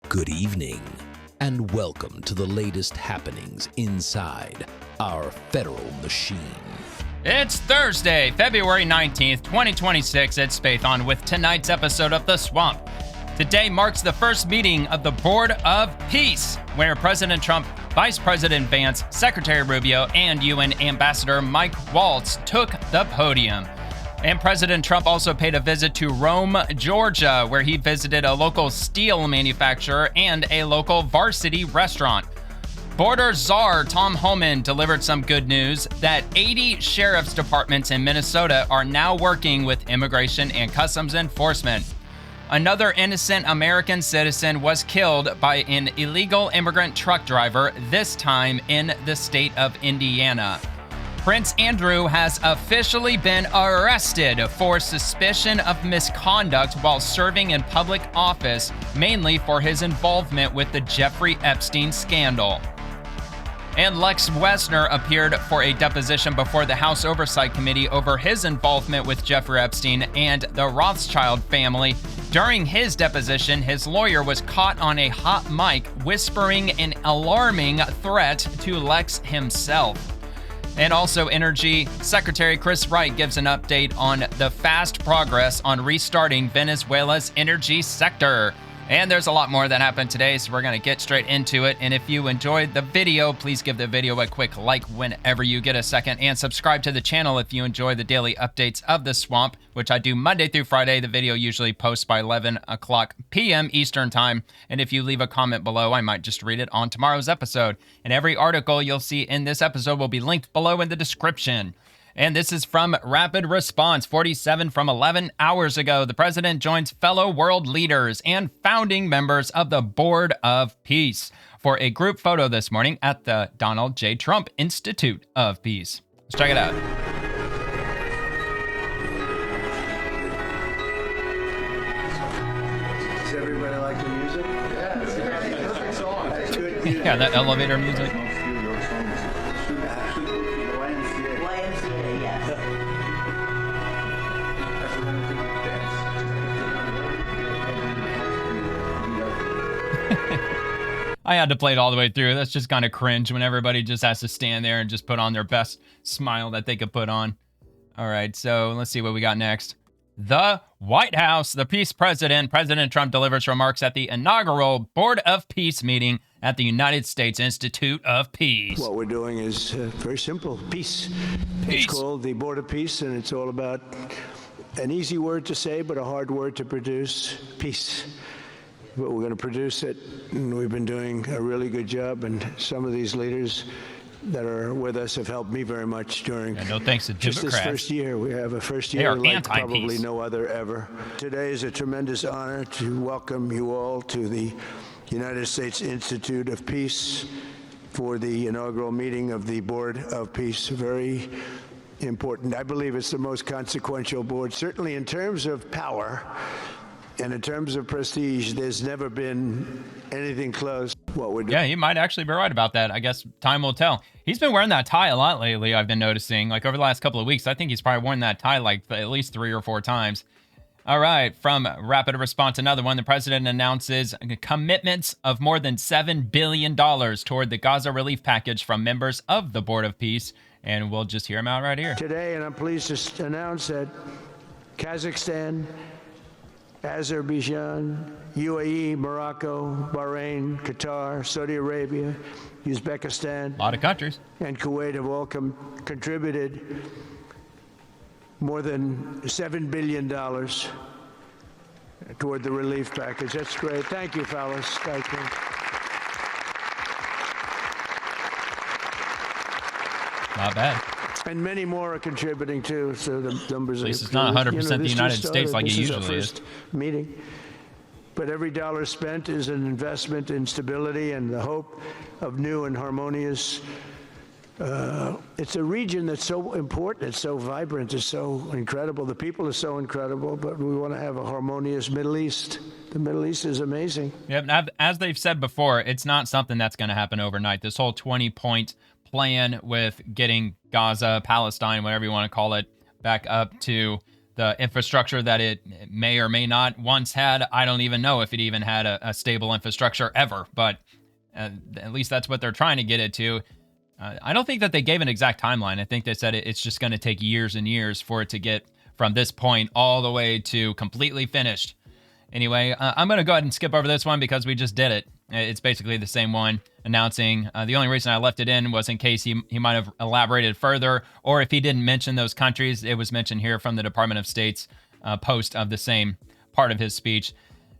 Good evening, and welcome to the latest happenings inside our federal machine. It's Thursday, February 19th, 2026. It's Faith on with tonight's episode of The Swamp. Today marks the first meeting of the Board of Peace, where President Trump, Vice President Vance, Secretary Rubio, and UN Ambassador Mike Waltz took the podium. And President Trump also paid a visit to Rome, Georgia, where he visited a local steel manufacturer and a local Varsity restaurant. Border Czar Tom Homan delivered some good news that 80 sheriff's departments in Minnesota are now working with immigration and customs enforcement. Another innocent American citizen was killed by an illegal immigrant truck driver, this time in the state of Indiana. Prince Andrew has officially been arrested for suspicion of misconduct while serving in public office, mainly for his involvement with the Jeffrey Epstein scandal. And Lex Wesner appeared for a deposition before the House Oversight Committee over his involvement with Jeffrey Epstein and the Rothschild family. During his deposition, his lawyer was caught on a hot mic whispering an alarming threat to Lex himself. And also Energy Secretary Chris Wright gives an update on the fast progress on restarting Venezuela's energy sector. And there's a lot more that happened today, so we're going to get straight into it. And if you enjoyed the video, please give the video a quick like whenever you get a second, and subscribe to the channel if you enjoy the daily updates of The Swamp, which I do Monday through Friday. The video usually posts by 11 o'clock p.m. Eastern Time. And if you leave a comment below, I might just read it on tomorrow's episode. And every article you'll see in this episode will be linked below in the description. And this is from Rapid Response 47 from 11 hours ago. The president joins fellow world leaders and founding members of the Board of Peace for a group photo this morning at the Donald J. Trump Institute of Peace. Let's check it out. Does everybody like the music? Yeah, it's a perfect song. That's good music. Yeah, that elevator music. I had to play it all the way through. That's just kind of cringe when everybody just has to stand there and just put on their best smile that they could put on. All right, so let's see what we got next. The White House. The Peace President, President Trump, delivers remarks at the inaugural Board of Peace meeting at the United States Institute of Peace. What we're doing is very simple. Peace. Peace. It's called the Board of Peace, and it's all about an easy word to say, but a hard word to produce. Peace. But we're going to produce it, and we've been doing a really good job, and some of these leaders that are with us have helped me very much during no thanks to just Democrats. this first year. We have a first They year are like anti-peace. probably no other ever. Today is a tremendous honor to welcome you all to the United States Institute of Peace for the inaugural meeting of the Board of Peace. Very important. I believe it's the most consequential board, certainly in terms of power. And in terms of prestige, there's never been anything close to what we're doing. Yeah, he might actually be right about that. I guess time will tell. He's been wearing that tie a lot lately, I've been noticing. Like over the last couple of weeks, I think he's probably worn that tie like at least 3 or 4 times. All right, from Rapid Response, another one. The president announces commitments of more than $7 billion toward the Gaza relief package from members of the Board of Peace. And we'll just hear him out right here. Today, and I'm pleased to announce that Kazakhstan, Azerbaijan, UAE, Morocco, Bahrain, Qatar, Saudi Arabia, Uzbekistan, A lot of countries. and Kuwait have all contributed more than $7 billion toward the relief package. That's great. Thank you, fellas. Thank you. Not bad. And many more are contributing too, so the numbers At least are it's not 100% this the just United States started. like it This is our usually is. first meeting. But every dollar spent is an investment in stability and the hope of new and harmonious. It's a region that's so important, it's so vibrant, it's so incredible. The people are so incredible, but we want to have a harmonious Middle East. The Middle East is amazing. Yep, as they've said before, it's not something that's going to happen overnight. This whole 20-point plan with getting Gaza, Palestine, whatever you want to call it, back up to the infrastructure that it may or may not once had. I don't even know if it even had a stable infrastructure ever, but at least that's what they're trying to get it to. I don't think that they gave an exact timeline. I think they said it's just going to take years and years for it to get from this point all the way to completely finished. Anyway, I'm going to go ahead and skip over this one because we just did it. It's basically the same one announcing. The only reason I left it in was in case he might have elaborated further, or if he didn't mention those countries, it was mentioned here from the Department of State's post of the same part of his speech.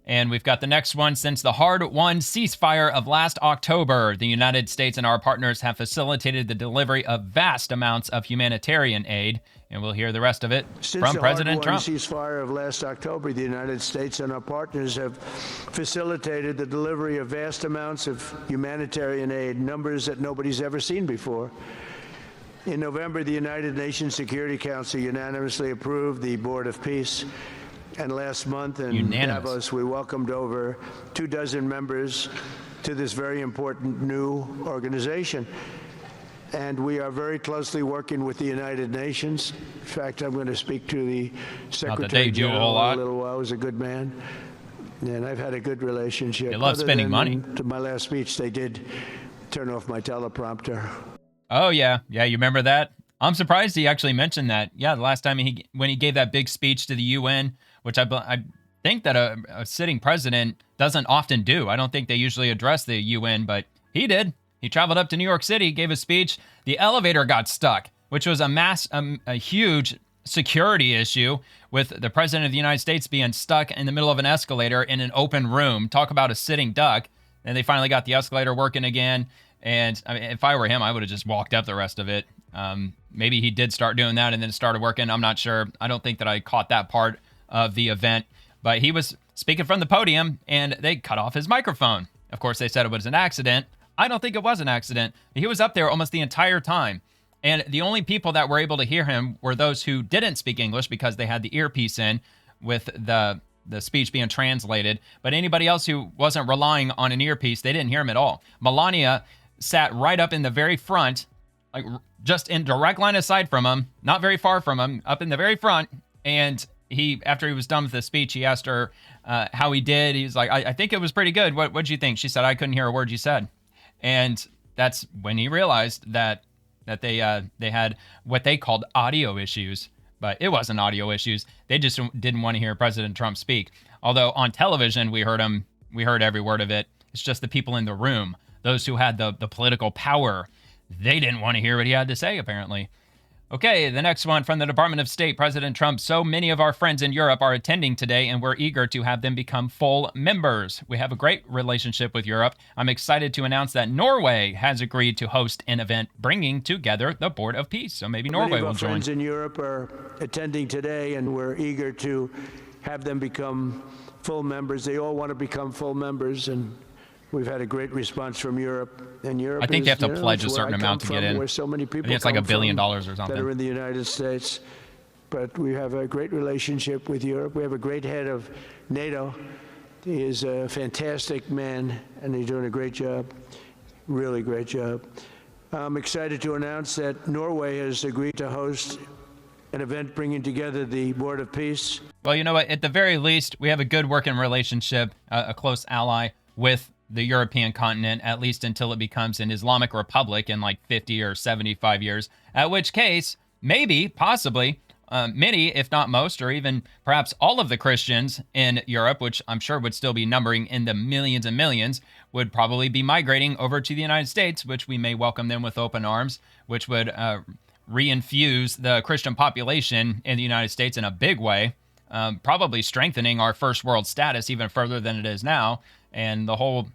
And we've got the next one. Since the hard-won ceasefire of last October, the United States and our partners have facilitated the delivery of vast amounts of humanitarian aid. And we'll hear the rest of it from President Trump. Since the hard-won ceasefire of last October, the United States and our partners have facilitated the delivery of vast amounts of humanitarian aid, numbers that nobody's ever seen before. In November, the United Nations Security Council unanimously approved the Board of Peace. And last month in Davos, we welcomed over 24 members to this very important new organization. And we are very closely working with the United Nations. In fact, I'm going to speak to the Secretary General in a little while. He's a good man. And I've had a good relationship. They love spending money. To my last speech, they did turn off my teleprompter. Oh, yeah. Yeah, you remember that? I'm surprised he actually mentioned that. Yeah, the last time when he gave that big speech to the UN, which I think that a sitting president doesn't often do. I don't think they usually address the UN, but he did. He traveled up to New York City, gave a speech. The elevator got stuck, which was a huge security issue with the president of the United States being stuck in the middle of an escalator in an open room. Talk about a sitting duck. And they finally got the escalator working again. And I mean, if I were him, I would have just walked up the rest of it. Maybe he did start doing that and then it started working. I'm not sure. I don't think that I caught that part of the event. But he was speaking from the podium and they cut off his microphone. Of course, they said it was an accident. I don't think it was an accident. He was up there almost the entire time. And the only people that were able to hear him were those who didn't speak English because they had the earpiece in with the speech being translated. But anybody else who wasn't relying on an earpiece, they didn't hear him at all. Melania sat right up in the very front, like just in direct line of sight from him, not very far from him, up in the very front. And after he was done with the speech, he asked her how he did. He was like, I think it was pretty good. What'd you think? She said, I couldn't hear a word you said. And that's when he realized that they had what they called audio issues, but it wasn't audio issues. They just didn't want to hear President Trump speak. Although on television, we heard every word of it. It's just the people in the room, those who had the political power, they didn't want to hear what he had to say, apparently. Okay, the next one from the Department of State, President Trump. So many of our friends in Europe are attending today, and we're eager to have them become full members. We have a great relationship with Europe. I'm excited to announce that Norway has agreed to host an event bringing together the Board of Peace. So maybe Norway will join. Many of our friends in Europe are attending today, and we're eager to have them become full members. They all want to become full members, and we've had a great response from Europe. And Europe, I think you have to pledge a certain amount to get in. Where so many people I think it's like $1 billion or something. That are in the United States. But we have a great relationship with Europe. We have a great head of NATO. He is a fantastic man, and he's doing a great job, really great job. I'm excited to announce that Norway has agreed to host an event bringing together the Board of Peace. Well, you know what? At the very least, we have a good working relationship, a close ally with the European continent, at least until it becomes an Islamic republic in like 50 or 75 years, at which case, maybe, possibly, many, if not most, or even perhaps all of the Christians in Europe, which I'm sure would still be numbering in the millions and millions, would probably be migrating over to the United States, which we may welcome them with open arms, which would reinfuse the Christian population in the United States in a big way, probably strengthening our first world status even further than it is now. And the whole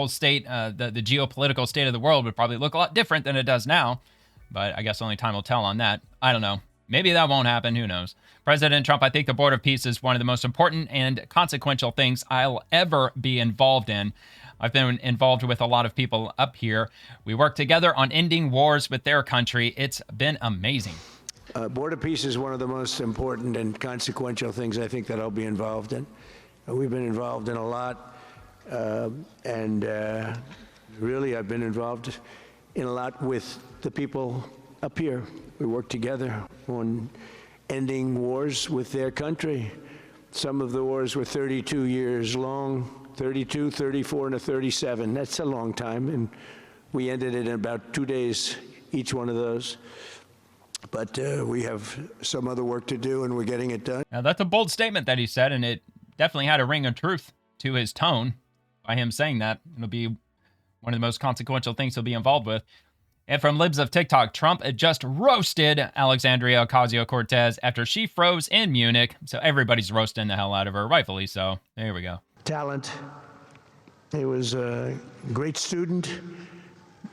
state, the geopolitical state of the world would probably look a lot different than it does now. But I guess only time will tell on that. I don't know. Maybe that won't happen. Who knows? President Trump, I think the Board of Peace is one of the most important and consequential things I'll ever be involved in. I've been involved with a lot of people up here. We work together on ending wars with their country. It's been amazing. Board of Peace is one of the most important and consequential things I think that I'll be involved in. We've been involved in a lot. Really, I've been involved in a lot with the people up here. We work together on ending wars with their country. Some of the wars were 32 years long, 32, 34, and a 37. That's a long time, and we ended it in about 2 days, each one of those. But we have some other work to do, and we're getting it done. Now, that's a bold statement that he said, and it definitely had a ring of truth to his tone by him saying that. It'll be one of the most consequential things he'll be involved with. And from Libs of TikTok, Trump had just roasted Alexandria Ocasio-Cortez after she froze in Munich. So everybody's roasting the hell out of her, rightfully so. There we go. Talent. He was a great student.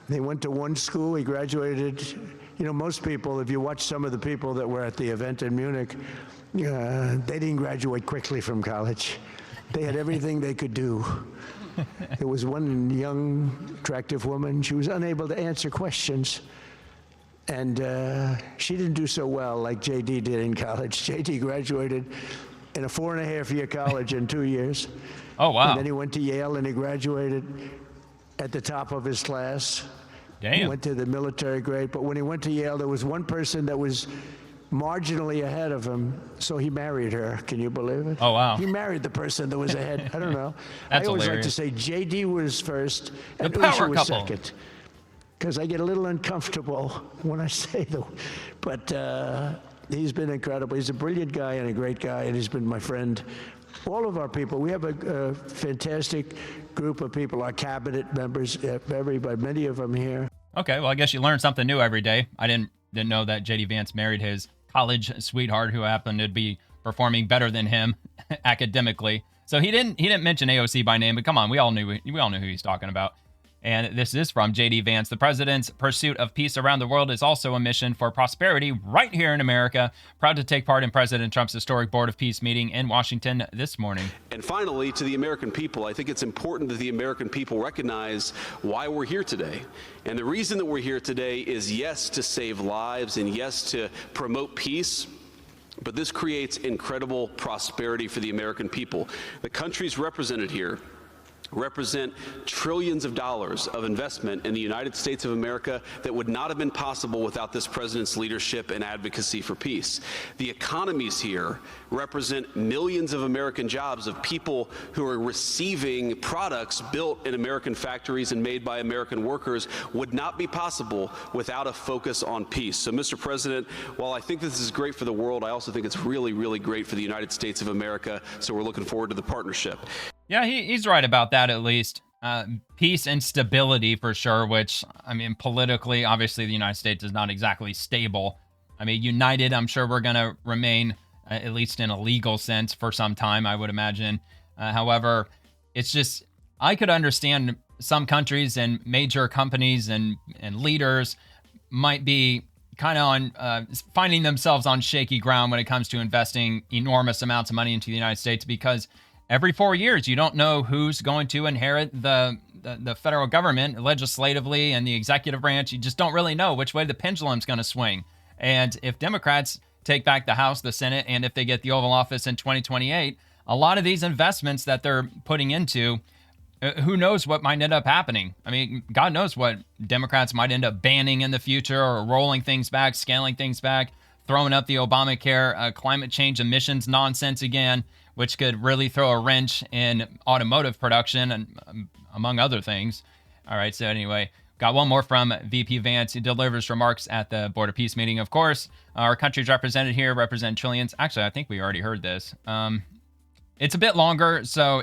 They went to one school. He graduated. You know, most people, if you watch some of the people that were at the event in Munich, they didn't graduate quickly from college. They had everything they could do. There was one young, attractive woman. She was unable to answer questions. And she didn't do so well like J.D. did in college. J.D. graduated in a 4.5-year college in 2 years. Oh, wow. And then he went to Yale and he graduated at the top of his class. Damn. He went to the military grade. But when he went to Yale, there was one person that was marginally ahead of him, so he married her. Can you believe it? Oh, wow. He married the person that was ahead. I don't know. That's I always hilarious. like to say J.D. was first and The power Usha was couple. second, because I get a little uncomfortable when I say the. But he's been incredible. He's a brilliant guy and a great guy, and he's been my friend. All of our people. We have a fantastic group of people. Our cabinet members, everybody, many of them here. Okay, well, I guess you learn something new every day. I didn't know that J.D. Vance married his college sweetheart, who happened to be performing better than him academically. So he didn't mention AOC by name, but come on, we all knew who he's talking about. And this is from J.D. Vance. The president's pursuit of peace around the world is also a mission for prosperity right here in America. Proud to take part in President Trump's historic Board of Peace meeting in Washington this morning. And finally, to the American people, I think it's important that the American people recognize why we're here today. And the reason that we're here today is, yes, to save lives and yes, to promote peace. But this creates incredible prosperity for the American people. The countries represented here represent trillions of dollars of investment in the United States of America that would not have been possible without this president's leadership and advocacy for peace. The economies here represent millions of American jobs of people who are receiving products built in American factories and made by American workers would not be possible without a focus on peace. So, Mr. President, while I think this is great for the world, I also think it's really, really great for the United States of America. So we're looking forward to the partnership. Yeah, he's right about that, at least. Peace and stability for sure, which, I mean, politically, obviously, the United States is not exactly stable. I mean, united, I'm sure we're going to remain, at least in a legal sense, for some time, I would imagine. However, it's just, I could understand some countries and major companies and leaders might be kind of on finding themselves on shaky ground when it comes to investing enormous amounts of money into the United States, because every 4 years, you don't know who's going to inherit the federal government legislatively and the executive branch. You just don't really know which way the pendulum's going to swing. And if Democrats take back the House, the Senate, and if they get the Oval Office in 2028, a lot of these investments that they're putting into, who knows what might end up happening. I mean, God knows what Democrats might end up banning in the future, or rolling things back, scaling things back, throwing up the Obamacare climate change emissions nonsense again, which could really throw a wrench in automotive production, and among other things. All right, so anyway, got one more from VP Vance. He delivers remarks at the Board of Peace meeting. Of course, our countries represented here represent trillions. Actually, I think we already heard this. It's a bit longer, so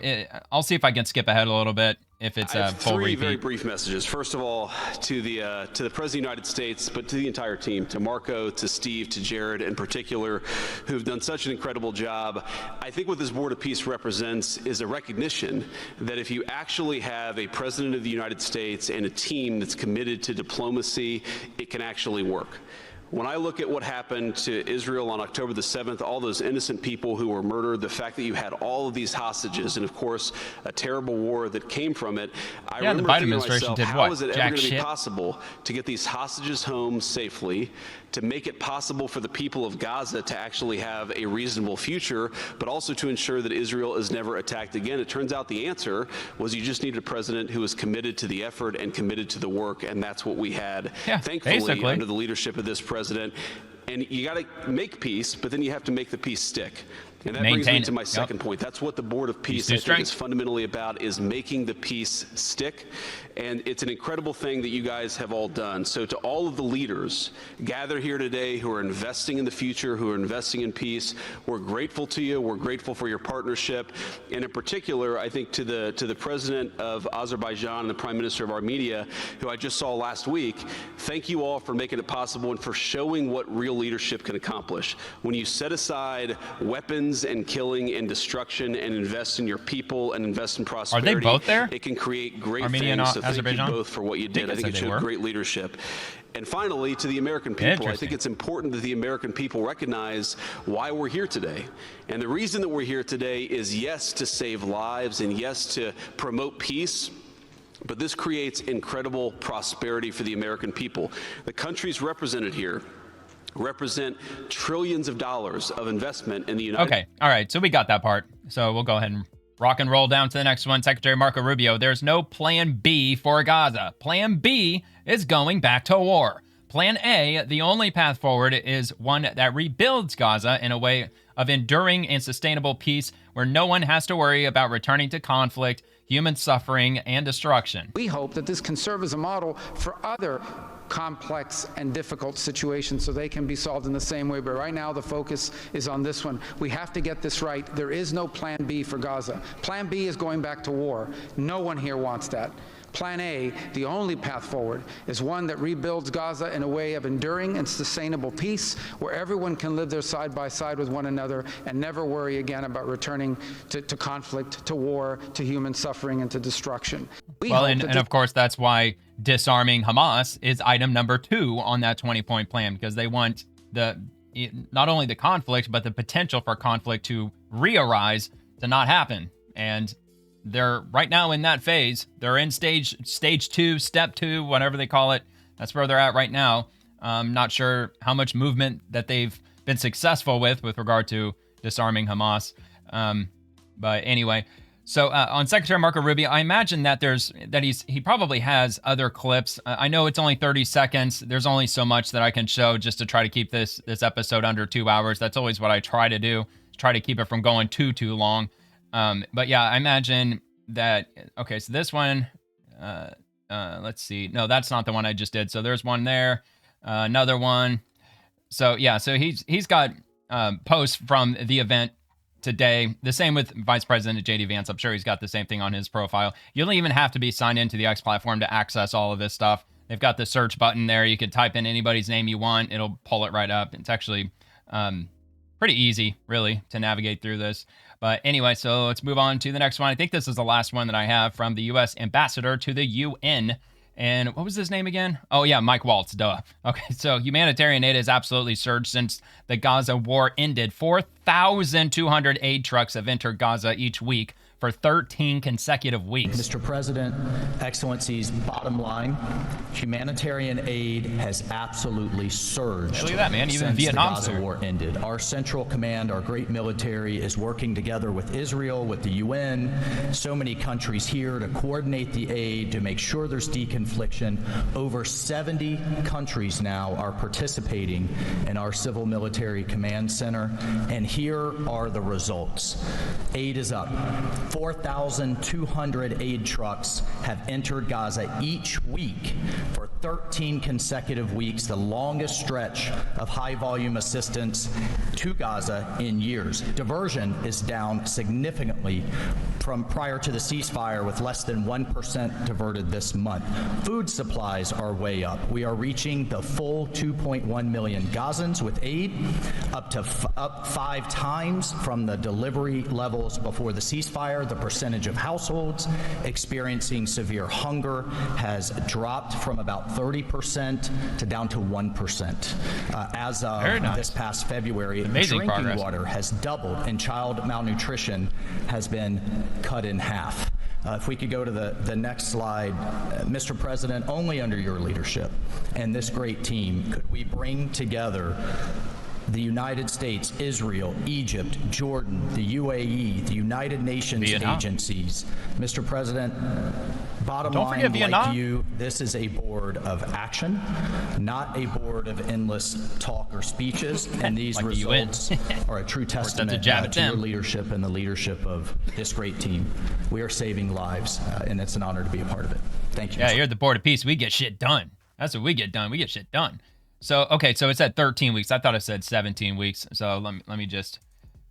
I'll see if I can skip ahead a little bit if it's a full repeat. Three very brief messages. First of all, to the President of the United States, but to the entire team, to Marco, to Steve, to Jared in particular, who've done such an incredible job. I think what this Board of Peace represents is a recognition that if you actually have a President of the United States and a team that's committed to diplomacy, it can actually work. When I look at what happened to Israel on October the 7th, all those innocent people who were murdered, the fact that you had all of these hostages, and of course, a terrible war that came from it, I remember the Biden thinking to administration myself, did how what? is it Jack ever going to be shit? possible to get these hostages home safely, to make it possible for the people of Gaza to actually have a reasonable future, but also to ensure that Israel is never attacked again? It turns out the answer was you just needed a president who was committed to the effort and committed to the work, and that's what we had. Yeah, thankfully, basically. under the leadership of this president. And you got to make peace, but then you have to make the peace stick. And that brings me to my second point. That's what the Board of Peace, I think, is fundamentally about, is making the peace stick. And it's an incredible thing that you guys have all done. So to all of the leaders gathered here today who are investing in the future, who are investing in peace, we're grateful to you. We're grateful for your partnership. And in particular, I think to the President of Azerbaijan and the Prime Minister of Armenia, who I just saw last week, thank you all for making it possible and for showing what real leadership can accomplish. When you set aside weapons and killing and destruction and invest in your people and invest in prosperity. Are they both there? It can create great Armenia things. and So thank Azerbaijan? you both for what you did. I think it showed great leadership. And finally, to the American people, I think it's important that the American people recognize why we're here today. And the reason that we're here today is, yes, to save lives and yes, to promote peace. But this creates incredible prosperity for the American people. The countries represented here represent trillions of dollars of investment in the United States. Okay, all right, so we got that part. So we'll go ahead and rock and roll down to the next one. Secretary Marco Rubio, there's no plan B for Gaza. Plan B is going back to war. Plan A, the only path forward, is one that rebuilds Gaza in a way of enduring and sustainable peace where no one has to worry about returning to conflict, human suffering, and destruction. We hope that this can serve as a model for other complex and difficult situations so they can be solved in the same way. But right now, the focus is on this one. We have to get this right. There is no plan B for Gaza. Plan B is going back to war. No one here wants that. Plan A, the only path forward, is one that rebuilds Gaza in a way of enduring and sustainable peace where everyone can live there side by side with one another and never worry again about returning to conflict, to war, to human suffering, and to destruction. And of course, that's why disarming Hamas is item number 2 on that 20-point plan, because they want not only the conflict, but the potential for conflict to re-arise to not happen. And they're right now in that phase. They're in stage 2, step 2, whatever they call it. That's where they're at right now. I'm not sure how much movement that they've been successful with regard to disarming Hamas. But anyway, so on Secretary Marco Rubio, I imagine that he probably has other clips. I know it's only 30 seconds. There's only so much that I can show just to try to keep this episode under 2 hours. That's always what I try to do. Try to keep it from going too long. But yeah, I imagine that. Okay, so this one, let's see. No, that's not the one I just did. So there's one there, another one. So yeah, so he's got posts from the event today. The same with Vice President J.D. Vance. I'm sure he's got the same thing on his profile. You don't even have to be signed into the X platform to access all of this stuff. They've got the search button there. You could type in anybody's name you want. It'll pull it right up. It's actually pretty easy, really, to navigate through this. But anyway, so let's move on to the next one. I think this is the last one that I have from the U.S. Ambassador to the UN. And what was his name again? Oh, yeah, Mike Waltz, duh. Okay, so humanitarian aid has absolutely surged since the Gaza war ended. 4,200 aid trucks have entered Gaza each week for 13 consecutive weeks. Mr. President, Excellencies, bottom line, humanitarian aid has absolutely surged. Hey, look at that, man. Even since Vietnam the Gaza war ended. Our central command, our great military, is working together with Israel, with the UN, so many countries here to coordinate the aid, to make sure there's deconfliction. Over 70 countries now are participating in our civil military command center, and here are the results. Aid is up. 4,200 aid trucks have entered Gaza each week for 13 consecutive weeks, the longest stretch of high-volume assistance to Gaza in years. Diversion is down significantly from prior to the ceasefire, with less than 1% diverted this month. Food supplies are way up. We are reaching the full 2.1 million Gazans with aid, up 5 times from the delivery levels before the ceasefire. The percentage of households experiencing severe hunger has dropped from about 30% to down to 1%. As of this past February, drinking water has doubled and child malnutrition has been cut in half. If we could go to the next slide. Mr. President, only under your leadership and this great team could we bring together the United States, Israel, Egypt, Jordan, the UAE, the United Nations agencies. Mr. President, Bottom Don't line, forget like Vietnam. you, this is a board of action, not a board of endless talk or speeches. And these Like the UN. results are a true testament jab at to your them. leadership and the leadership of this great team. We are saving lives, and it's an honor to be a part of it. Thank you. Yeah, you're the Board of Peace. We get shit done. That's what we get done. We get shit done. So, okay, so it's at 13 weeks. I thought I said 17 weeks. So let me just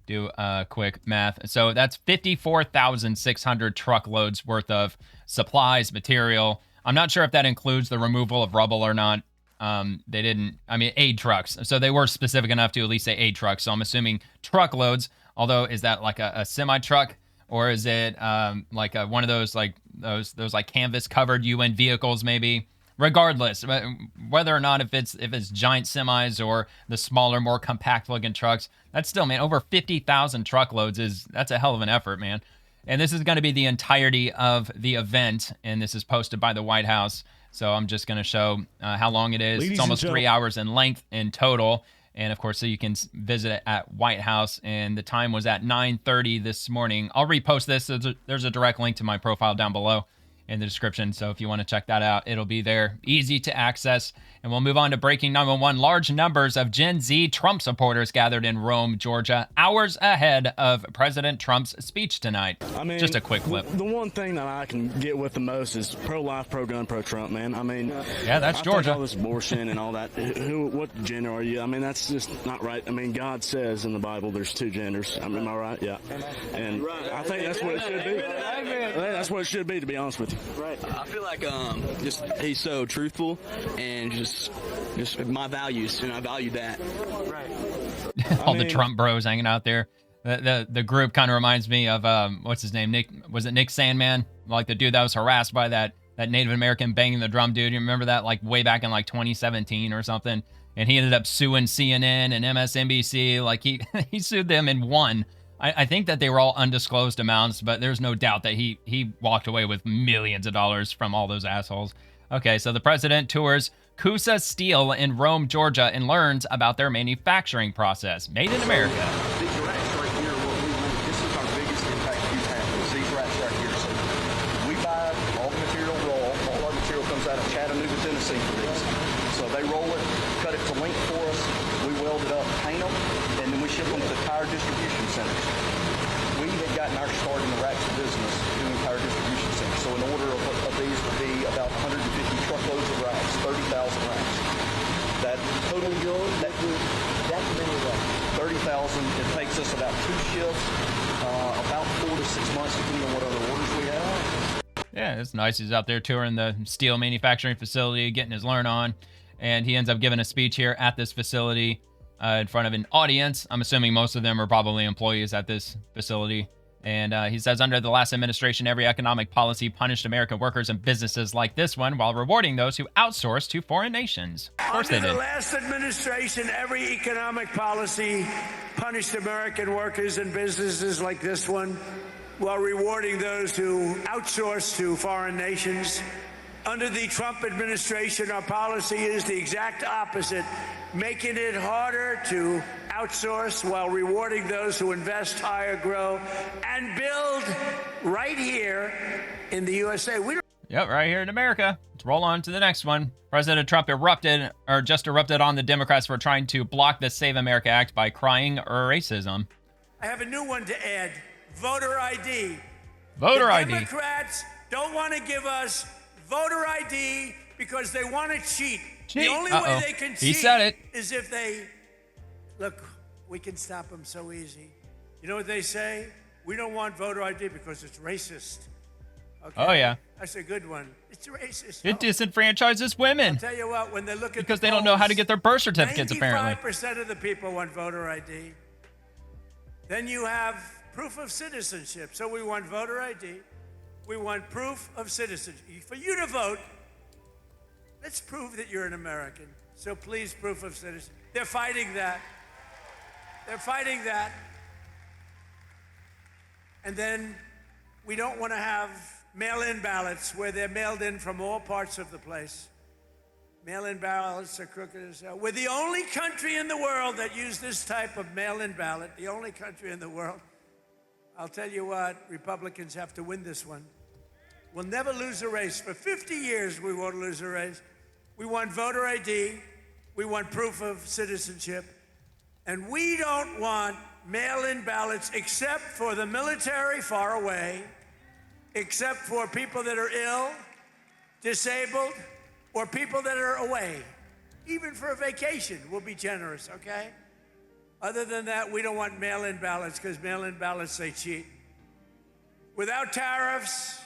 do quick math. So that's 54,600 truckloads worth of supplies, material. I'm not sure if that includes the removal of rubble or not. They didn't, aid trucks. So they were specific enough to at least say aid trucks. So I'm assuming truckloads, although is that like a semi truck or is it like one of those like those like canvas covered UN vehicles maybe? Regardless, whether or not if it's giant semis or the smaller, more compact looking trucks, that's still, man, over 50,000 truckloads that's a hell of an effort, man. And this is going to be the entirety of the event, and this is posted by the White House. So I'm just going to show how long it is. It's almost 3 hours in length in total. And of course, so you can visit it at White House. And the time was at 9:30 this morning. I'll repost this. There's a direct link to my profile down below in the description. So if you want to check that out, it'll be there, easy to access. And we'll move on to breaking 911. Large numbers of Gen Z Trump supporters gathered in Rome, Georgia, hours ahead of President Trump's speech tonight. Just a quick clip. The one thing that I can get with the most is pro-life, pro-gun, pro-Trump, man. Yeah, that's Georgia. All this abortion and all that. What gender are you? That's just not right. God says in the Bible there's two genders. Am I right? Yeah. And I think that's what it should be. I think that's what it should be, to be honest with you. Right. I feel like he's so truthful and just my values, and I value that. Right. All the Trump bros hanging out there. The group kind of reminds me of what's his name? Nick Sandman? Like the dude that was harassed by that Native American banging the drum dude. You remember that like way back in like 2017 or something? And he ended up suing CNN and MSNBC. Like he sued them and won. I think that they were all undisclosed amounts, but there's no doubt that he walked away with millions of dollars from all those assholes. Okay, so the president tours Coosa Steel in Rome, Georgia, and learns about their manufacturing process. Made in America. These racks right here, this is our biggest impact you've had with these racks right here. So we buy all the material raw. All our material comes out of Chattanooga, Tennessee for these. So they roll it, cut it to length for us. We weld it up, paint them, and then we ship them to tire distribution centers. We had gotten our start in the racks business doing tire distribution centers. So an order of these would be about 150 truckloads of racks, 30,000 racks. That total good, that's many racks. 30,000. It takes us about 2 shifts, about 4 to 6 months, depending on what other orders we have. Yeah, it's nice. He's out there touring the steel manufacturing facility, getting his learn on. And he ends up giving a speech here at this facility in front of an audience. I'm assuming most of them are probably employees at this facility. And he says, under the last administration, every economic policy punished American workers and businesses like this one while rewarding those who outsource to foreign nations. Of course they did. Under the last administration, every economic policy punished American workers and businesses like this one while rewarding those who outsource to foreign nations. Under the Trump administration, our policy is the exact opposite, making it harder to outsource while rewarding those who invest, hire, grow, and build right here in the USA. Yep, right here in America. Let's roll on to the next one. President Trump erupted on the Democrats for trying to block the Save America Act by crying racism. I have a new one to add, voter ID. Voter ID. Democrats don't want to give us voter ID because they want to cheat. The only way they can cheat is if they... Look, we can stop them so easy. You know what they say? We don't want voter ID because it's racist. Okay? Oh, yeah. That's a good one. It's racist. It disenfranchises women. I'll tell you what, when they look at because they don't know how to get their birth certificates, apparently. 95% of the people want voter ID. Then you have proof of citizenship. So we want voter ID. We want proof of citizenship. For you to vote, let's prove that you're an American. So please, proof of citizenship. They're fighting that. They're fighting that. And then we don't want to have mail-in ballots where they're mailed in from all parts of the place. Mail-in ballots are crooked as hell. We're the only country in the world that use this type of mail-in ballot, the only country in the world. I'll tell you what, Republicans have to win this one. We'll never lose a race. For 50 years, we won't lose a race. We want voter ID. We want proof of citizenship. And we don't want mail-in ballots except for the military far away, except for people that are ill, disabled, or people that are away. Even for a vacation, we'll be generous, okay? Other than that, we don't want mail-in ballots because mail-in ballots, they cheat. Without tariffs,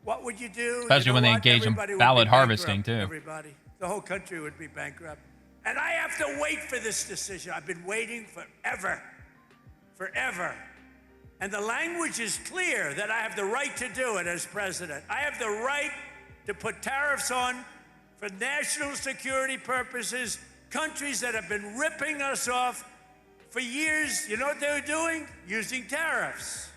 what would you do? Especially when they engage in ballot harvesting, too. Everybody. The whole country would be bankrupt. And I have to wait for this decision. I've been waiting forever. And the language is clear that I have the right to do it as president. I have the right to put tariffs on for national security purposes, countries that have been ripping us off for years. You know what they were doing? Using tariffs.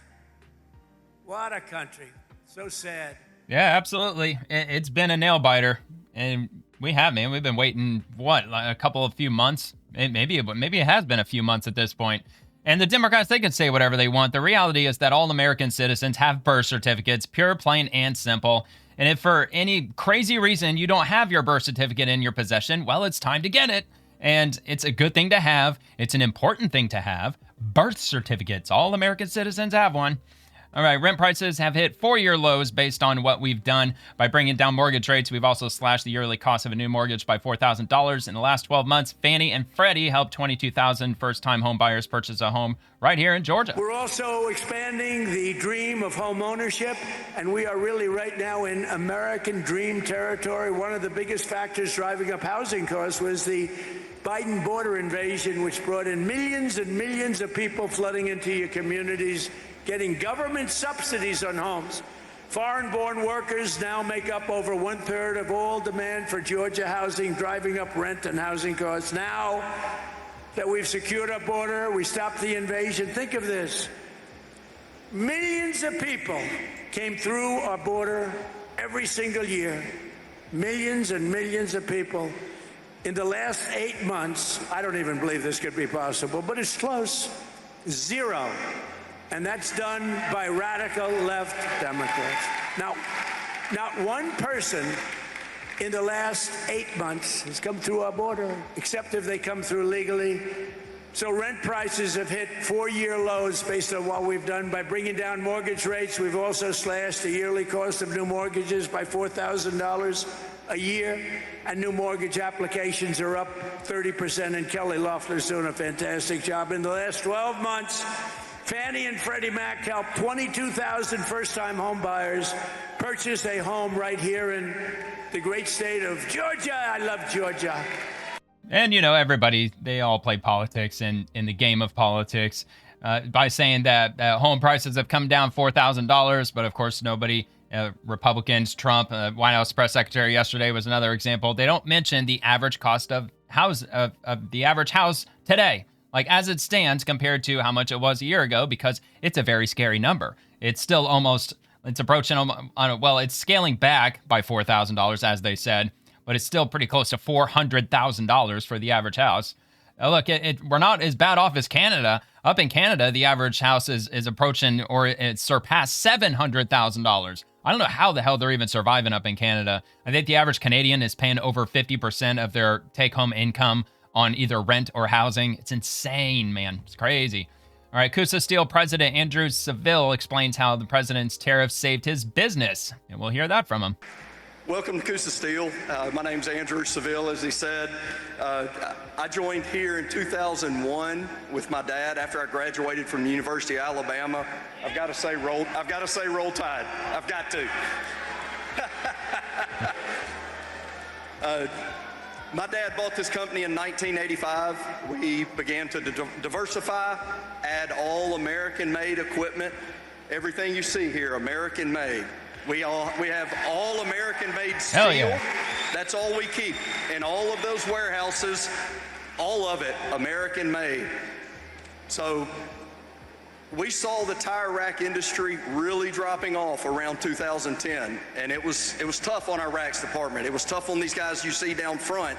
What a country. So sad. Yeah, absolutely. It's been a nail biter. And we've been waiting, a few months? Maybe it has been a few months at this point. And the Democrats, they can say whatever they want. The reality is that all American citizens have birth certificates, pure, plain, and simple. And if for any crazy reason you don't have your birth certificate in your possession, well, it's time to get it. And it's a good thing to have. It's an important thing to have. Birth certificates. All American citizens have one. All right, rent prices have hit 4-year lows based on what we've done by bringing down mortgage rates. We've also slashed the yearly cost of a new mortgage by $4,000. In the last 12 months, Fannie and Freddie helped 22,000 first-time home buyers purchase a home right here in Georgia. We're also expanding the dream of home ownership, and we are really right now in American dream territory. One of the biggest factors driving up housing costs was the Biden border invasion, which brought in millions and millions of people flooding into your communities, getting government subsidies on homes. Foreign-born workers now make up over 1/3 of all demand for Georgia housing, driving up rent and housing costs. Now that we've secured our border, we stopped the invasion. Think of this. Millions of people came through our border every single year. Millions and millions of people. In the last 8 months, I don't even believe this could be possible, but it's close. 0. And that's done by radical left Democrats. Now, not one person in the last 8 months has come through our border, except if they come through legally. So rent prices have hit 4-year lows based on what we've done by bringing down mortgage rates. We've also slashed the yearly cost of new mortgages by $4,000 a year, and new mortgage applications are up 30%, and Kelly Loeffler's doing a fantastic job. In the last 12 months, Fannie and Freddie Mac helped 22,000 first-time home buyers purchase a home right here in the great state of Georgia. I love Georgia. And, everybody, they all play politics in the game of politics by saying that home prices have come down $4,000. But, of course, nobody, Republicans, Trump, White House press secretary yesterday was another example. They don't mention the average cost of the average house today, like as it stands compared to how much it was a year ago, because it's a very scary number. It's still it's approaching, it's scaling back by $4,000, as they said, but it's still pretty close to $400,000 for the average house. Look, we're not as bad off as Canada. Up in Canada, the average house is approaching, or it surpassed $700,000. I don't know how the hell they're even surviving up in Canada. I think the average Canadian is paying over 50% of their take-home income on either rent or housing. It's insane, man. It's crazy. All right, Coosa Steel President Andrew Seville explains how the president's tariffs saved his business, and we'll hear that from him. Welcome to Coosa Steel. My name's Andrew Seville, as he said. I joined here in 2001 with my dad after I graduated from the University of Alabama. I've got to say roll Tide. I've got to. My dad bought this company in 1985. We began to diversify, add all American-made equipment. Everything you see here, American-made. We have all American-made steel. Hell yeah. That's all we keep in all of those warehouses. All of it American-made. So we saw the tire rack industry really dropping off around 2010, and it was tough on our racks department. It was tough on these guys you see down front,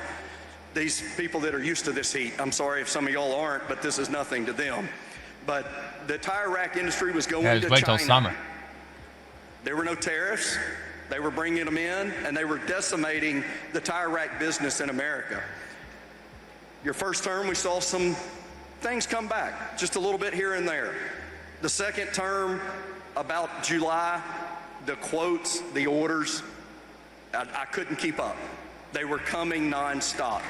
these people that are used to this heat. I'm sorry if some of y'all aren't, but this is nothing to them. But the tire rack industry was going to wait till China. summer. There were no tariffs. They were bringing them in, and they were decimating the tire rack business in America. Your first term, we saw some things come back, just a little bit here and there. The second term, about July, the quotes, the orders, I couldn't keep up. They were coming nonstop.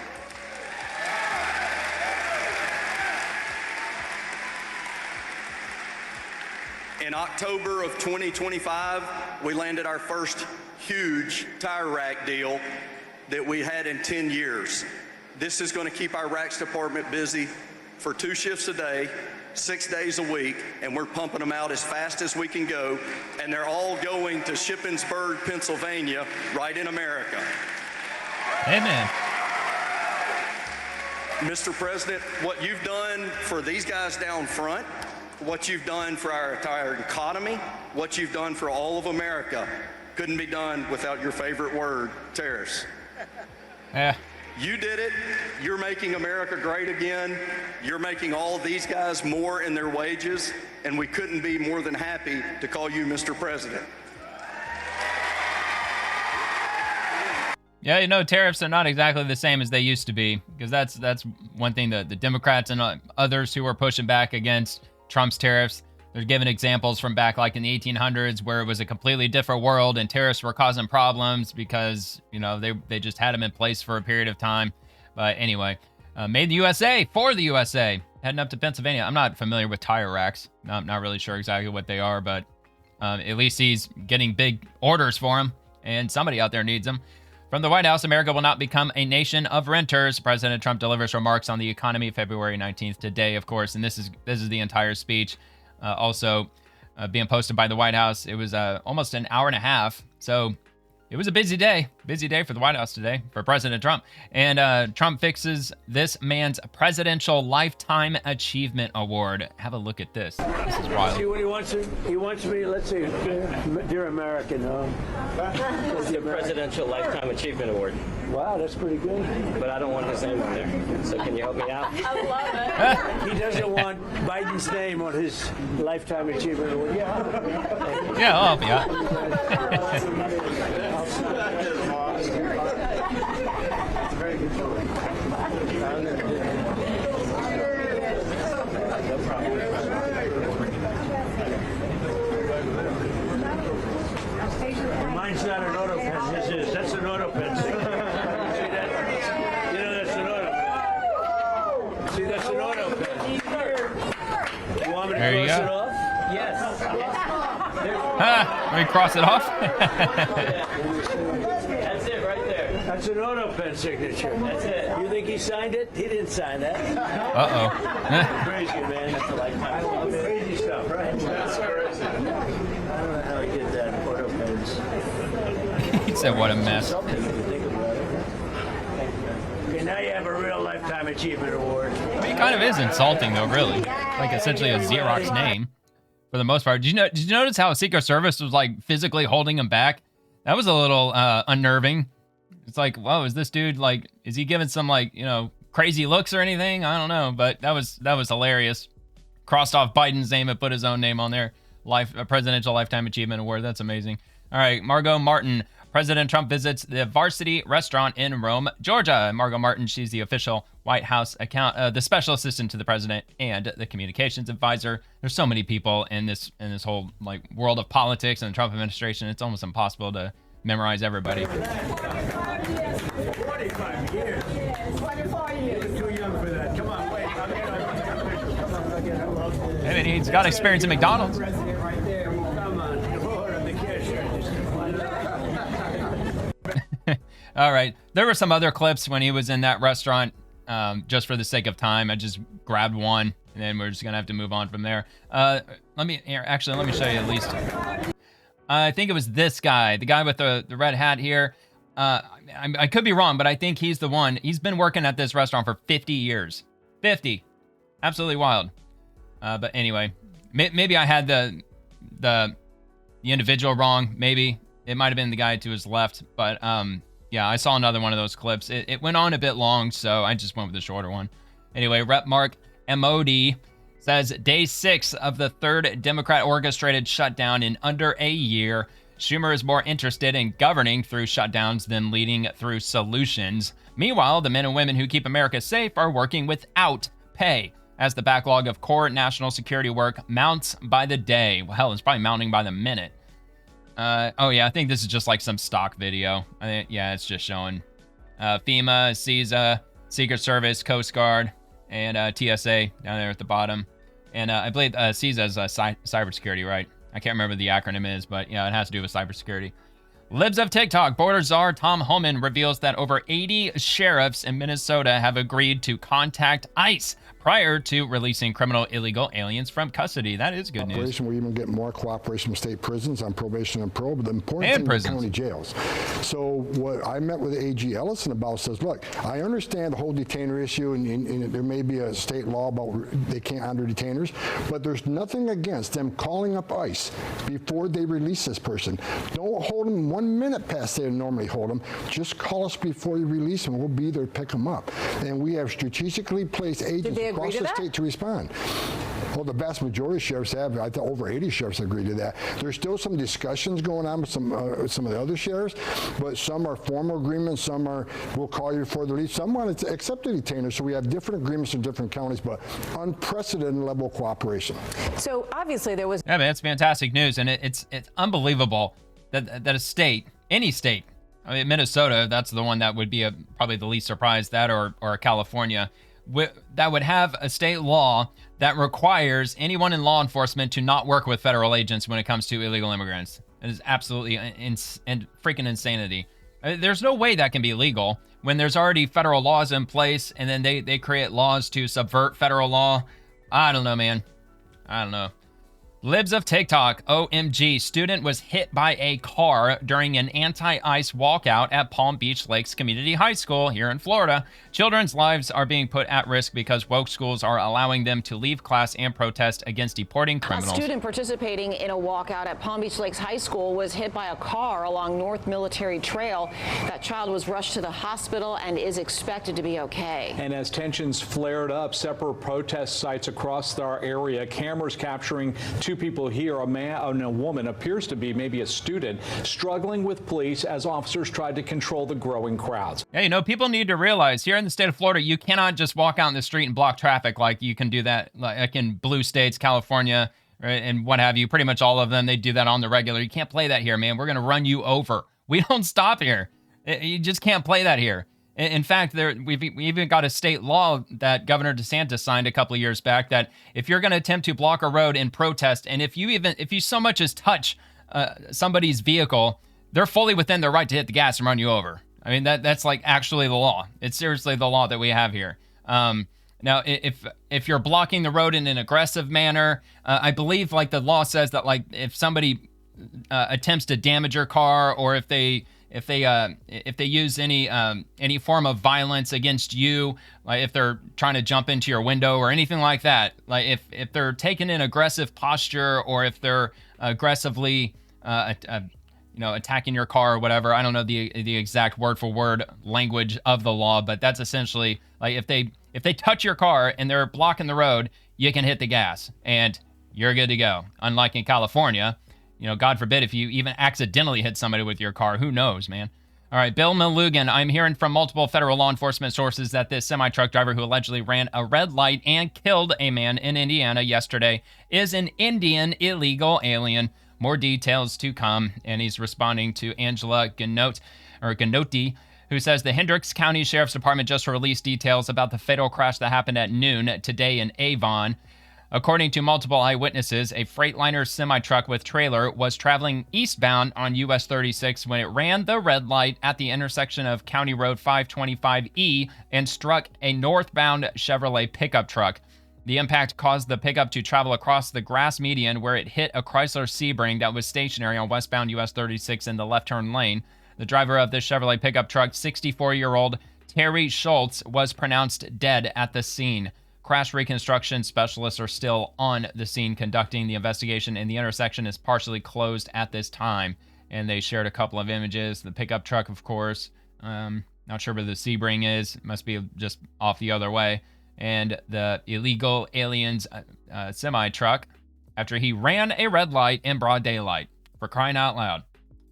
In October of 2025, we landed our first huge tire rack deal that we had in 10 years. This is going to keep our racks department busy for 2 shifts a day, 6 days a week, and we're pumping them out as fast as we can go, and they're all going to Shippensburg, Pennsylvania, right in America. Amen. Mr. President, what you've done for these guys down front, what you've done for our entire economy, what you've done for all of America, couldn't be done without your favorite word, terrorists. Yeah. You did it. You're making America great again. You're making all of these guys more in their wages, and we couldn't be more than happy to call you Mr. President. Yeah, you know, tariffs are not exactly the same as they used to be, because that's one thing that the Democrats and others who are pushing back against Trump's tariffs, they're giving examples from back like in the 1800s where it was a completely different world and tariffs were causing problems because, you know, they just had them in place for a period of time. But anyway, made in the USA, for the USA, heading up to Pennsylvania. I'm not familiar with tire racks. I'm not really sure exactly what they are, but at least he's getting big orders for them, and somebody out there needs them. From the White House, America will not become a nation of renters. President Trump delivers remarks on the economy February 19th today, of course, and this is the entire speech. Also being posted by the White House. It was almost an hour and a half, so it was a busy day for the White House today for President Trump. And Trump fixes this man's Presidential Lifetime Achievement Award. Have a look at this. This is wild. See what he wants? He wants me, let's see, dear American. The Presidential Lifetime Achievement Award. Wow, that's pretty good. But I don't want his name on there. So can you help me out? I love it. He doesn't want Biden's name on his Lifetime Achievement Award. Yeah, I'll help you out. Very good choice. No problem. Mine's not an auto pen. This is. That's an auto pen. See that? You know that's an auto pen. See, that's an auto pen. You want me to There you cross go. it off? Yes. Let me cross it off. That's it right there. That's an auto pen signature. That's it. You think he signed it? He didn't sign that. Uh-oh. Crazy, man. That's a lifetime. Crazy stuff, right? That's crazy. I don't know how he did that. Auto pens. He said, what a mess. Something if you think about it. Okay, now you have a real Lifetime Achievement Award. I mean, it kind of is insulting, though, really. Like, essentially a Xerox name, for the most part. Did you notice how Secret Service was, like, physically holding him back? That was a little unnerving. It's like, whoa, is this dude, like, is he giving some, like, you know, crazy looks or anything? I don't know, but that was hilarious. Crossed off Biden's name and put his own name on there. Presidential Lifetime Achievement Award. That's amazing. All right, Margot Martin. President Trump visits the Varsity restaurant in Rome, Georgia. Margot Martin, she's the official White House the special assistant to the president and the communications advisor. There's so many people in this whole like world of politics and the Trump administration. It's almost impossible to memorize everybody. 45 years. 24 years. You're too young for that. Come on, wait. I mean, he's got experience at McDonald's. Right there. Come on. The cashier. All right. There were some other clips when he was in that restaurant. Just for the sake of time, I just grabbed one, and then we're just gonna have to move on from there. Let me show you at least. I think it was this guy, the guy with the red hat here. I could be wrong, but I think he's the one. He's been working at this restaurant for 50 years. 50. Absolutely wild. But anyway, maybe I had the individual wrong. Maybe it might have been the guy to his left, but yeah, I saw another one of those clips. It went on a bit long, so I just went with the shorter one. Anyway, Rep. Mark Modi says day 6 of the third Democrat-orchestrated shutdown in under a year. Schumer is more interested in governing through shutdowns than leading through solutions. Meanwhile, the men and women who keep America safe are working without pay as the backlog of core national security work mounts by the day. Well, hell, it's probably mounting by the minute. Oh yeah, I think this is just like some stock video. Yeah, it's just showing FEMA, CISA, Secret Service, Coast Guard, and TSA down there at the bottom. And I believe CISA is cybersecurity, right? I can't remember the acronym is, but yeah, it has to do with cybersecurity. Libs of TikTok. Border Czar Tom Homan reveals that over 80 sheriffs in Minnesota have agreed to contact ICE prior to releasing criminal illegal aliens from custody. That is good news. We even get more cooperation with state prisons on probation and parole, but the important thing is county jails. So what I met with AG Ellison about says, look, I understand the whole detainer issue, and there may be a state law about they can't under detainers, but there's nothing against them calling up ICE before they release this person. Don't hold them 1 minute past they normally hold them. Just call us before you release them. We'll be there to pick them up. And we have strategically placed agents across the state to respond. Well, the vast majority of sheriffs have. I thought over 80 sheriffs agree to that. There's still some discussions going on with some of the other sheriffs, but some are formal agreements, some are, we'll call you before the release. Some want to accept the detainer, so we have different agreements in different counties, but unprecedented level of cooperation. So obviously there was... Yeah, man, it's fantastic news, and it's unbelievable that a state, any state, I mean, Minnesota, that's the one that would be probably the least surprised, that or California, that would have a state law that requires anyone in law enforcement to not work with federal agents when it comes to illegal immigrants. It is absolutely freaking insanity. There's no way that can be legal when there's already federal laws in place, and then they create laws to subvert federal law. I don't know, man. I don't know. Libs of TikTok. OMG. Student was hit by a car during an anti-ICE walkout at Palm Beach Lakes Community High School here in Florida. Children's lives are being put at risk because woke schools are allowing them to leave class and protest against deporting criminals. A student participating in a walkout at Palm Beach Lakes High School was hit by a car along North Military Trail. That child was rushed to the hospital and is expected to be okay. And as tensions flared up, separate protest sites across our area, cameras capturing two people here, a man and a woman, appears to be maybe a student, struggling with police as officers tried to control the growing crowds. Yeah, you know, people need to realize here in the state of Florida, you cannot just walk out in the street and block traffic like you can do that like in blue states, California, right, and what have you. Pretty much all of them, they do that on the regular. You can't play that here, man. We're going to run you over. We don't stop here. You just can't play that here. In fact, we even got a state law that Governor DeSantis signed a couple of years back that if you're going to attempt to block a road in protest, and if you so much as touch somebody's vehicle, they're fully within their right to hit the gas and run you over. I mean, that's like actually the law. It's seriously the law that we have here. Now, if you're blocking the road in an aggressive manner, I believe like the law says that like if somebody attempts to damage your car, or if they use any form of violence against you, like if they're trying to jump into your window or anything like that, like if they're taking an aggressive posture, or if they're aggressively attacking your car or whatever, I don't know the exact word for word language of the law, but that's essentially like if they touch your car and they're blocking the road, you can hit the gas and you're good to go. Unlike in California, you know, God forbid if you even accidentally hit somebody with your car. Who knows, man? All right, Bill Malugan. I'm hearing from multiple federal law enforcement sources that this semi-truck driver who allegedly ran a red light and killed a man in Indiana yesterday is an Indian illegal alien. More details to come. And he's responding to Angela Ganotti, who says the Hendricks County Sheriff's Department just released details about the fatal crash that happened at noon today in Avon. According to multiple eyewitnesses, a Freightliner semi-truck with trailer was traveling eastbound on US 36 when it ran the red light at the intersection of County Road 525E and struck a northbound Chevrolet pickup truck. The impact caused the pickup to travel across the grass median where it hit a Chrysler Sebring that was stationary on westbound US 36 in the left turn lane. The driver of the Chevrolet pickup truck, 64-year-old Terry Schultz, was pronounced dead at the scene. Crash reconstruction specialists are still on the scene conducting the investigation, and the intersection is partially closed at this time. And they shared a couple of images. The pickup truck, of course. Not sure where the Sebring is. It must be just off the other way. And the illegal alien's semi-truck after he ran a red light in broad daylight. For crying out loud.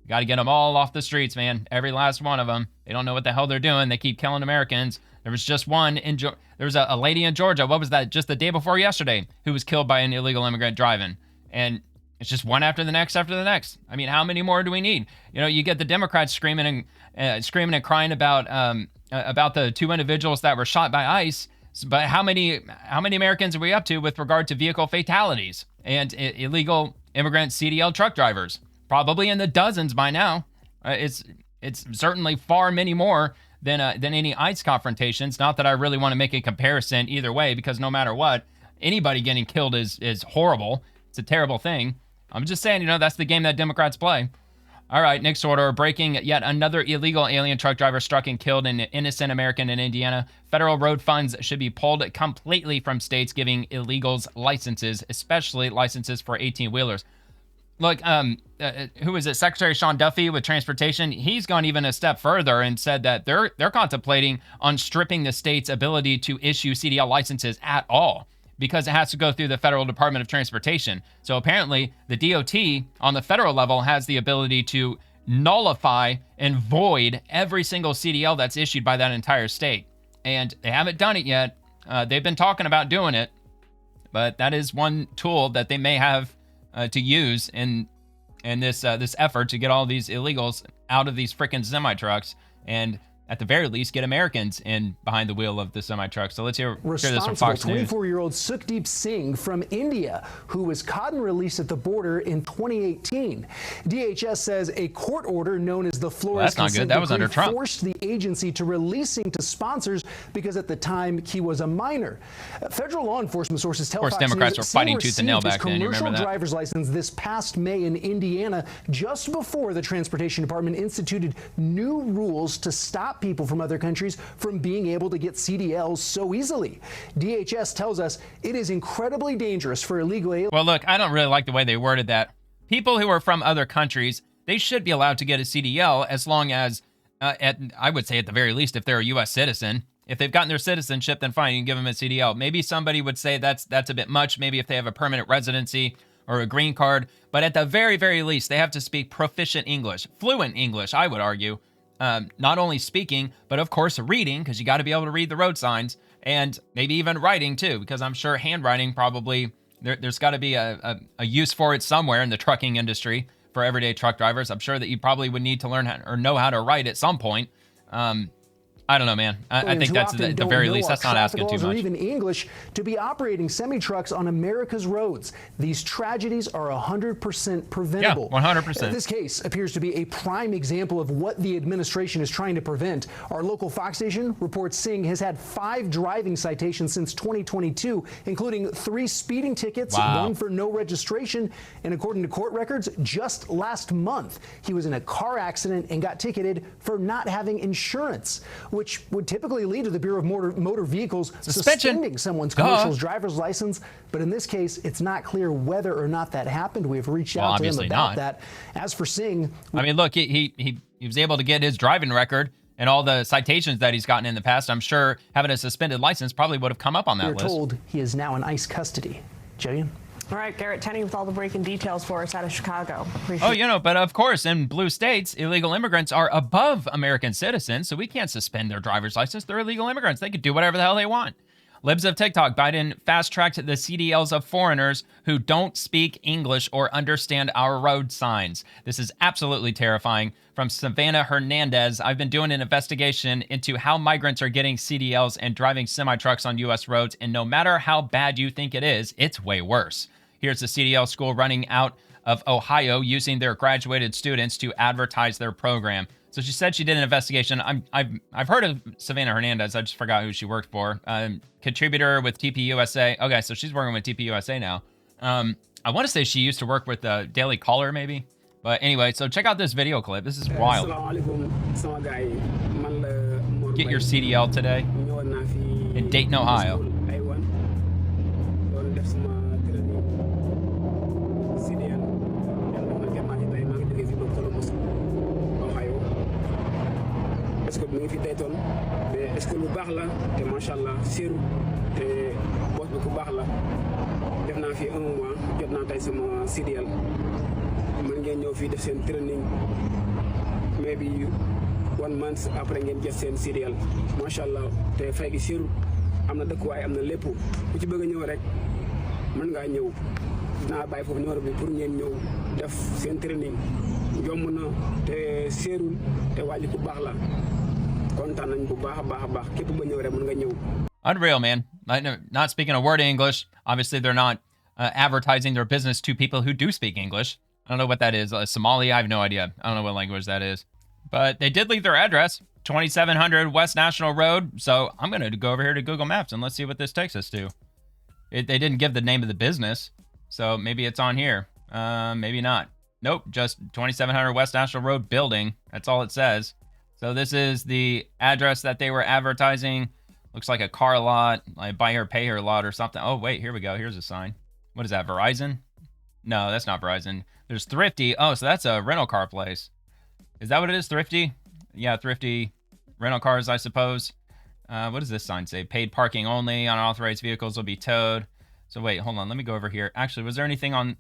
Got to get them all off the streets, man. Every last one of them. They don't know what the hell they're doing. They keep killing Americans. There was just one in there was a lady in Georgia. What was that? Just the day before yesterday, who was killed by an illegal immigrant driving. And it's just one after the next after the next. I mean, how many more do we need? You know, you get the Democrats screaming and crying about the 2 individuals that were shot by ICE. But how many Americans are we up to with regard to vehicle fatalities and illegal immigrant CDL truck drivers? Probably in the dozens by now. It's certainly far many more than any ICE confrontations. Not that I really want to make a comparison either way, because no matter what, anybody getting killed is horrible. It's a terrible thing. I'm just saying, that's the game that Democrats play. All right, next order, breaking yet another illegal alien truck driver struck and killed an innocent American in Indiana. Federal road funds should be pulled completely from states giving illegals licenses, especially licenses for 18-wheelers. Look, who is it? Secretary Sean Duffy with Transportation. He's gone even a step further and said that they're contemplating on stripping the state's ability to issue CDL licenses at all, because it has to go through the Federal Department of Transportation. So apparently the DOT on the federal level has the ability to nullify and void every single CDL that's issued by that entire state. And they haven't done it yet. They've been talking about doing it, but that is one tool that they may have to use in this effort to get all these illegals out of these frickin' semi-trucks, and at the very least, get Americans in behind the wheel of the semi-truck. So let's hear this from Fox News. 24-year-old Sukhdeep Singh from India, who was caught and released at the border in 2018. DHS says a court order known as the Flores Consent Decree forced the agency to release him to sponsors because at the time he was a minor. Federal law enforcement sources tell Fox News Democrats were fighting tooth and nail back then. You remember that? Commercial driver's license this past May in Indiana, just before the Transportation Department instituted new rules to stop people from other countries from being able to get CDLs so easily. DHS tells us it is incredibly dangerous for illegal aliens. Well, look, I don't really like the way they worded that. People who are from other countries, they should be allowed to get a CDL as long as, I would say at the very least, if they're a U.S. citizen. If they've gotten their citizenship, then fine, you can give them a CDL. Maybe somebody would say that's a bit much. Maybe if they have a permanent residency or a green card. But at the very, very least, they have to speak proficient English, fluent English, I would argue. Not only speaking, but of course reading, because you got to be able to read the road signs, and maybe even writing too, because I'm sure handwriting probably, there's got to be a use for it somewhere in the trucking industry for everyday truck drivers. I'm sure that you probably would need to learn or know how to write at some point. I don't know, man. I think that's at the very least, that's not asking too much. Or even English to be operating semi-trucks on America's roads. These tragedies are 100% preventable. Yeah, 100%. This case appears to be a prime example of what the administration is trying to prevent. Our local Fox station reports Singh has had 5 driving citations since 2022, including 3 speeding tickets, 1 for no registration, and according to court records, just last month, he was in a car accident and got ticketed for not having insurance, which would typically lead to the Bureau of Motor Vehicles suspending someone's commercial driver's license. But in this case, it's not clear whether or not that happened. We have reached out to him about that. As for Singh, I mean, look, he was able to get his driving record and all the citations that he's gotten in the past. I'm sure having a suspended license probably would have come up on that list. We're told he is now in ICE custody. Jillian? All right, Garrett Tenney with all the breaking details for us out of Chicago. But of course, in blue states, illegal immigrants are above American citizens, so we can't suspend their driver's license. They're illegal immigrants. They can do whatever the hell they want. Libs of TikTok, Biden fast-tracked the CDLs of foreigners who don't speak English or understand our road signs. This is absolutely terrifying. From Savannah Hernandez, I've been doing an investigation into how migrants are getting CDLs and driving semi-trucks on U.S. roads, and no matter how bad you think it is, it's way worse. Here's the CDL school running out of Ohio using their graduated students to advertise their program. So she said she did an investigation. I've heard of Savannah Hernandez. I just forgot who she worked for. Contributor with TPUSA. Okay, so she's working with TPUSA now. I want to say she used to work with Daily Caller, maybe. But anyway, so check out this video clip. This is wild. Get your CDL today in Dayton, Ohio. parce que mu ngi fi Dayton mais est-ce que lu baax la te macha allah siiru te boss bi ku baax la def naa fi un mois jot naa tey sama CDL mën ngeen ñëw fii def seen training maybe 1 month après ngeen jot seen serial macha allah te fay gi siru am na dëkkuwaay am na lépp ku ci bëgg a ñëw rek mën ngaa ñëw naa bàyyi foofu numéro bi pour ngeen ñëw def seen training yomb na te seerul te waaji ku baax la kontaan nañ bu baax a baax képp ba ñëw rek mën nga ñëw. Unreal, man. Not speaking a word of English. Obviously, they're not advertising their business to people who do speak English. I don't know what that is. Somali, I have no idea. I don't know what language that is. But they did leave their address, 2700 West National Road. So I'm going to go over here to Google Maps and let's see what this takes us to. They didn't give the name of the business. So maybe it's on here. Maybe not. Nope, just 2700 West National Road building. That's all it says. So this is the address that they were advertising. Looks like a car lot, like buy her, pay her lot or something. Oh, wait, here we go. Here's a sign. What is that, Verizon? No, that's not Verizon. There's Thrifty. Oh, so that's a rental car place. Is that what it is, Thrifty? Yeah, Thrifty rental cars, I suppose. What does this sign say? Paid parking only. Unauthorized vehicles will be towed. So wait, hold on. Let me go over here. Actually, was there anything on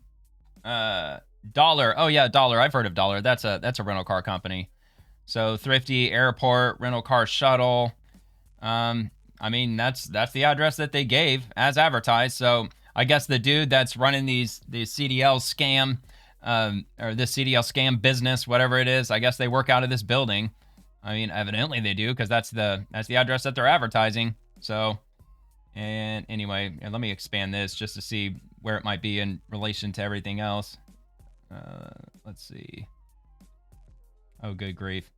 Dollar? Oh, yeah, Dollar. I've heard of Dollar. That's a rental car company. So Thrifty, Airport, rental car shuttle. I mean, that's the address that they gave as advertised. So I guess the dude that's running the CDL scam, or this CDL scam business, whatever it is, I guess they work out of this building. I mean, evidently they do, because that's the address that they're advertising. So, and anyway, let me expand this just to see where it might be in relation to everything else. Let's see. Oh, good grief.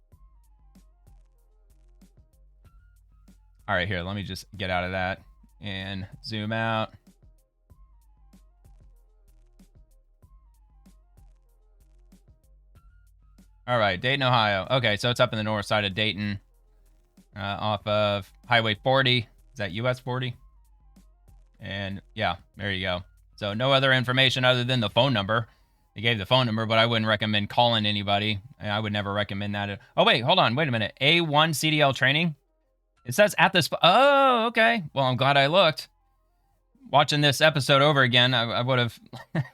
All right, here, let me just get out of that and zoom out. All right, Dayton, Ohio. Okay, so it's up in the north side of Dayton, off of Highway 40. Is that US 40? And yeah, there you go. So no other information other than the phone number. They gave the phone number, but I wouldn't recommend calling anybody. I would never recommend that. Oh, wait, hold on. Wait a minute. A1 CDL training? It says at this... Oh, okay. Well, I'm glad I looked. Watching this episode over again, I would have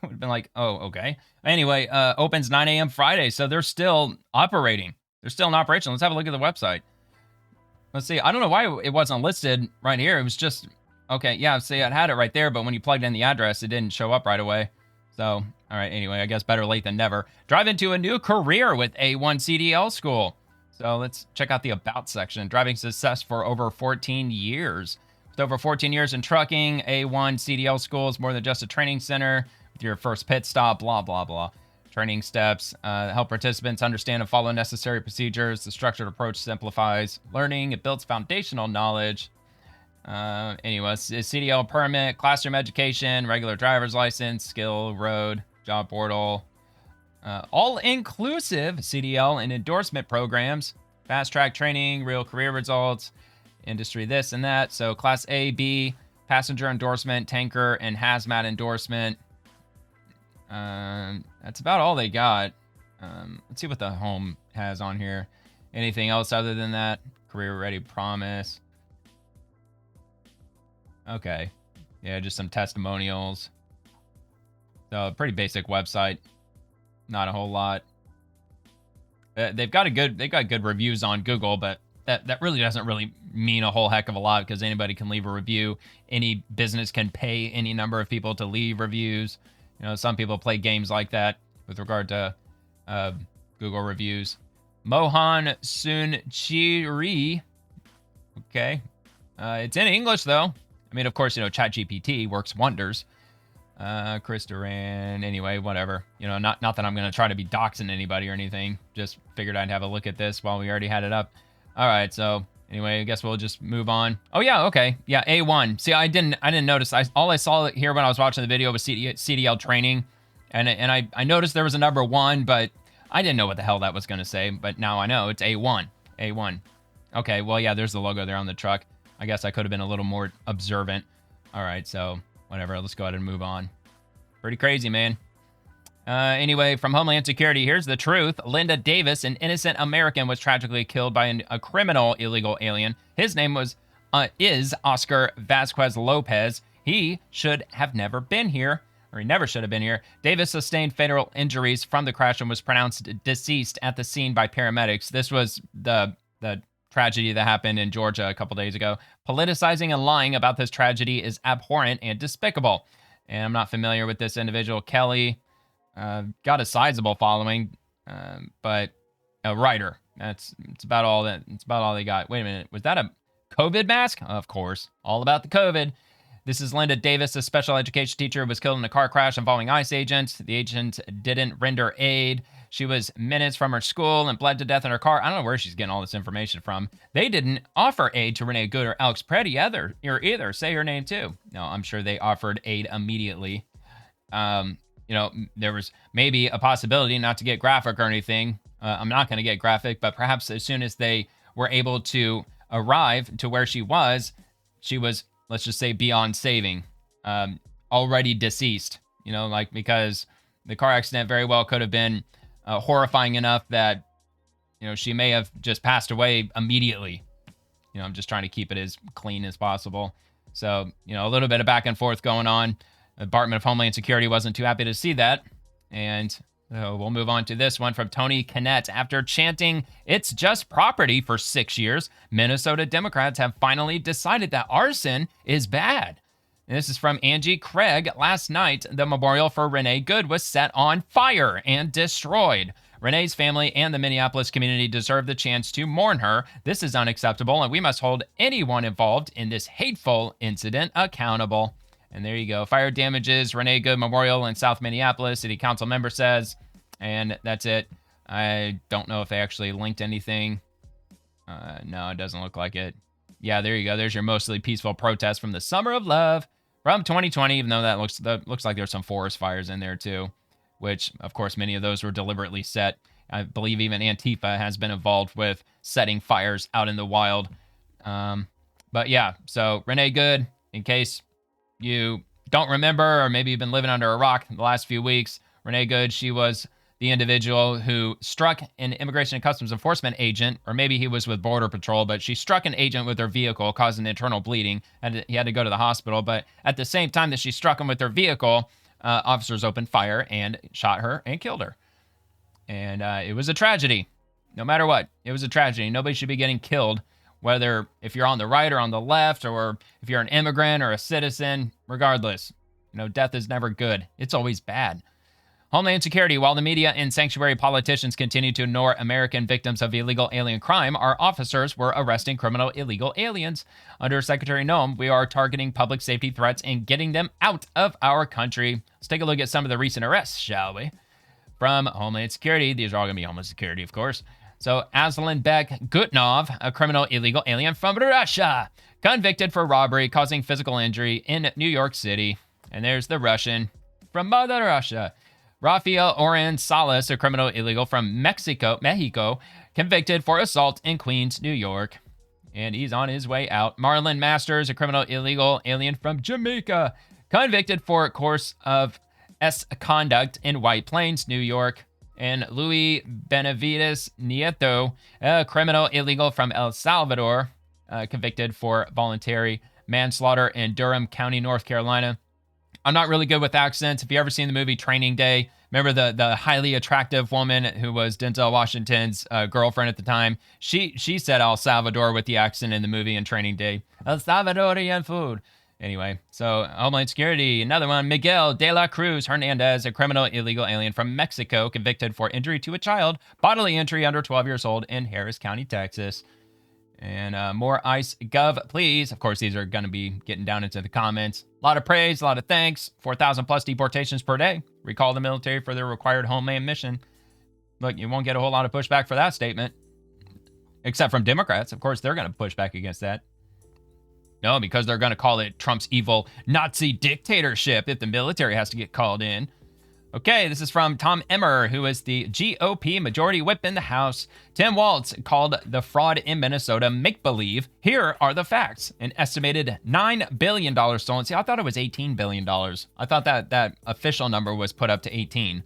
been like, oh, okay. Anyway, opens 9 a.m. Friday, so they're still operating. They're still in operation. Let's have a look at the website. Let's see. I don't know why it wasn't listed right here. It was just... Okay, yeah, see, it had it right there, but when you plugged in the address, it didn't show up right away. So, all right, anyway, I guess better late than never. Drive into a new career with A1 CDL School. So let's check out the About section. Driving success for over 14 years. With over 14 years in trucking, A1 CDL School is more than just a training center. With your first pit stop, blah, blah, blah. Training steps help participants understand and follow necessary procedures. The structured approach simplifies learning. It builds foundational knowledge. Anyway, CDL permit, classroom education, regular driver's license, skill, road, job portal. All-inclusive CDL and endorsement programs, fast-track training, real career results, industry this and that. So Class A, B, passenger endorsement, tanker, and hazmat endorsement. That's about all they got. Let's see what the home has on here. Anything else other than that? Career-ready promise. Okay. Yeah, just some testimonials. So, pretty basic website. Not a whole lot. They've got good reviews on Google, but that really doesn't really mean a whole heck of a lot because anybody can leave a review. Any business can pay any number of people to leave reviews. You know, some people play games like that with regard to Google reviews. Mohan Sunchiri. Okay. It's in English, though. I mean, of course, you know, ChatGPT works wonders. Chris Duran, anyway, whatever. You know, not that I'm going to try to be doxing anybody or anything. Just figured I'd have a look at this while we already had it up. All right, so anyway, I guess we'll just move on. Oh, yeah, okay. Yeah, A1. See, I didn't notice. All I saw here when I was watching the video was CDL training. And I noticed there was a number 1, but I didn't know what the hell that was going to say. But now I know. It's A1. A1. Okay, well, yeah, there's the logo there on the truck. I guess I could have been a little more observant. All right, so whatever. Let's go ahead and move on. Pretty crazy, man. Anyway, from Homeland Security, here's the truth. Linda Davis, an innocent American, was tragically killed by a criminal illegal alien. His name is Oscar Vasquez Lopez. He should have never been here. or he never should have been here. Davis sustained fatal injuries from the crash and was pronounced deceased at the scene by paramedics. This was the tragedy that happened in Georgia a couple days ago. Politicizing and lying about this tragedy is abhorrent and despicable. And I'm not familiar with this individual. Kelly got a sizable following, but a writer. It's about all they got. Wait a minute, was that a COVID mask? Of course, all about the COVID. This is Linda Davis, a special education teacher who was killed in a car crash involving ICE agents. The agent didn't render aid. She was minutes from her school and bled to death in her car. I don't know where she's getting all this information from. They didn't offer aid to Renee Good or Alex Preddy either. Say her name too. No, I'm sure they offered aid immediately. There was maybe a possibility, not to get graphic or anything. I'm not going to get graphic, but perhaps as soon as they were able to arrive to where she was, let's just say, beyond saving, already deceased, because the car accident very well could have been horrifying enough that, she may have just passed away immediately. I'm just trying to keep it as clean as possible. So, a little bit of back and forth going on. The Department of Homeland Security wasn't too happy to see that. And we'll move on to this one from Tony Kinnett. After chanting, "It's just property" for 6 years, Minnesota Democrats have finally decided that arson is bad. And this is from Angie Craig. Last night, the memorial for Renee Good was set on fire and destroyed. Renee's family and the Minneapolis community deserve the chance to mourn her. This is unacceptable, and we must hold anyone involved in this hateful incident accountable. And there you go. Fire damages Renee Good Memorial in South Minneapolis, city council member says. And that's it. I don't know if they actually linked anything. No, it doesn't look like it. Yeah, there you go. There's your mostly peaceful protest from the Summer of Love from 2020, even though that looks like there's some forest fires in there too, which, of course, many of those were deliberately set. I believe even Antifa has been involved with setting fires out in the wild. But yeah, so Renee Good, in case you don't remember, or maybe you've been living under a rock the last few weeks, Renee Good, she was the individual who struck an Immigration and Customs Enforcement agent, or maybe he was with Border Patrol, but she struck an agent with her vehicle, causing internal bleeding, and he had to go to the hospital. But at the same time that she struck him with her vehicle, officers opened fire and shot her and killed her. And it was a tragedy. No matter what, it was a tragedy. Nobody should be getting killed, whether if you're on the right or on the left, or if you're an immigrant or a citizen, regardless. Death is never good. It's always bad. Homeland Security. While the media and sanctuary politicians continue to ignore American victims of illegal alien crime, our officers were arresting criminal illegal aliens. Under Secretary Noem, we are targeting public safety threats and getting them out of our country. Let's take a look at some of the recent arrests, shall we? From Homeland Security. These are all going to be Homeland Security, of course. So, Aslan Bek Gutnov, a criminal illegal alien from Russia, convicted for robbery causing physical injury in New York City. And there's the Russian from Mother Russia. Rafael Oren Salas, a criminal illegal from Mexico, convicted for assault in Queens, New York. And he's on his way out. Marlon Masters, a criminal illegal alien from Jamaica, convicted for course of misconduct in White Plains, New York. And Luis Benavides Nieto, a criminal illegal from El Salvador, convicted for voluntary manslaughter in Durham County, North Carolina. I'm not really good with accents. If you ever seen the movie Training Day, remember the highly attractive woman who was Denzel Washington's girlfriend at the time? She said El Salvador with the accent in the movie in Training Day. El Salvadorian food. Anyway, so Homeland Security, another one. Miguel de la Cruz Hernandez, a criminal illegal alien from Mexico, convicted for injury to a child, bodily injury under 12 years old in Harris County, Texas. And more ICE Gov, please. Of course, these are going to be getting down into the comments. A lot of praise, a lot of thanks. 4,000 plus deportations per day. Recall the military for their required homeland mission. Look, you won't get a whole lot of pushback for that statement. Except from Democrats. Of course, they're going to push back against that. No, because they're going to call it Trump's evil Nazi dictatorship if the military has to get called in. Okay, this is from Tom Emmer, who is the GOP majority whip in the House. Tim Waltz called the fraud in Minnesota make-believe. Here are the facts. An estimated $9 billion stolen. See, I thought it was $18 billion. I thought that official number was put up to 18.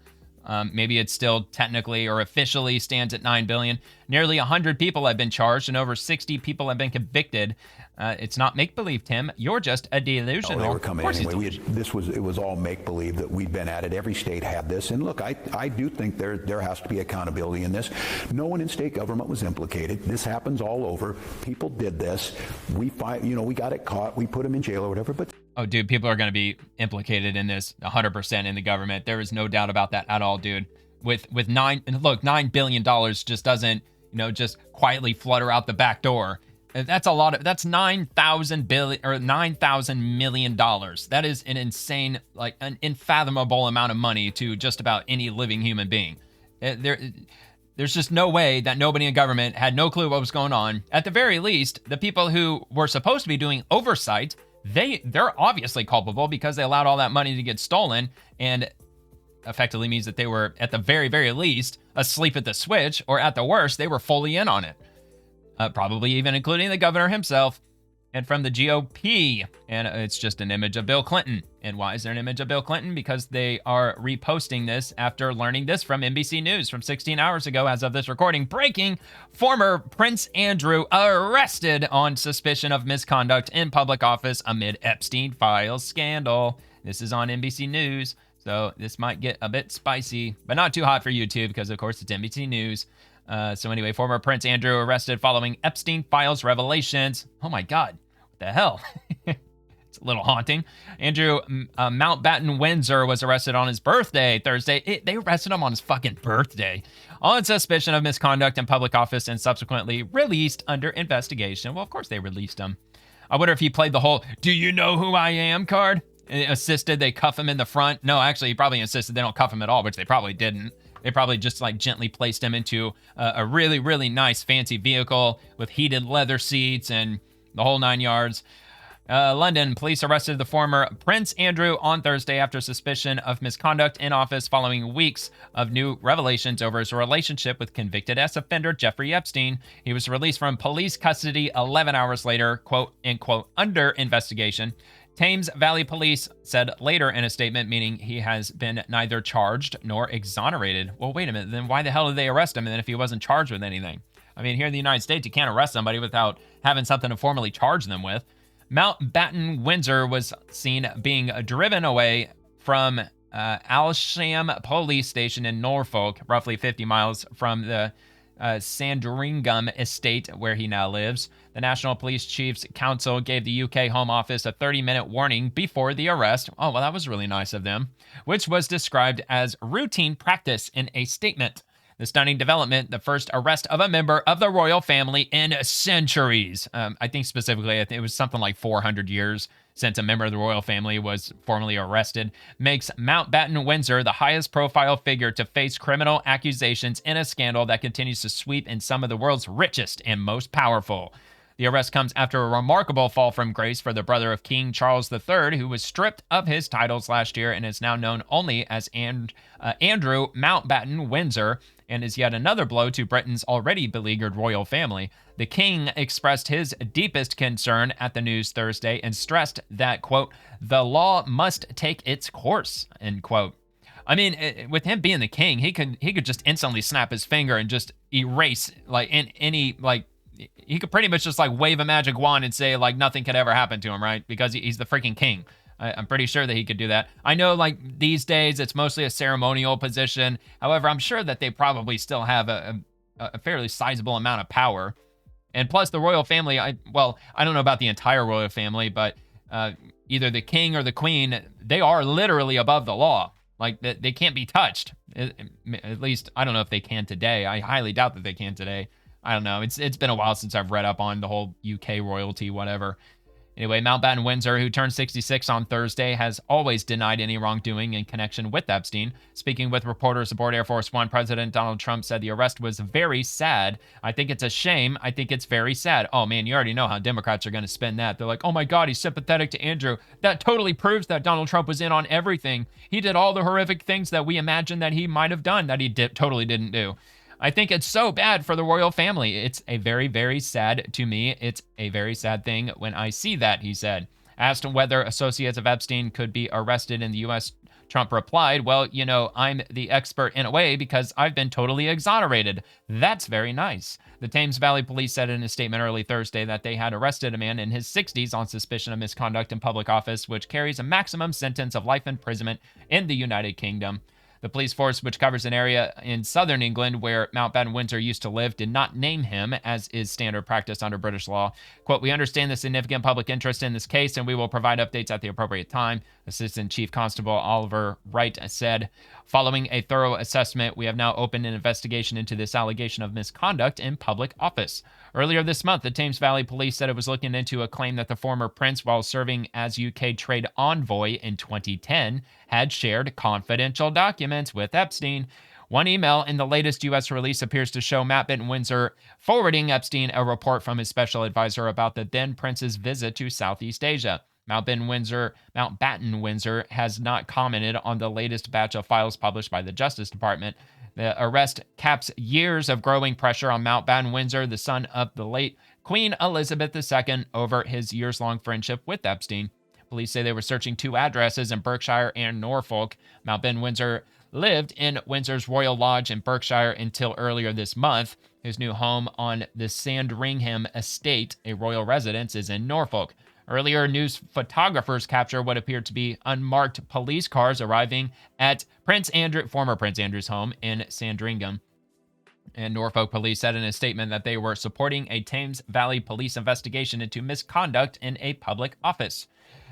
Maybe it still technically or officially stands at $9 billion. Nearly 100 people have been charged and over 60 people have been convicted. It's not make-believe, Tim. You're just a delusional. Oh, they were coming anyway. It was all make-believe that we'd been at it. Every state had this. And look, I do think there has to be accountability in this. No one in state government was implicated. This happens all over. People did this. We got it caught. We put them in jail or whatever. But oh, dude, people are going to be implicated in this 100% in the government. There is no doubt about that at all, dude. With $9 billion just doesn't, just quietly flutter out the back door. That's a lot of, that's $9,000 million. That is an insane, like an unfathomable amount of money to just about any living human being. There's just no way that nobody in government had no clue what was going on. At the very least, the people who were supposed to be doing oversight, they're obviously culpable because they allowed all that money to get stolen, and effectively means that they were, at the very, very least, asleep at the switch, or at the worst, they were fully in on it. Probably even including the governor himself. And from the GOP, and it's just an image of Bill Clinton. And why is there an image of Bill Clinton? Because they are reposting this after learning this from NBC News from 16 hours ago as of this recording. Breaking: former Prince Andrew arrested on suspicion of misconduct in public office amid Epstein files scandal. This is on NBC News, so this might get a bit spicy, but not too hot for YouTube because, of course, it's NBC News. So anyway, former Prince Andrew arrested following Epstein files revelations. Oh my God, what the hell? It's a little haunting. Andrew Mountbatten Windsor was arrested on his birthday Thursday. They arrested him on his fucking birthday on suspicion of misconduct in public office and subsequently released under investigation. Well, of course they released him. I wonder if he played the whole "do you know who I am" card. Insisted they cuff him in the front. No, actually, he probably insisted they don't cuff him at all, which they probably didn't. They probably just like gently placed him into a really, really nice fancy vehicle with heated leather seats and the whole 9 yards. London police arrested the former Prince Andrew on Thursday after suspicion of misconduct in office following weeks of new revelations over his relationship with convicted ex-offender Jeffrey Epstein. He was released from police custody 11 hours later, quote unquote, under investigation. Thames Valley Police said later in a statement, meaning he has been neither charged nor exonerated. Well, wait a minute, then why the hell did they arrest him? And then if he wasn't charged with anything? I mean, here in the United States, you can't arrest somebody without having something to formally charge them with. Mountbatten Windsor was seen being driven away from Aylsham Police Station in Norfolk, roughly 50 miles from the Sandringham estate where he now lives. The National Police Chiefs Council gave the UK Home Office a 30-minute warning before the arrest. Oh, well, that was really nice of them, which was described as routine practice in a statement. The stunning development, the first arrest of a member of the royal family in centuries. I think specifically, I think it was something like 400 years since a member of the royal family was formally arrested, makes Mountbatten Windsor the highest profile figure to face criminal accusations in a scandal that continues to sweep in some of the world's richest and most powerful. The arrest comes after a remarkable fall from grace for the brother of King Charles III, who was stripped of his titles last year and is now known only as Andrew Mountbatten Windsor, and is yet another blow to Britain's already beleaguered royal family. The king expressed his deepest concern at the news Thursday and stressed that, quote, the law must take its course, end quote. I mean, with him being the king, he could just instantly snap his finger and just erase, like, he could pretty much just like wave a magic wand and say like nothing could ever happen to him, right? Because he's the freaking king. I'm pretty sure that he could do that. I know like these days it's mostly a ceremonial position. However, I'm sure that they probably still have a fairly sizable amount of power. And plus the royal family, I don't know about the entire royal family, but either the king or the queen, they are literally above the law. Like they can't be touched. At least I don't know if they can today. I highly doubt that they can today. I don't know. It's been a while since I've read up on the whole UK royalty, whatever. Anyway, Mountbatten Windsor, who turned 66 on Thursday, has always denied any wrongdoing in connection with Epstein. Speaking with reporters aboard Air Force One, President Donald Trump said the arrest was very sad. I think it's a shame. I think it's very sad. Oh, man, you already know how Democrats are going to spin that. They're like, oh, my God, he's sympathetic to Andrew. That totally proves that Donald Trump was in on everything. He did all the horrific things that we imagined that he might have done that he totally didn't do. I think it's so bad for the royal family. It's a very, very sad to me. It's a very sad thing when I see that, he said. Asked whether associates of Epstein could be arrested in the U.S. Trump replied, well, you know, I'm the expert in a way because I've been totally exonerated. That's very nice. The Thames Valley Police said in a statement early Thursday that they had arrested a man in his 60s on suspicion of misconduct in public office, which carries a maximum sentence of life imprisonment in the United Kingdom. The police force, which covers an area in southern England where Mountbatten Windsor used to live, did not name him, as is standard practice under British law. Quote, we understand the significant public interest in this case, and we will provide updates at the appropriate time, Assistant Chief Constable Oliver Wright said. Following a thorough assessment, we have now opened an investigation into this allegation of misconduct in public office. Earlier this month, the Thames Valley Police said it was looking into a claim that the former prince, while serving as UK trade envoy in 2010, had shared confidential documents with Epstein. One email in the latest U.S. release appears to show Mountbatten Windsor forwarding Epstein a report from his special advisor about the then prince's visit to Southeast Asia. Mountbatten Windsor has not commented on the latest batch of files published by the Justice Department. The arrest caps years of growing pressure on Mountbatten Windsor, the son of the late Queen Elizabeth II, over his years-long friendship with Epstein. Police say they were searching 2 addresses in Berkshire and Norfolk. Mountbatten Windsor lived in Windsor's Royal Lodge in Berkshire until earlier this month. His new home on the Sandringham Estate, a royal residence, is in Norfolk. Earlier, news photographers capture what appeared to be unmarked police cars arriving at former Prince Andrew's home in Sandringham. And Norfolk police said in a statement that they were supporting a Thames Valley police investigation into misconduct in a public office.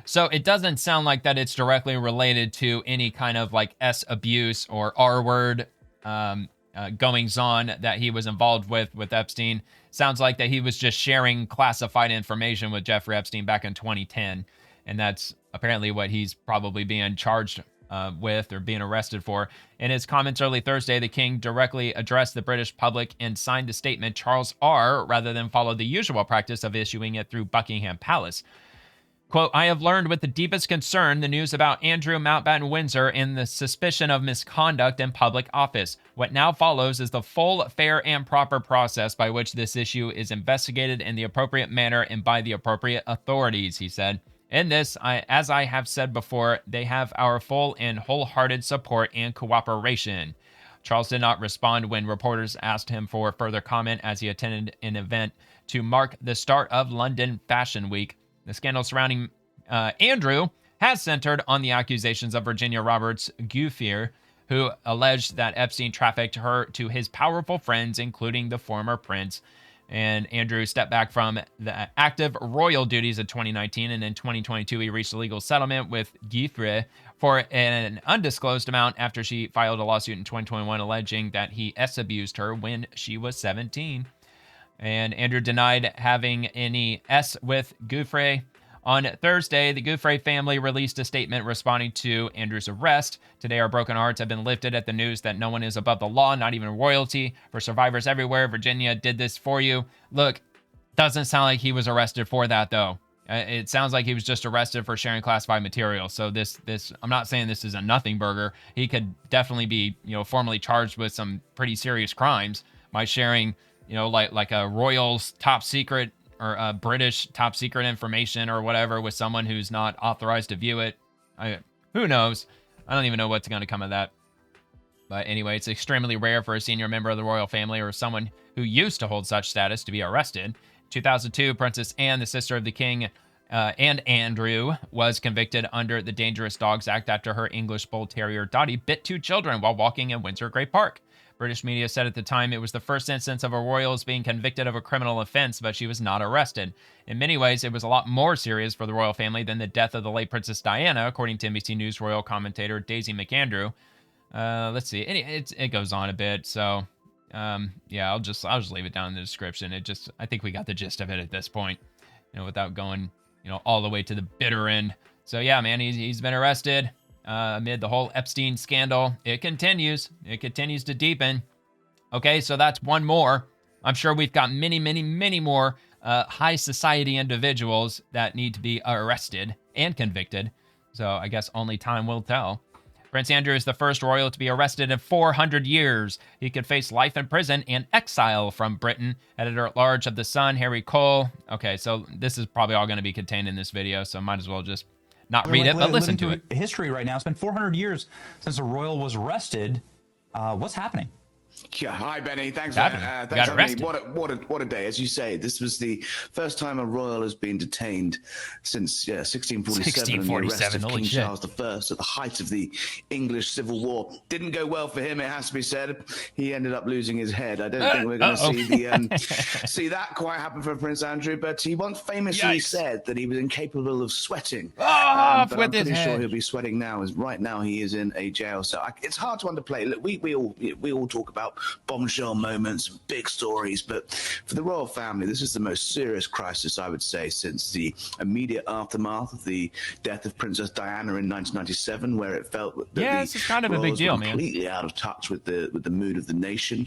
So it doesn't sound like that it's directly related to any kind of like S abuse or R word goings on that he was involved with Epstein. Sounds like that he was just sharing classified information with Jeffrey Epstein back in 2010. And that's apparently what he's probably being charged with or being arrested for. In his comments early Thursday, the king directly addressed the British public and signed the statement Charles R. rather than follow the usual practice of issuing it through Buckingham Palace. Quote, I have learned with the deepest concern the news about Andrew Mountbatten Windsor and the suspicion of misconduct in public office. What now follows is the full, fair, and proper process by which this issue is investigated in the appropriate manner and by the appropriate authorities, he said. In this, as I have said before, they have our full and wholehearted support and cooperation. Charles did not respond when reporters asked him for further comment as he attended an event to mark the start of London Fashion Week. The scandal surrounding Andrew has centered on the accusations of Virginia Roberts Giuffre, who alleged that Epstein trafficked her to his powerful friends, including the former prince. And Andrew stepped back from the active royal duties in 2019, and in 2022, he reached a legal settlement with Giuffre for an undisclosed amount after she filed a lawsuit in 2021 alleging that he abused her when she was 17. And Andrew denied having any S with Giuffre. On Thursday, the Giuffre family released a statement responding to Andrew's arrest. Today, our broken hearts have been lifted at the news that no one is above the law, not even royalty. For survivors everywhere, Virginia did this for you. Look, doesn't sound like he was arrested for that, though. It sounds like he was just arrested for sharing classified material. So this, I'm not saying this is a nothing burger. He could definitely be, formally charged with some pretty serious crimes by sharing, like a royal's top secret or a British top secret information or whatever with someone who's not authorized to view it. Who knows? I don't even know what's going to come of that. But anyway, it's extremely rare for a senior member of the royal family or someone who used to hold such status to be arrested. In 2002, Princess Anne, the sister of the king, and Andrew, was convicted under the Dangerous Dogs Act after her English Bull Terrier Dottie bit 2 children while walking in Windsor Great Park. British media said at the time it was the first instance of a royals being convicted of a criminal offense, but she was not arrested. In many ways, it was a lot more serious for the royal family than the death of the late Princess Diana, according to NBC News royal commentator Daisy McAndrew. Let's see. It goes on a bit, so yeah, I'll just leave it down in the description. I think we got the gist of it at this point, without going, all the way to the bitter end. So yeah, man, he's been arrested. Amid the whole Epstein scandal. It continues to deepen. Okay, so that's one more. I'm sure we've got many, many, many more high society individuals that need to be arrested and convicted. So I guess only time will tell. Prince Andrew is the first royal to be arrested in 400 years. He could face life in prison and exile from Britain. Editor-at-large of The Sun, Harry Cole. Okay, so this is probably all going to be contained in this video, so might as well just not read it, but listen to it. History right now. It's been 400 years since a royal was arrested. What's happening? Yeah, hi Benny. Thanks for having me. What a day. As you say, this was the first time a royal has been detained since 1647 and the arrest of King Charles I at the height of the English Civil War. Didn't go well for him, it has to be said. He ended up losing his head. I don't think we're going to see that quite happen for Prince Andrew, but he once famously said that he was incapable of sweating. But I'm pretty sure he'll be sweating now. As right now he is in a jail cell. It's hard to underplay. Look, we all talk about bombshell moments, big stories, but for the royal family, this is the most serious crisis, I would say, since the immediate aftermath of the death of Princess Diana in 1997, where it felt that it's kind of a big deal, man. Completely out of touch with the mood of the nation.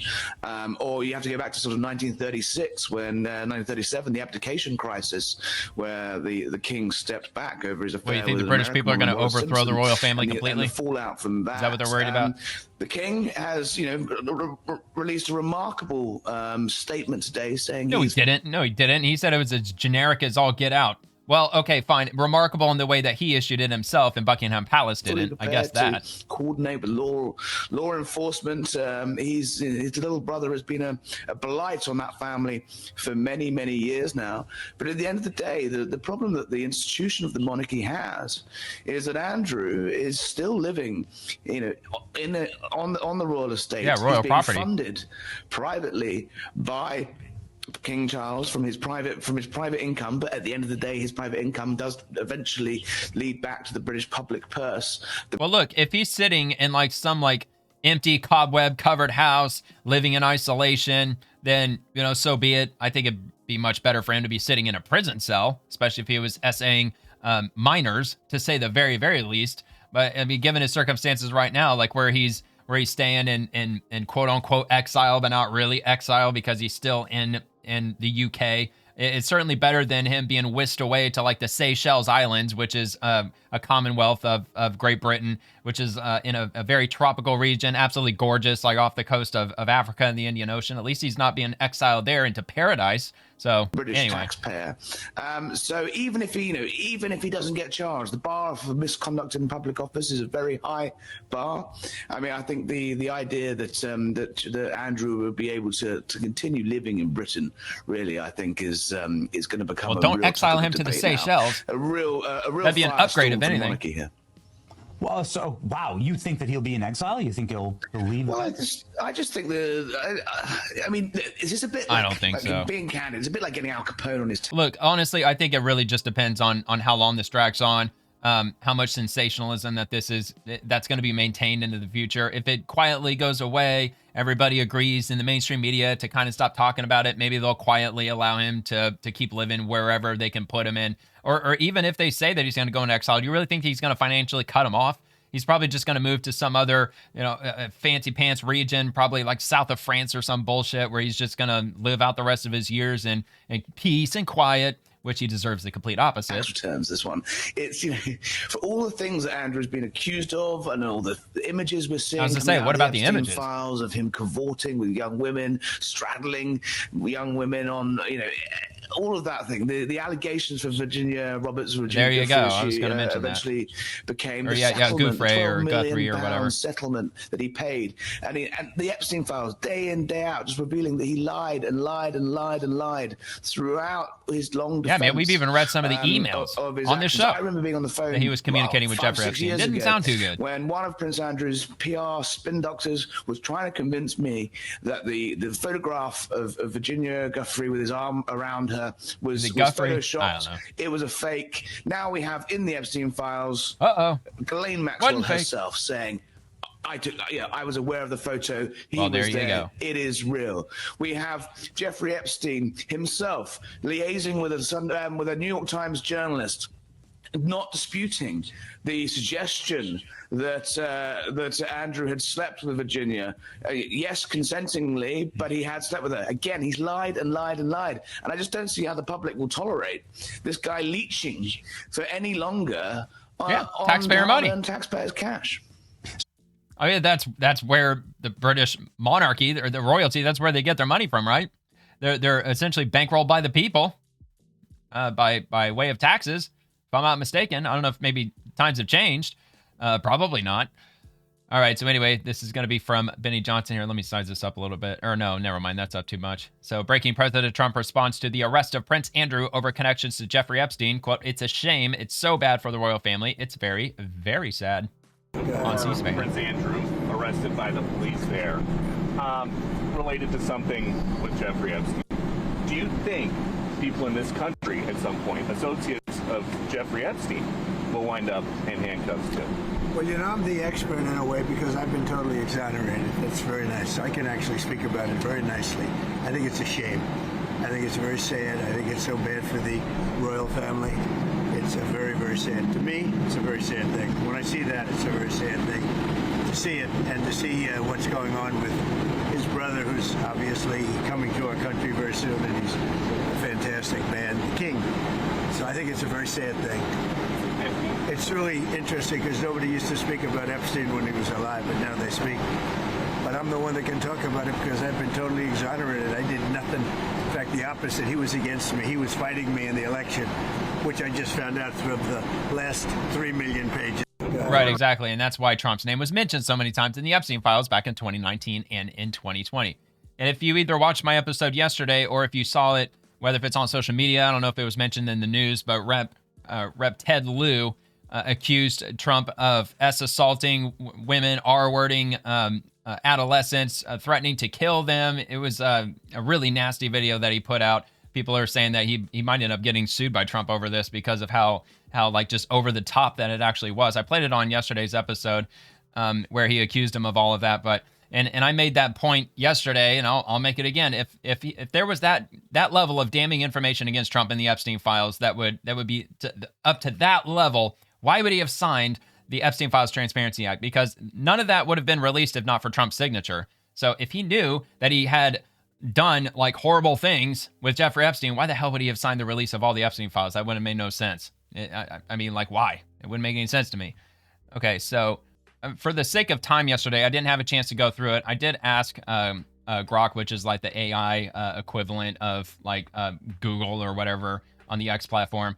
Or you have to go back to sort of 1936, when 1937, the abdication crisis, where the king stepped back over his affair. What, you think the British people are going to overthrow the royal family completely? And the fallout from that. Is that what they're worried about? The king has, released a remarkable statement today saying No, he didn't. He said it was as generic as all get out. Well, okay, fine. Remarkable in the way that he issued it himself and Buckingham Palace didn't. I guess that. Coordinate with law enforcement. His little brother has been a blight on that family for many, many years now. But at the end of the day, the problem that the institution of the monarchy has is that Andrew is still living, on the royal estate. Yeah, royal property. He's being funded privately by King Charles from his private income, but at the end of the day, his private income does eventually lead back to the British public purse. Well, look, if he's sitting in some empty cobweb covered house, living in isolation, then so be it. I think it'd be much better for him to be sitting in a prison cell, especially if he was essaying minors, to say the very, very least. But I mean, given his circumstances right now, like where he's staying in quote unquote exile, but not really exile because he's still in the UK. It's certainly better than him being whisked away to the Seychelles Islands, which is a commonwealth of Great Britain, which is in a very tropical region, absolutely gorgeous, off the coast of Africa and the Indian Ocean. At least he's not being exiled there into paradise. So British taxpayer. So even if he doesn't get charged, the bar for misconduct in public office is a very high bar. I mean, I think the idea that Andrew will be able to continue living in Britain, really, I think is going to become. Well, don't exile him to the Seychelles. A real that'd be an upgrade of anything. Here. Well, so wow, you think that he'll be in exile? You think he'll leave? Well, I just think I mean, is this a bit? I don't think so. Being candid, it's a bit like getting Al Capone on his. Look, honestly, I think it really just depends on how long this drags on, how much sensationalism that's going to be maintained into the future. If it quietly goes away, everybody agrees in the mainstream media to kind of stop talking about it. Maybe they'll quietly allow him to keep living wherever they can put him in. Or even if they say that he's going to go into exile, do you really think he's going to financially cut him off? He's probably just going to move to some other, fancy pants region, probably south of France or some bullshit, where he's just going to live out the rest of his years in peace and quiet, which he deserves the complete opposite. Returns this one. It's for all the things that Andrew's been accused of, and all the images we're seeing. I was going to say, what about the images? Files of him cavorting with young women, straddling young women on, all of that thing. The allegations for Virginia Roberts. There you go. I was going to mention eventually became the settlement, Gouffre or Guthrie or whatever settlement that he paid, and the Epstein files, day in day out, just revealing that he lied and lied and lied and lied throughout his long defense. Yeah, man, we've even read some of the emails on this show. I remember being on the phone that he was communicating with Jeffrey Epstein. Didn't sound too good. When one of Prince Andrew's PR spin doctors was trying to convince me that the photograph of Virginia Guthrie with his arm around her was photoshopped. It was a fake. Now we have in the Epstein files, Ghislaine Maxwell herself saying, I was aware of the photo. He was there. You go. It is real. We have Jeffrey Epstein himself liaising with a New York Times journalist, not disputing the suggestion that Andrew had slept with Virginia. Yes, consentingly, but he had slept with her. Again, he's lied and lied and lied. And I just don't see how the public will tolerate this guy leeching for any longer on taxpayer money and taxpayers' cash. I mean, that's where the British monarchy, or the royalty, that's where they get their money from, right? They're essentially bankrolled by the people, by way of taxes if I'm not mistaken. I don't know if maybe times have changed. Probably not. All right, so anyway, this is going to be from Benny Johnson here. Let me size this up a little bit. Or no, never mind. That's up too much. So breaking: President Trump responds to the arrest of Prince Andrew over connections to Jeffrey Epstein. Quote, "It's a shame. It's so bad for the royal family. It's very, very sad." On C-SPAN. Prince Andrew arrested by the police there. Related to something with Jeffrey Epstein. Do you think people in this country at some point, associates of Jeffrey Epstein, will wind up in handcuffs too? Well, I'm the expert in a way because I've been totally exonerated. That's very nice. I can actually speak about it very nicely. I think it's a shame. I think it's very sad. I think it's so bad for the royal family. It's a very, very sad. To me, it's a very sad thing. When I see that, it's a very sad thing to see it and to see what's going on with his brother, who's obviously coming to our country very soon, and he's a fantastic man, the king. So I think it's a very sad thing. It's really interesting because nobody used to speak about Epstein when he was alive, but now they speak. But I'm the one that can talk about it because I've been totally exonerated. I did nothing. In fact, the opposite. He was against me. He was fighting me in the election, which I just found out through the last 3 million pages. Right, exactly. And that's why Trump's name was mentioned so many times in the Epstein files back in 2019 and in 2020. And if you either watched my episode yesterday or if you saw it, whether if it's on social media, I don't know if it was mentioned in the news, but Rep Ted Lieu accused Trump of assaulting women, R-wording adolescents, threatening to kill them. It was a really nasty video that he put out. People are saying that he might end up getting sued by Trump over this because of how like just over the top that it actually was. I played it on yesterday's episode where he accused him of all of that. But and I made that point yesterday, and I'll make it again. If there was that level of damning information against Trump in the Epstein files, that would be up to that level. Why would he have signed the Epstein Files Transparency Act? Because none of that would have been released if not for Trump's signature. So if he knew that he had done like horrible things with Jeffrey Epstein, why the hell would he have signed the release of all the Epstein files? That would have made no sense. I mean, like, why? It wouldn't make any sense to me. Okay, so for the sake of time yesterday, I didn't have a chance to go through it. I did ask Grok, which is like the AI equivalent of like Google or whatever on the X platform.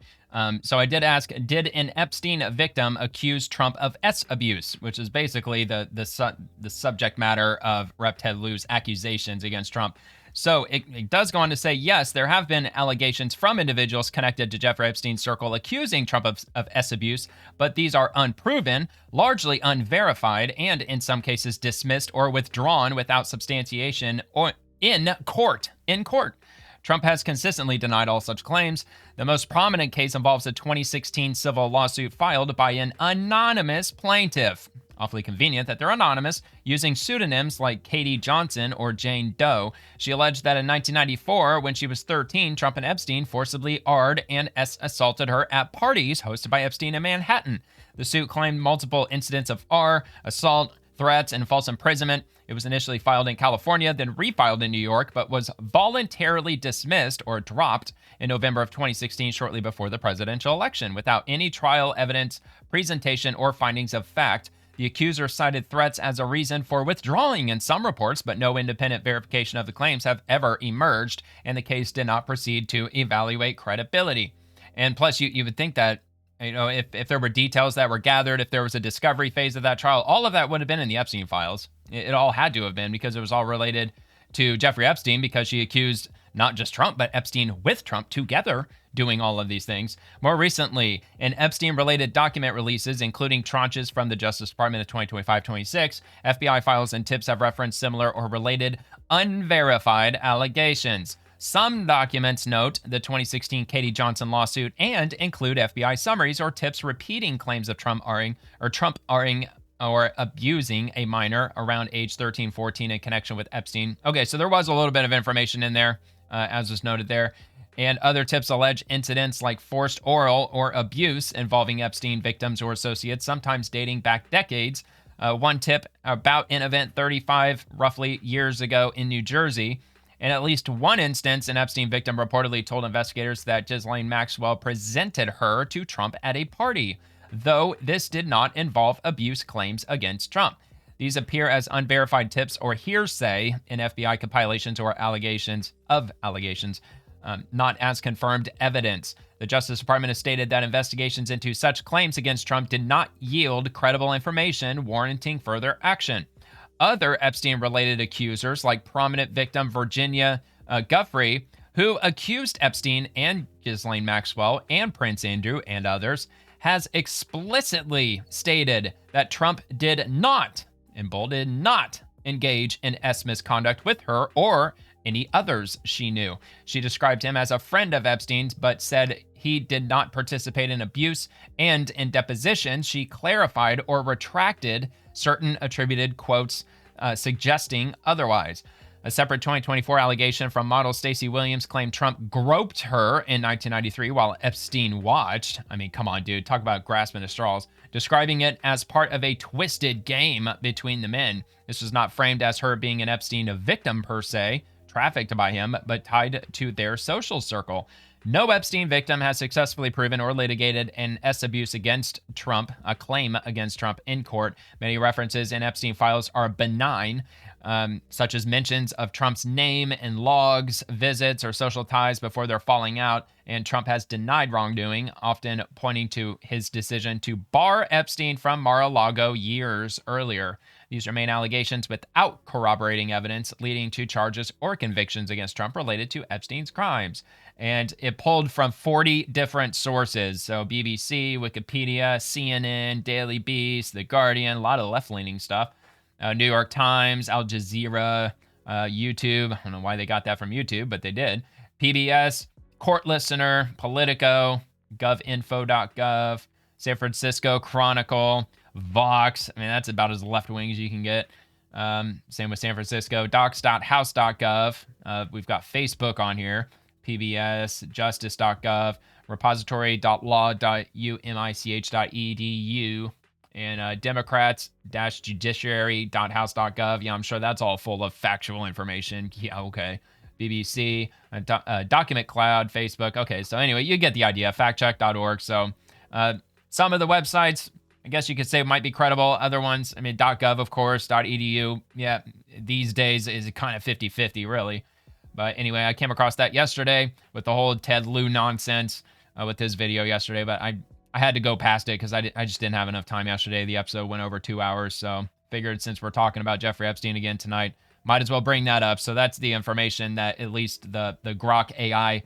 So I did ask, did an Epstein victim accuse Trump of S abuse, which is basically the subject matter of Rep. Ted Lieu's accusations against Trump. So it does go on to say, yes, there have been allegations from individuals connected to Jeffrey Epstein's circle accusing Trump of S abuse, but these are unproven, largely unverified, and in some cases dismissed or withdrawn without substantiation or in court. Trump has consistently denied all such claims. The most prominent case involves a 2016 civil lawsuit filed by an anonymous plaintiff. Awfully convenient that they're anonymous, using pseudonyms like Katie Johnson or Jane Doe. She alleged that in 1994, when she was 13, Trump and Epstein forcibly R-ed and assaulted her at parties hosted by Epstein in Manhattan. The suit claimed multiple incidents of R, assault, threats, and false imprisonment. It was initially filed in California, then refiled in New York, but was voluntarily dismissed or dropped in November of 2016, shortly before the presidential election, without any trial evidence, presentation, or findings of fact. The accuser cited threats as a reason for withdrawing in some reports, but no independent verification of the claims have ever emerged, and the case did not proceed to evaluate credibility. And plus, you would think that, you know, if there were details that were gathered, if there was a discovery phase of that trial, all of that would have been in the Epstein files. It all had to have been, because it was all related to Jeffrey Epstein, because she accused not just Trump, but Epstein with Trump together doing all of these things. More recently, in Epstein-related document releases, including tranches from the Justice Department of 2025-26, FBI files and tips have referenced similar or related unverified allegations. Some documents note the 2016 Katie Johnson lawsuit and include FBI summaries or tips repeating claims of Trump R-ing or abusing a minor around age 13, 14 in connection with Epstein. Okay, so there was a little bit of information in there, as was noted there. And other tips allege incidents like forced oral or abuse involving Epstein victims or associates, sometimes dating back decades. One tip about an event 35 roughly years ago in New Jersey. In at least one instance, an Epstein victim reportedly told investigators that Ghislaine Maxwell presented her to Trump at a party, though this did not involve abuse claims against Trump. These appear as unverified tips or hearsay in FBI compilations or allegations. not as confirmed evidence. The Justice Department has stated that investigations into such claims against Trump did not yield credible information warranting further action. Other Epstein-related accusers, like prominent victim Virginia Giuffre, who accused Epstein and Ghislaine Maxwell and Prince Andrew and others, has explicitly stated that Trump did not, in bold, did not engage in misconduct with her or any others she knew. She described him as a friend of Epstein's, but said he did not participate in abuse, and in deposition, she clarified or retracted certain attributed quotes suggesting otherwise. A separate 2024 allegation from model Stacey Williams claimed Trump groped her in 1993 while Epstein watched. I mean, come on, dude. Talk about grasping at straws. Describing it as part of a twisted game between the men. This was not framed as her being an Epstein victim per se, trafficked by him, but tied to their social circle. No Epstein victim has successfully proven or litigated an abuse against Trump, a claim against Trump in court. Many references in Epstein files are benign, such as mentions of Trump's name in logs, visits, or social ties before their falling out, and Trump has denied wrongdoing, often pointing to his decision to bar Epstein from Mar-a-Lago years earlier. These remain allegations without corroborating evidence leading to charges or convictions against Trump related to Epstein's crimes. And it pulled from 40 different sources. So BBC, Wikipedia, CNN, Daily Beast, The Guardian, a lot of left-leaning stuff. New York Times, Al Jazeera, YouTube. I don't know why they got that from YouTube, but they did. PBS, Court Listener, Politico, govinfo.gov, San Francisco Chronicle, Vox. I mean, that's about as left-wing as you can get. Same with San Francisco. Docs.house.gov. We've got Facebook on here. PBS, justice.gov, repository.law.umich.edu, and democrats-judiciary.house.gov. Yeah, I'm sure that's all full of factual information. Yeah, okay. BBC, Document Cloud, Facebook. Okay, so anyway, you get the idea. Factcheck.org. So some of the websites, I guess you could say, might be credible. Other ones, I mean, .gov, of course, .edu. Yeah, these days is kind of 50-50, really. But anyway, I came across that yesterday with the whole Ted Lieu nonsense with his video yesterday. But I had to go past it because I just didn't have enough time yesterday. The episode went over 2 hours. So figured since we're talking about Jeffrey Epstein again tonight, might as well bring that up. So that's the information that at least the Grok AI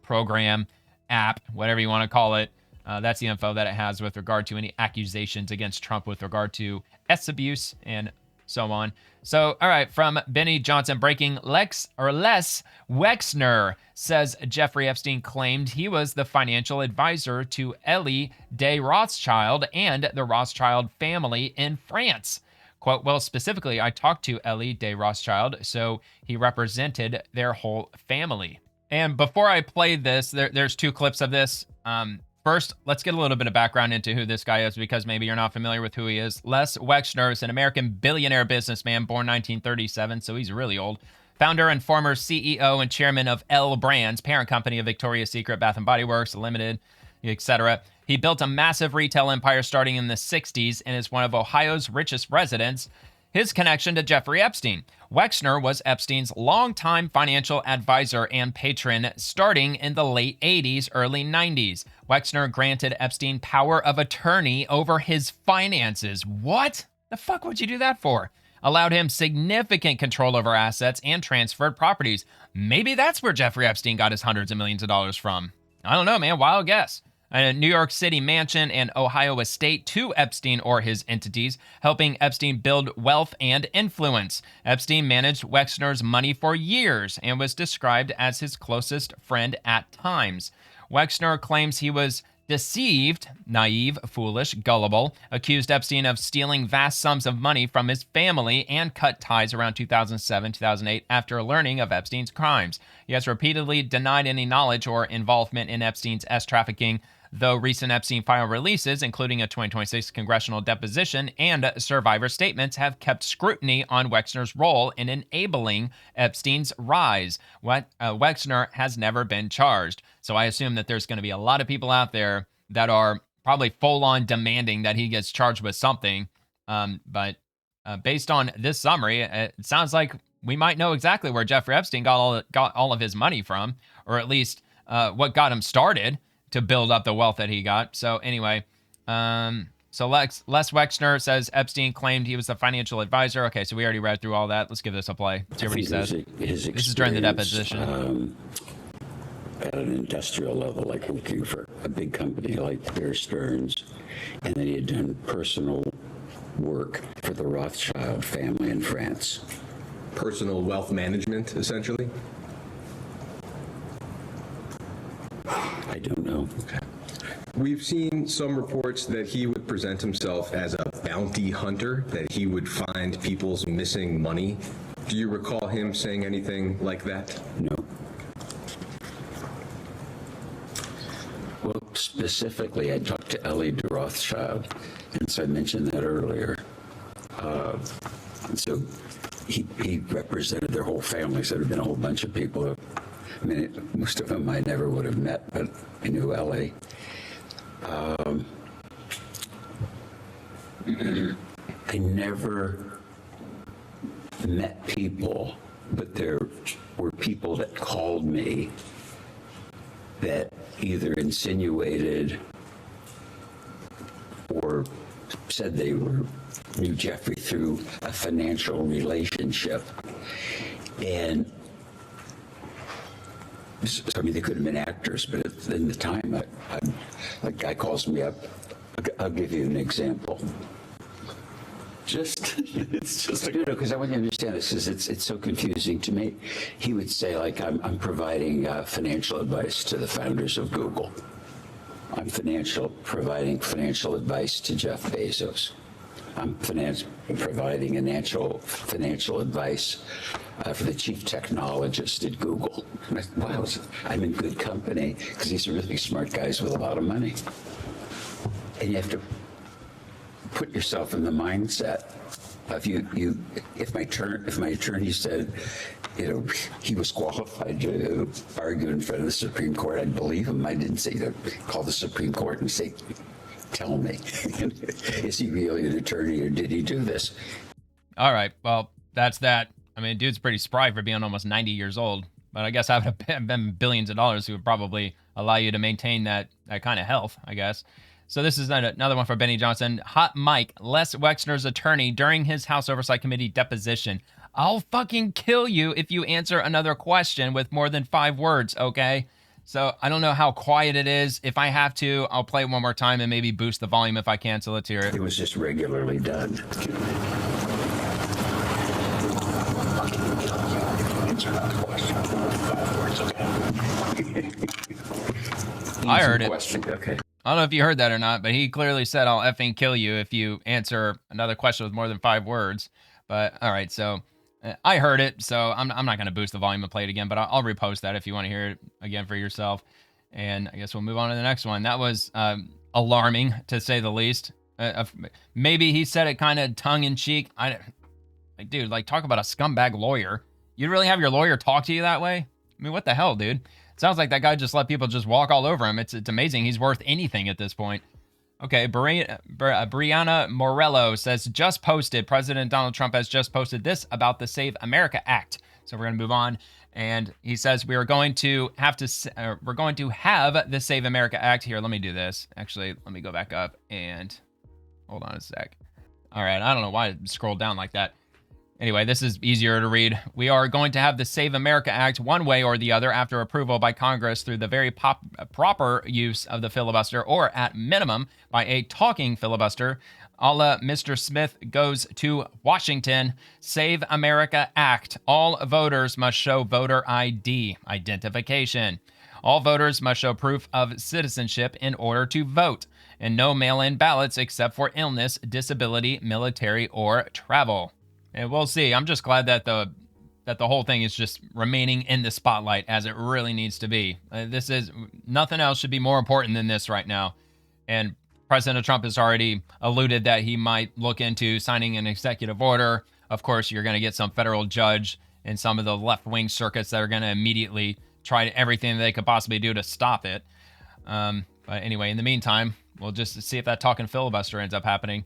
program, app, whatever you want to call it, that's the info that it has with regard to any accusations against Trump with regard to abuse and so on. So, all right, from Benny Johnson, breaking Les Wesner says Jeffrey Epstein claimed he was the financial advisor to Elie de Rothschild and the Rothschild family in France. Quote, well, specifically, I talked to Elie de Rothschild, so he represented their whole family. And before I play this, there's two clips of this. First, let's get a little bit of background into who this guy is, because maybe you're not familiar with who he is. Les Wesner is an American billionaire businessman born 1937, so he's really old. Founder and former CEO and chairman of L Brands, parent company of Victoria's Secret, Bath & Body Works, Limited, etc. He built a massive retail empire starting in the 60s and is one of Ohio's richest residents. His connection to Jeffrey Epstein. Wesner was Epstein's longtime financial advisor and patron starting in the late 80s, early 90s. Wesner granted Epstein power of attorney over his finances. What the fuck would you do that for? Allowed him significant control over assets and transferred properties. Maybe that's where Jeffrey Epstein got his hundreds of millions of dollars from. I don't know, man. Wild guess. A New York City mansion and Ohio estate to Epstein or his entities, helping Epstein build wealth and influence. Epstein managed Wesner's money for years and was described as his closest friend at times. Wesner claims he was deceived, naive, foolish, gullible, accused Epstein of stealing vast sums of money from his family, and cut ties around 2007-2008 after learning of Epstein's crimes. He has repeatedly denied any knowledge or involvement in Epstein's trafficking, though recent Epstein file releases, including a 2026 congressional deposition and survivor statements, have kept scrutiny on Wesner's role in enabling Epstein's rise. Wesner has never been charged. So I assume that there's going to be a lot of people out there that are probably full-on demanding that he gets charged with something. But based on this summary, it sounds like we might know exactly where Jeffrey Epstein got all of his money from, or at least what got him started to build up the wealth that he got. So anyway, so Les Wexner says Epstein claimed he was the financial advisor. Okay, so we already read through all that. Let's give this a play. Let's see what he says. This is during the deposition. At an industrial level, like working for a big company like Bear Stearns, and then he had done personal work for the Rothschild family in France. Personal wealth management, essentially? I don't know. Okay. We've seen some reports that he would present himself as a bounty hunter, that he would find people's missing money. Do you recall him saying anything like that? No. Well, specifically, I talked to Ellie de Rothschild, and so I mentioned that earlier. And so he represented their whole family, so there had been a whole bunch of people. I mean, most of them I never would have met, but I knew Ellie. I never met people, but there were people that called me that either insinuated or said they knew Jeffrey through a financial relationship. And so, I mean, they could have been actors, but in the time, a guy calls me up. I'll give you an example. It's just because I want you to understand this, because it's so confusing to me. He would say, like, I'm providing financial advice to the founders of Google. I'm providing financial advice to Jeff Bezos. I'm providing financial advice for the chief technologist at Google. Wow, I'm in good company, because these are really smart guys with a lot of money. And you have to put yourself in the mindset of if my attorney said, he was qualified to argue in front of the Supreme Court, I'd believe him. I didn't say to call the Supreme Court and say, tell me, is he really an attorney, or did he do this? All right, well, that's that. I mean, dude's pretty spry for being almost 90 years old, but I guess I would have been billions of dollars who would probably allow you to maintain that kind of health, I guess. So this is another one for Benny Johnson. Hot Mike, Les Wexner's attorney during his House Oversight Committee deposition. I'll fucking kill you if you answer another question with more than 5 words, okay? So I don't know how quiet it is. If I have to, I'll play it one more time and maybe boost the volume if I can, so let's hear it. It was just regularly done. I heard it. Okay. I don't know if you heard that or not, but he clearly said, I'll effing kill you if you answer another question with more than 5 words. But all right, so I heard it, so I'm not going to boost the volume and play it again, but I'll repost that if you want to hear it again for yourself. And I guess we'll move on to the next one. That was alarming, to say the least. Maybe he said it kind of tongue-in-cheek. Dude, talk about a scumbag lawyer. You'd really have your lawyer talk to you that way? I mean, what the hell, dude? Sounds like that guy just let people just walk all over him. It's amazing. He's worth anything at this point. Okay, Brianna Morello says, just posted, President Donald Trump has just posted this about the Save America Act. So we're going to move on. And he says we're going to have the Save America Act. Here, let me do this. Actually, let me go back up and hold on a sec. All right, I don't know why it scrolled down like that. Anyway, this is easier to read. We are going to have the Save America Act one way or the other after approval by Congress through the very proper use of the filibuster, or at minimum by a talking filibuster. A la Mr. Smith goes to Washington. Save America Act. All voters must show voter ID, identification. All voters must show proof of citizenship in order to vote, and no mail-in ballots except for illness, disability, military, or travel. And we'll see. I'm just glad that the whole thing is just remaining in the spotlight as it really needs to be. Nothing else should be more important than this right now. And President Trump has already alluded that he might look into signing an executive order. Of course, you're going to get some federal judge in some of the left-wing circuits that are going to immediately try everything they could possibly do to stop it. But anyway, in the meantime, we'll just see if that talking filibuster ends up happening.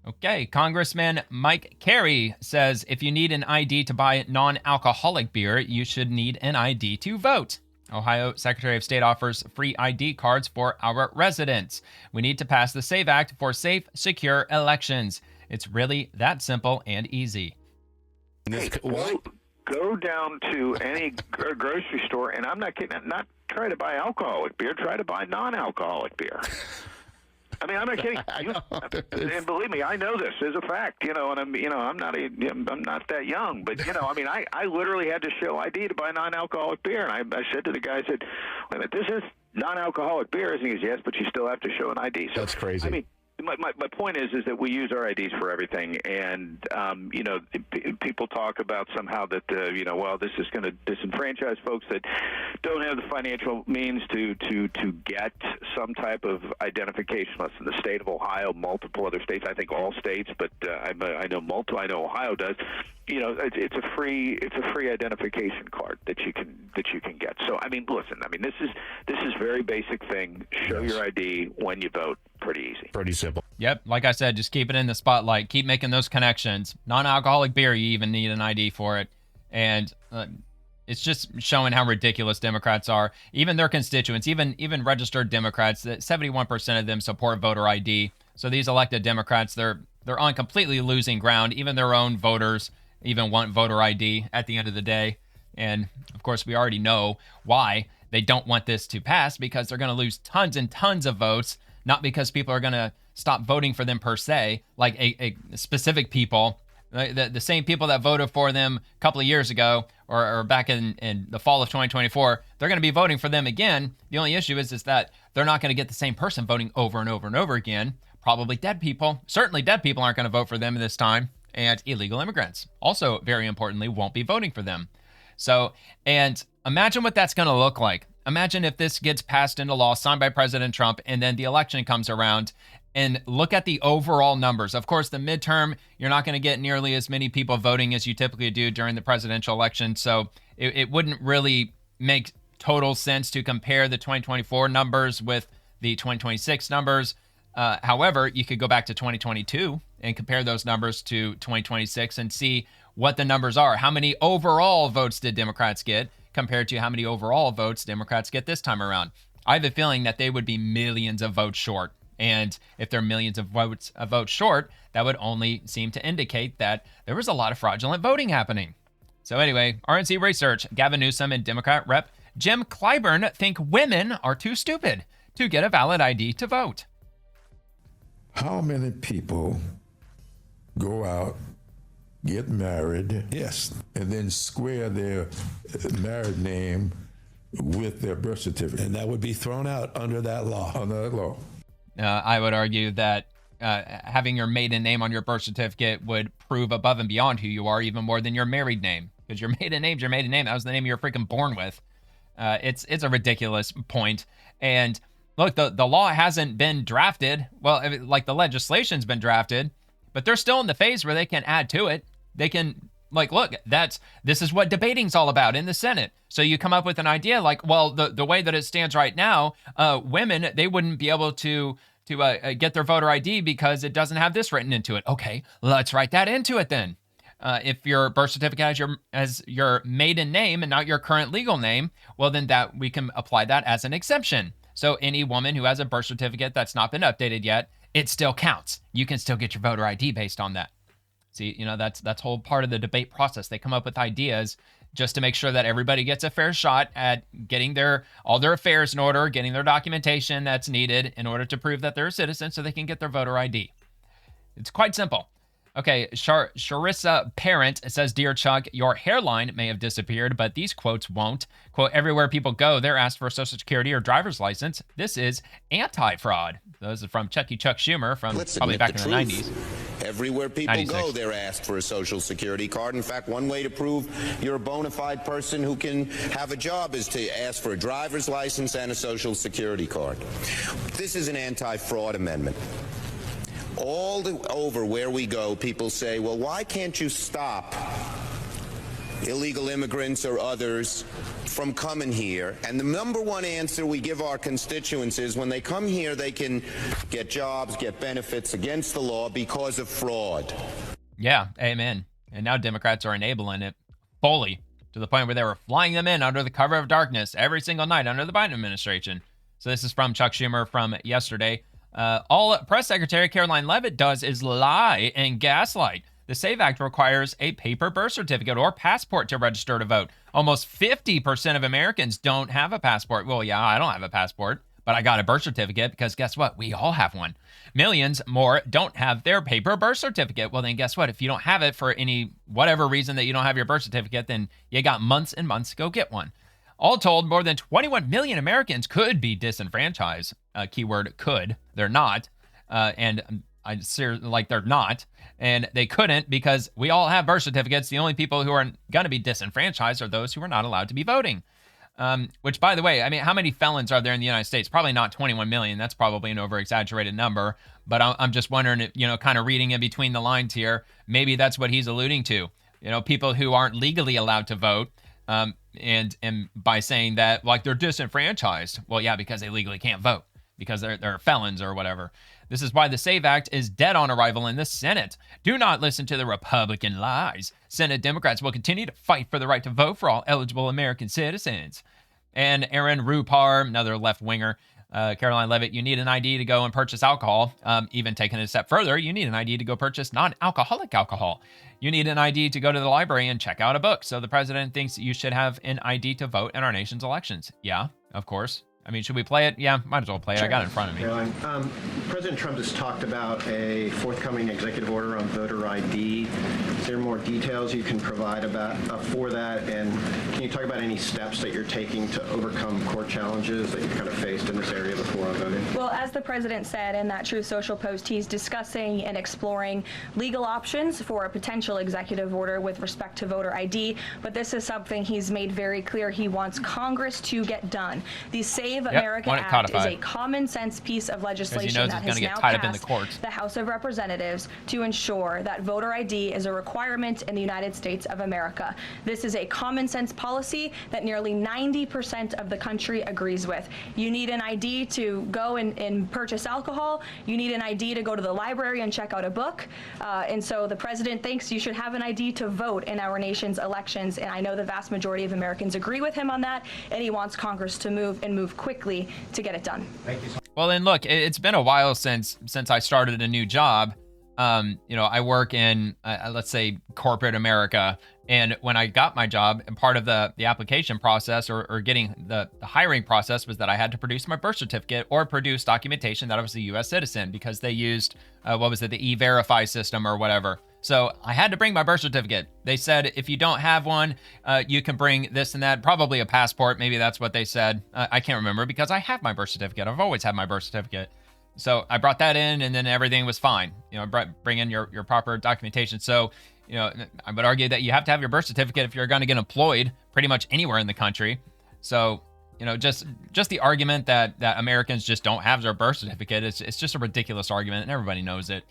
Okay, Congressman Mike Carey says if you need an ID to buy non-alcoholic beer, you should need an ID to vote. Ohio Secretary of State offers free ID cards for our residents. We need to pass the SAVE Act for safe, secure elections. It's really that simple and easy. Go down to any grocery store, and I'm not kidding, not try to buy alcoholic beer, try to buy non-alcoholic beer. I mean, I'm not kidding. And believe me, I know this is a fact. And I'm not that young, but I literally had to show ID to buy non-alcoholic beer, and I said to the guy, I said, "Wait a minute, this is non-alcoholic beer?" And he goes, "Yes, but you still have to show an ID." So, that's crazy. I mean, my point is that we use our IDs for everything, and people talk about somehow that well, this is going to disenfranchise folks that don't have the financial means to get some type of identification. Listen, the state of Ohio, multiple other states, I think all states, but I know multiple. I know Ohio does. It's a free identification card that you can get. So I mean, listen, this is very basic thing. Show your ID when you vote. Pretty easy. Pretty simple. Yep, like I said, just keep it in the spotlight. Keep making those connections. Non-alcoholic beer, you even need an ID for it. And it's just showing how ridiculous Democrats are. Even their constituents, even registered Democrats, 71% of them support voter ID. So these elected Democrats, they're on completely losing ground. Even their own voters even want voter ID at the end of the day. And, of course, we already know why they don't want this to pass, because they're going to lose tons and tons of votes. Not because people are going to stop voting for them per se, like a specific people, the same people that voted for them a couple of years ago or back in the fall of 2024, they're going to be voting for them again. The only issue is that they're not going to get the same person voting over and over and over again. Probably dead people. Certainly dead people aren't going to vote for them this time. And illegal immigrants, also very importantly, won't be voting for them. So, and imagine what that's going to look like. Imagine if this gets passed into law, signed by President Trump, and then the election comes around, and look at the overall numbers. Of course, the midterm, you're not going to get nearly as many people voting as you typically do during the presidential election. So it wouldn't really make total sense to compare the 2024 numbers with the 2026 numbers. However, you could go back to 2022 and compare those numbers to 2026 and see what the numbers are. How many overall votes did Democrats get compared to how many overall votes Democrats get this time around? I have a feeling that they would be millions of votes short. And if they're millions of votes short, that would only seem to indicate that there was a lot of fraudulent voting happening. So anyway, RNC Research, Gavin Newsom and Democrat Rep. Jim Clyburn think women are too stupid to get a valid ID to vote. How many people go out, get married, yes, and then square their married name with their birth certificate? And that would be thrown out under that law. Under that law. I would argue that having your maiden name on your birth certificate would prove above and beyond who you are, even more than your married name, because your maiden name's your maiden name. That was the name you were freaking born with. It's a ridiculous point. And look, the law hasn't been drafted. Well, like the legislation's been drafted, but they're still in the phase where they can add to it. They can, like, look, this is what debating's all about in the Senate. So you come up with an idea like, well, the way that it stands right now, women, they wouldn't be able to get their voter ID because it doesn't have this written into it. Okay, let's write that into it then. If your birth certificate has your maiden name and not your current legal name, well, then that we can apply that as an exemption. So any woman who has a birth certificate that's not been updated yet, it still counts. You can still get your voter ID based on that. See, that's whole part of the debate process. They come up with ideas just to make sure that everybody gets a fair shot at getting all their affairs in order, getting their documentation that's needed in order to prove that they're a citizen so they can get their voter ID. It's quite simple. Okay, Sharissa Parent says, Dear Chuck, your hairline may have disappeared, but these quotes won't. Quote, everywhere people go, they're asked for a social security or driver's license. This is anti-fraud. Those are from Chuck Schumer from probably back in the 90s. Everywhere people 96. go, they're asked for a social security card. In fact, one way to prove you're a bona fide person who can have a job is to ask for a driver's license and a social security card. This is an anti-fraud amendment. All over where we go, people say, well, why can't you stop illegal immigrants or others from coming here. And the number one answer we give our constituents is when they come here, they can get jobs, get benefits against the law because of fraud. Yeah, amen. And now Democrats are enabling it fully to the point where they were flying them in under the cover of darkness every single night under the Biden administration. So this is from Chuck Schumer from yesterday. All Press Secretary Caroline Leavitt does is lie and gaslight. The SAVE Act requires a paper birth certificate or passport to register to vote. Almost 50% of Americans don't have a passport. Well, yeah, I don't have a passport, but I got a birth certificate because guess what? We all have one. Millions more don't have their paper birth certificate. Well, then guess what? If you don't have it for any whatever reason that you don't have your birth certificate, then you got months and months to go get one. All told, more than 21 million Americans could be disenfranchised. Keyword could. They're not. And I seriously, like, they're not. And they couldn't because we all have birth certificates. The only people who are going to be disenfranchised are those who are not allowed to be voting. Which, by the way, I mean, how many felons are there in the United States? Probably not 21 million. That's probably an over-exaggerated number. But I'm just wondering, kind of reading in between the lines here, maybe that's what he's alluding to. People who aren't legally allowed to vote. And by saying that, like, they're disenfranchised. Well, yeah, because they legally can't vote because they're felons or whatever. This is why the SAVE Act is dead on arrival in the Senate. Do not listen to the Republican lies. Senate Democrats will continue to fight for the right to vote for all eligible American citizens. And Aaron Rupar, another left-winger, Caroline Leavitt, you need an ID to go and purchase alcohol. Even taking it a step further, you need an ID to go purchase non-alcoholic alcohol. You need an ID to go to the library and check out a book. So the president thinks you should have an ID to vote in our nation's elections. Yeah, of course. I mean, should we play it? Yeah, might as well play it. Sure. I got it in front of me. Caroline, President Trump has talked about a forthcoming executive order on voter ID. Is there more details you can provide for that? And can you talk about any steps that you're taking to overcome court challenges that you've kind of faced in this area before on voting? Well, as the president said in that Truth Social post, he's discussing and exploring legal options for a potential executive order with respect to voter ID. But this is something he's made very clear he wants Congress to get done. The Save America Act is a common sense piece of legislation that has now passed the House of Representatives to ensure that voter ID is a requirement in the United States of America. This is a common sense policy that nearly 90% of the country agrees with. You need an ID to go and purchase alcohol. You need an ID to go to the library and check out a book. And so the president thinks you should have an ID to vote in our nation's elections. And I know the vast majority of Americans agree with him on that. And he wants Congress to move quickly to get it done. Thank you. Well, then look, it's been a while since I started a new job. I work in, let's say, corporate America. And when I got my job, and part of the application process or getting the hiring process was that I had to produce my birth certificate or produce documentation that I was a U.S. citizen because they used, the E-Verify system or whatever. So I had to bring my birth certificate. They said, if you don't have one, you can bring this and that, probably a passport. Maybe that's what they said. I can't remember because I have my birth certificate. I've always had my birth certificate. So I brought that in and then everything was fine. Bring in your proper documentation. So, I would argue that you have to have your birth certificate if you're going to get employed pretty much anywhere in the country. So, just the argument that Americans just don't have their birth certificate, it's just a ridiculous argument and everybody knows it.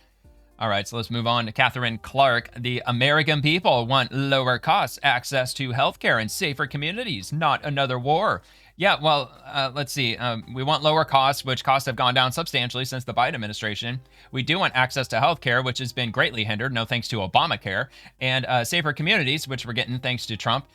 All right, so let's move on to Catherine Clark. The American people want lower costs, access to healthcare, and safer communities, not another war. Yeah, well, let's see. We want lower costs, which costs have gone down substantially since the Biden administration. We do want access to healthcare, which has been greatly hindered, no thanks to Obamacare, and safer communities, which we're getting thanks to Trump,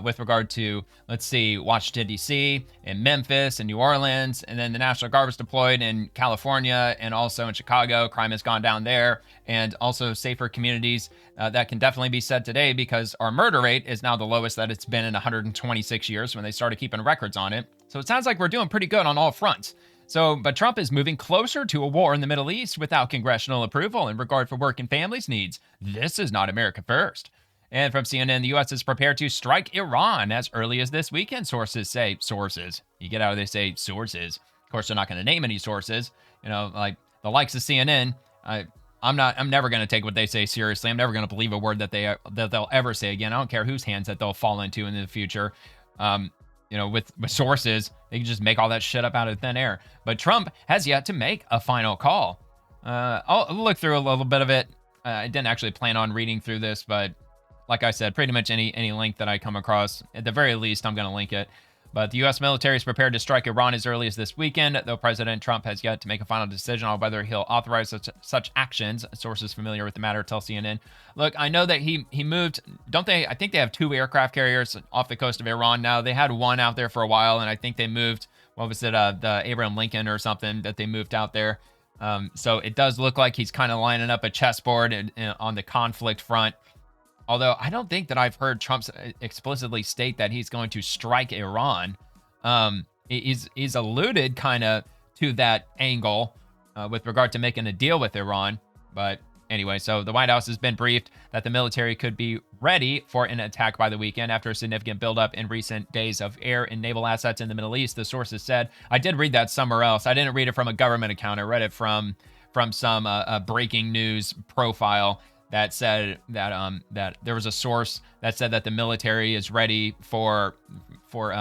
with regard to, let's see, Washington, D.C., and Memphis, and New Orleans, and then the National Guard was deployed in California and also in Chicago. Crime has gone down there, and also safer communities. That can definitely be said today because our murder rate is now the lowest that it's been in 126 years when they started keeping records on it. So it sounds like we're doing pretty good on all fronts. But Trump is moving closer to a war in the Middle East without congressional approval in regard for working families' needs. This is not America first. And from CNN, the U.S. is prepared to strike Iran as early as this weekend, sources say. Sources. You get out of they say sources. Of course, they're not going to name any sources. Like the likes of CNN. I'm never going to take what they say seriously. I'm never going to believe a word that they'll ever say again. I don't care whose hands that they'll fall into in the future. With sources, they can just make all that shit up out of thin air. But Trump has yet to make a final call. I'll look through a little bit of it. I didn't actually plan on reading through this, but like I said, pretty much any link that I come across, at the very least, I'm going to link it. But the U.S. military is prepared to strike Iran as early as this weekend, though President Trump has yet to make a final decision on whether he'll authorize such actions. Sources familiar with the matter tell CNN. Look, I know that he moved, don't they? I think they have 2 aircraft carriers off the coast of Iran now. They had one out there for a while, and I think they moved, what was it, the Abraham Lincoln or something that they moved out there. So it does look like he's kind of lining up a chessboard on the conflict front. Although I don't think that I've heard Trump explicitly state that he's going to strike Iran. He's alluded kind of to that angle with regard to making a deal with Iran. But anyway, so the White House has been briefed that the military could be ready for an attack by the weekend after a significant buildup in recent days of air and naval assets in the Middle East, the sources said. I did read that somewhere else. I didn't read it from a government account. I read it from some breaking news profile that said that that there was a source that said that the military is ready for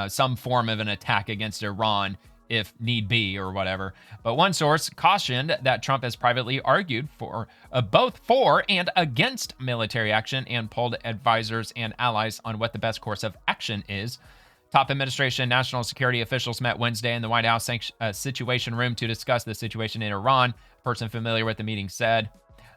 some form of an attack against Iran if need be or whatever. But one source cautioned that Trump has privately argued for both for and against military action and polled advisors and allies on what the best course of action is. Top administration national security officials met Wednesday in the White House Situation Room to discuss the situation in Iran. A person familiar with the meeting said,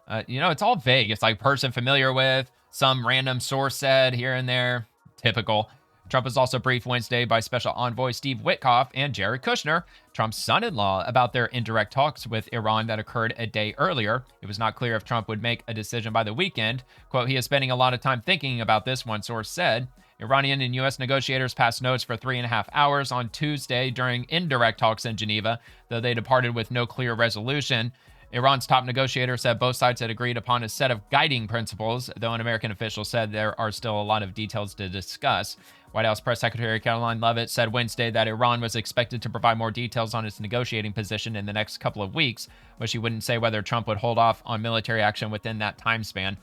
it's all vague. It's like person familiar with, some random source said here and there. Typical. Trump was also briefed Wednesday by Special Envoy Steve Witkoff and Jared Kushner, Trump's son-in-law, about their indirect talks with Iran that occurred a day earlier. It was not clear if Trump would make a decision by the weekend. Quote, he is spending a lot of time thinking about this, one source said. Iranian and U.S. negotiators passed notes for 3.5 hours on Tuesday during indirect talks in Geneva, though they departed with no clear resolution. Iran's top negotiator said both sides had agreed upon a set of guiding principles, though an American official said there are still a lot of details to discuss. White House Press Secretary Caroline Leavitt said Wednesday that Iran was expected to provide more details on its negotiating position in the next couple of weeks, but she wouldn't say whether Trump would hold off on military action within that time span.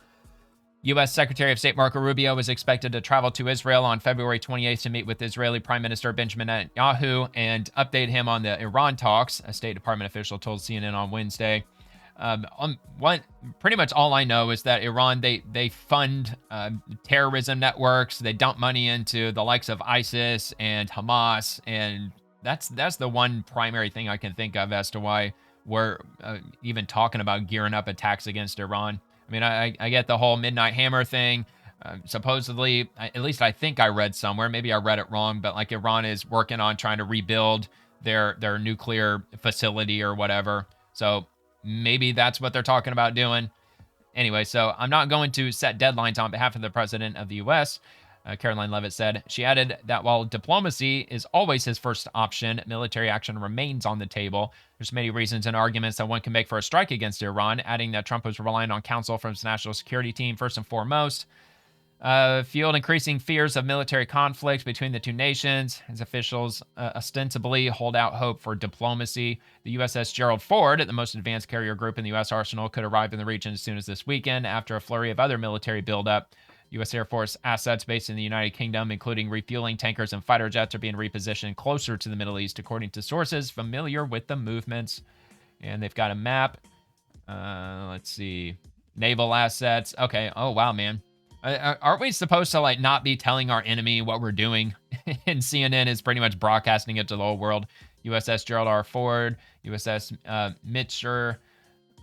U.S. Secretary of State Marco Rubio is expected to travel to Israel on February 28th to meet with Israeli Prime Minister Benjamin Netanyahu and update him on the Iran talks, a State Department official told CNN on Wednesday. Pretty much all I know is that Iran, they fund terrorism networks. They dump money into the likes of ISIS and Hamas, and that's the one primary thing I can think of as to why we're even talking about gearing up attacks against Iran. I mean, I get the whole Midnight Hammer thing. Supposedly, at least I think I read somewhere, maybe I read it wrong, but like Iran is working on trying to rebuild their nuclear facility or whatever. So maybe that's what they're talking about doing. Anyway, so I'm not going to set deadlines on behalf of the president of the U.S., Caroline Leavitt said. She added that while diplomacy is always his first option, military action remains on the table. There's many reasons and arguments that one can make for a strike against Iran, adding that Trump was relying on counsel from his national security team first and foremost. Fueled increasing fears of military conflict between the two nations. His officials ostensibly hold out hope for diplomacy. The USS Gerald Ford, the most advanced carrier group in the U.S. arsenal, could arrive in the region as soon as this weekend after a flurry of other military buildup. U.S. Air Force assets based in the United Kingdom, including refueling tankers and fighter jets, are being repositioned closer to the Middle East, according to sources familiar with the movements. And they've got a map. Let's see. Naval assets. Okay. Oh, wow, man. Aren't we supposed to not be telling our enemy what we're doing? And CNN is pretty much broadcasting it to the whole world. USS Gerald R. Ford, USS Mitcher,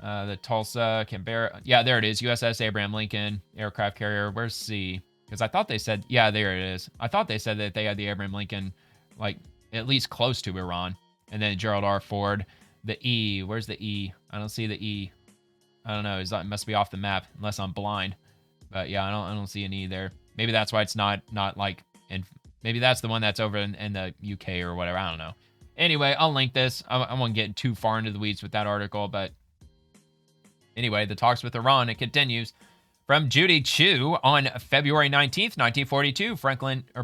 the Tulsa, Canberra. Yeah, there it is. USS Abraham Lincoln, aircraft carrier. Where's C? Because I thought they said, yeah, there it is. I thought they said that they had the Abraham Lincoln, at least close to Iran. And then Gerald R. Ford, the E. Where's the E? I don't see the E. I don't know. It must be off the map, unless I'm blind. But yeah, I don't see an E there. Maybe that's why it's not and maybe that's the one that's over in the UK or whatever. I don't know. Anyway, I'll link this. I won't get too far into the weeds with that article, but anyway, the talks with Iran, it continues. From Judy Chu, on February 19th, 1942,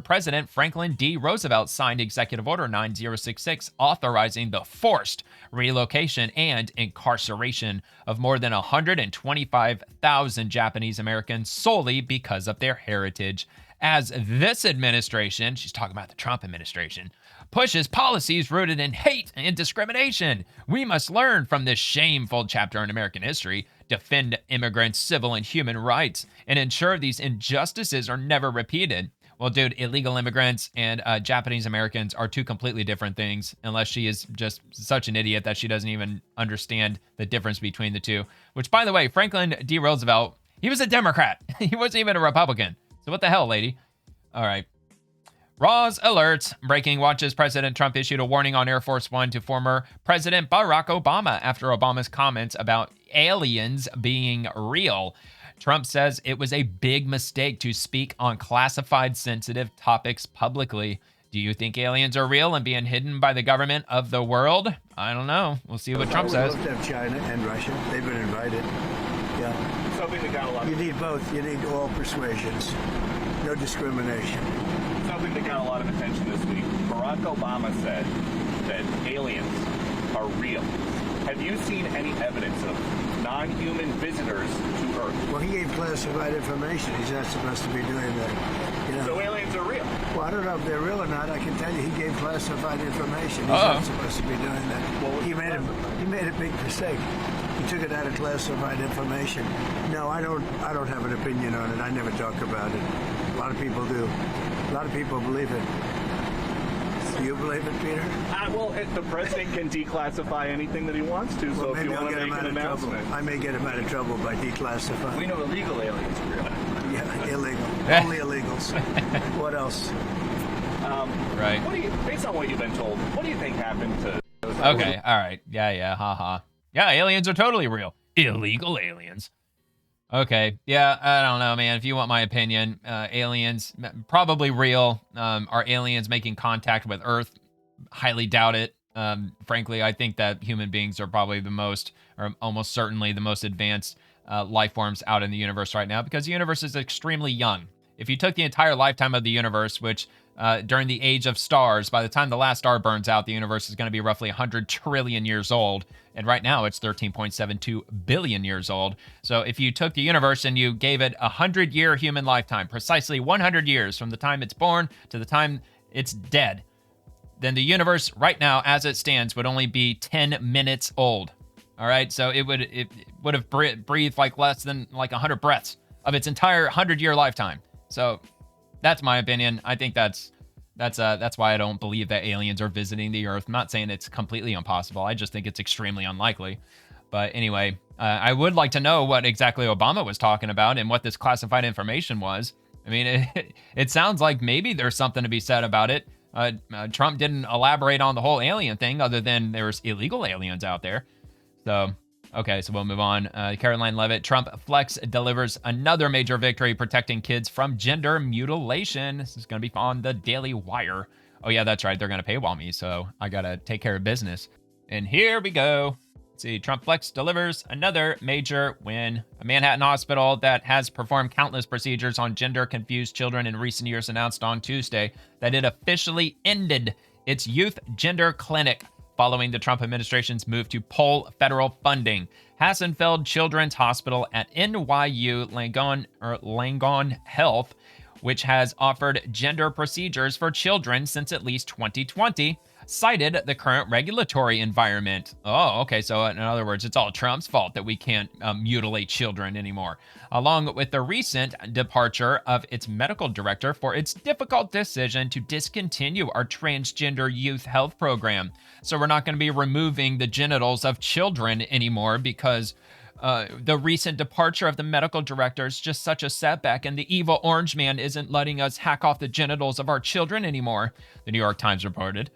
President Franklin D. Roosevelt signed Executive Order 9066, authorizing the forced relocation and incarceration of more than 125,000 Japanese Americans solely because of their heritage. As this administration, she's talking about the Trump administration, pushes policies rooted in hate and discrimination. We must learn from this shameful chapter in American history. defend immigrants' civil and human rights, and ensure these injustices are never repeated. Well, dude, illegal immigrants and Japanese Americans are two completely different things, unless she is just such an idiot that she doesn't even understand the difference between the two. Which, by the way, Franklin D. Roosevelt, he was a Democrat. He wasn't even a Republican. So what the hell, lady? All right. Raw's alerts. Breaking watches. President Trump issued a warning on Air Force One to former President Barack Obama after Obama's comments about aliens being real. Trump says it was a big mistake to speak on classified sensitive topics publicly. Do you think aliens are real and being hidden by the government of the world? I don't know. We'll see what Trump says. We both have China and Russia. They've been invited. Yeah. Something that got a lot. You need both. You need all persuasions. No discrimination. Something that got a lot of attention this week. Barack Obama said that aliens are real. Have you seen any evidence of non-human visitors to Earth? Well, he gave classified information. He's not supposed to be doing that. You know? So aliens are real? Well, I don't know if they're real or not. I can tell you he gave classified information. He's not supposed to be doing that. Well, he made a big mistake. He took it out of classified information. No, I don't have an opinion on it. I never talk about it. A lot of people do. A lot of people believe it. Do you believe it, Peter? Well, the president can declassify anything that he wants to, so if you want to make an announcement. I may get him out of trouble by declassifying. We know illegal aliens are real. Yeah, illegal. Only illegals. What else? Right. Based on what you've been told, what do you think happened to those? Okay, all right. Yeah, haha. Yeah, aliens are totally real. Illegal aliens. Okay, yeah, I don't know, man. If you want my opinion, aliens, probably real. Are aliens making contact with Earth? Highly doubt it. Frankly, I think that human beings are probably the most, or almost certainly the most advanced life forms out in the universe right now, because the universe is extremely young. If you took the entire lifetime of the universe, which during the age of stars, by the time the last star burns out, the universe is going to be roughly 100 trillion years old. And right now it's 13.72 billion years old. So if you took the universe and you gave it a 100-year human lifetime, precisely 100 years from the time it's born to the time it's dead, then the universe right now, as it stands, would only be 10 minutes old. All right, so it would have breathed like less than like 100 breaths of its entire 100-year lifetime. So that's my opinion. I think that's why I don't believe that aliens are visiting the Earth. I'm not saying it's completely impossible. I just think it's extremely unlikely. But anyway, I would like to know what exactly Obama was talking about and what this classified information was. I mean, it sounds like maybe there's something to be said about it. Trump didn't elaborate on the whole alien thing other than there's illegal aliens out there. So, okay, so we'll move on. Caroline Levitt, Trump flex delivers another major victory protecting kids from gender mutilation. This is going to be on the Daily Wire. Oh, yeah, that's right. They're going to paywall me, so I got to take care of business. And here we go. Let's see, Trump flex delivers another major win. A Manhattan hospital that has performed countless procedures on gender-confused children in recent years announced on Tuesday that it officially ended its youth gender clinic following the Trump administration's move to pull federal funding. Hassenfeld Children's Hospital at NYU Langone Health, which has offered gender procedures for children since at least 2020, cited the current regulatory environment. Oh, okay, so in other words, it's all Trump's fault that we can't mutilate children anymore, along with the recent departure of its medical director for its difficult decision to discontinue our transgender youth health program. So we're not going to be removing the genitals of children anymore because the recent departure of the medical director is just such a setback, and the evil orange man isn't letting us hack off the genitals of our children anymore, the New York Times reported.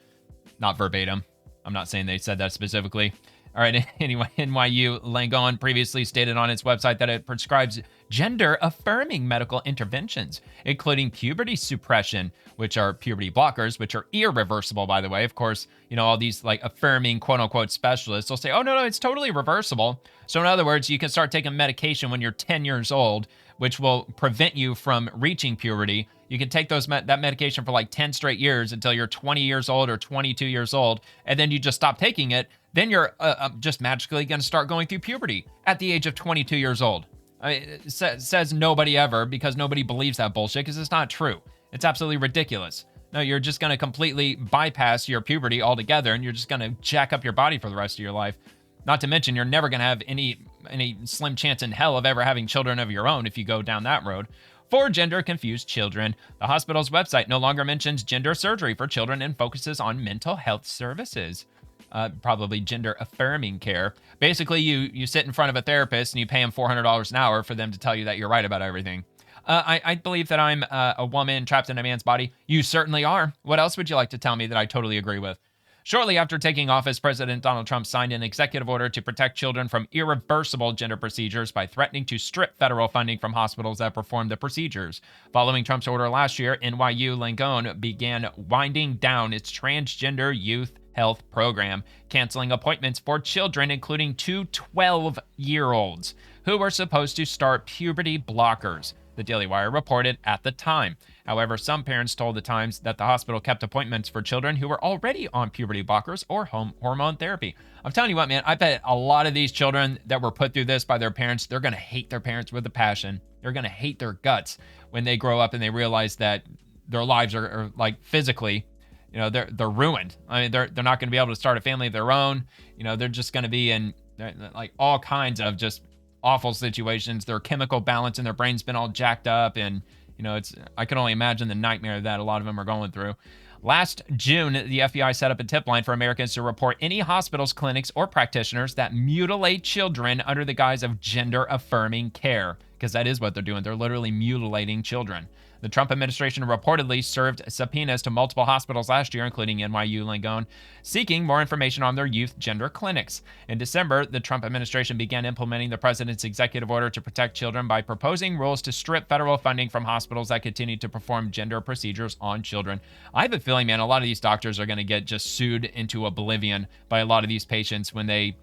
Not verbatim. I'm not saying they said that specifically. All right, anyway, NYU Langone previously stated on its website that it prescribes gender-affirming medical interventions, including puberty suppression, which are puberty blockers, which are irreversible, by the way. Of course, you know, all these like affirming quote-unquote specialists will say, oh, no, it's totally reversible. So in other words, you can start taking medication when you're 10 years old, which will prevent you from reaching puberty. You can take that medication for like 10 straight years until you're 20 years old or 22 years old, and then you just stop taking it. Then you're just magically going to start going through puberty at the age of 22 years old. I mean, it says nobody ever, because nobody believes that bullshit, because it's not true. It's absolutely ridiculous. No, you're just going to completely bypass your puberty altogether, and you're just going to jack up your body for the rest of your life. Not to mention, you're never going to have any any slim chance in hell of ever having children of your own if you go down that road. For gender-confused children, the hospital's website no longer mentions gender surgery for children and focuses on mental health services. Probably gender-affirming care. Basically, you sit in front of a therapist and you pay them $400 an hour for them to tell you that you're right about everything. I believe that I'm a woman trapped in a man's body. You certainly are. What else would you like to tell me that I totally agree with? Shortly after taking office, President Donald Trump signed an executive order to protect children from irreversible gender procedures by threatening to strip federal funding from hospitals that perform the procedures. Following Trump's order last year, NYU Langone began winding down its transgender youth health program, canceling appointments for children, including two 12-year-olds who were supposed to start puberty blockers, the Daily Wire reported at the time. However, some parents told the Times that the hospital kept appointments for children who were already on puberty blockers or hormone therapy. I'm telling you what, man, I bet a lot of these children that were put through this by their parents, they're going to hate their parents with a passion. They're going to hate their guts when they grow up and they realize that their lives are like physically, you know, they're ruined. I mean, they're not going to be able to start a family of their own. You know, they're just going to be in like all kinds of just awful situations. Their chemical balance in their brain's been all jacked up, and you know, I can only imagine the nightmare that a lot of them are going through. Last June, the FBI set up a tip line for Americans to report any hospitals, clinics, or practitioners that mutilate children under the guise of gender-affirming care, because that is what they're doing. They're literally mutilating children. The Trump administration reportedly served subpoenas to multiple hospitals last year, including NYU Langone, seeking more information on their youth gender clinics. In December, the Trump administration began implementing the president's executive order to protect children by proposing rules to strip federal funding from hospitals that continue to perform gender procedures on children. I have a feeling, man, a lot of these doctors are going to get just sued into oblivion by a lot of these patients when they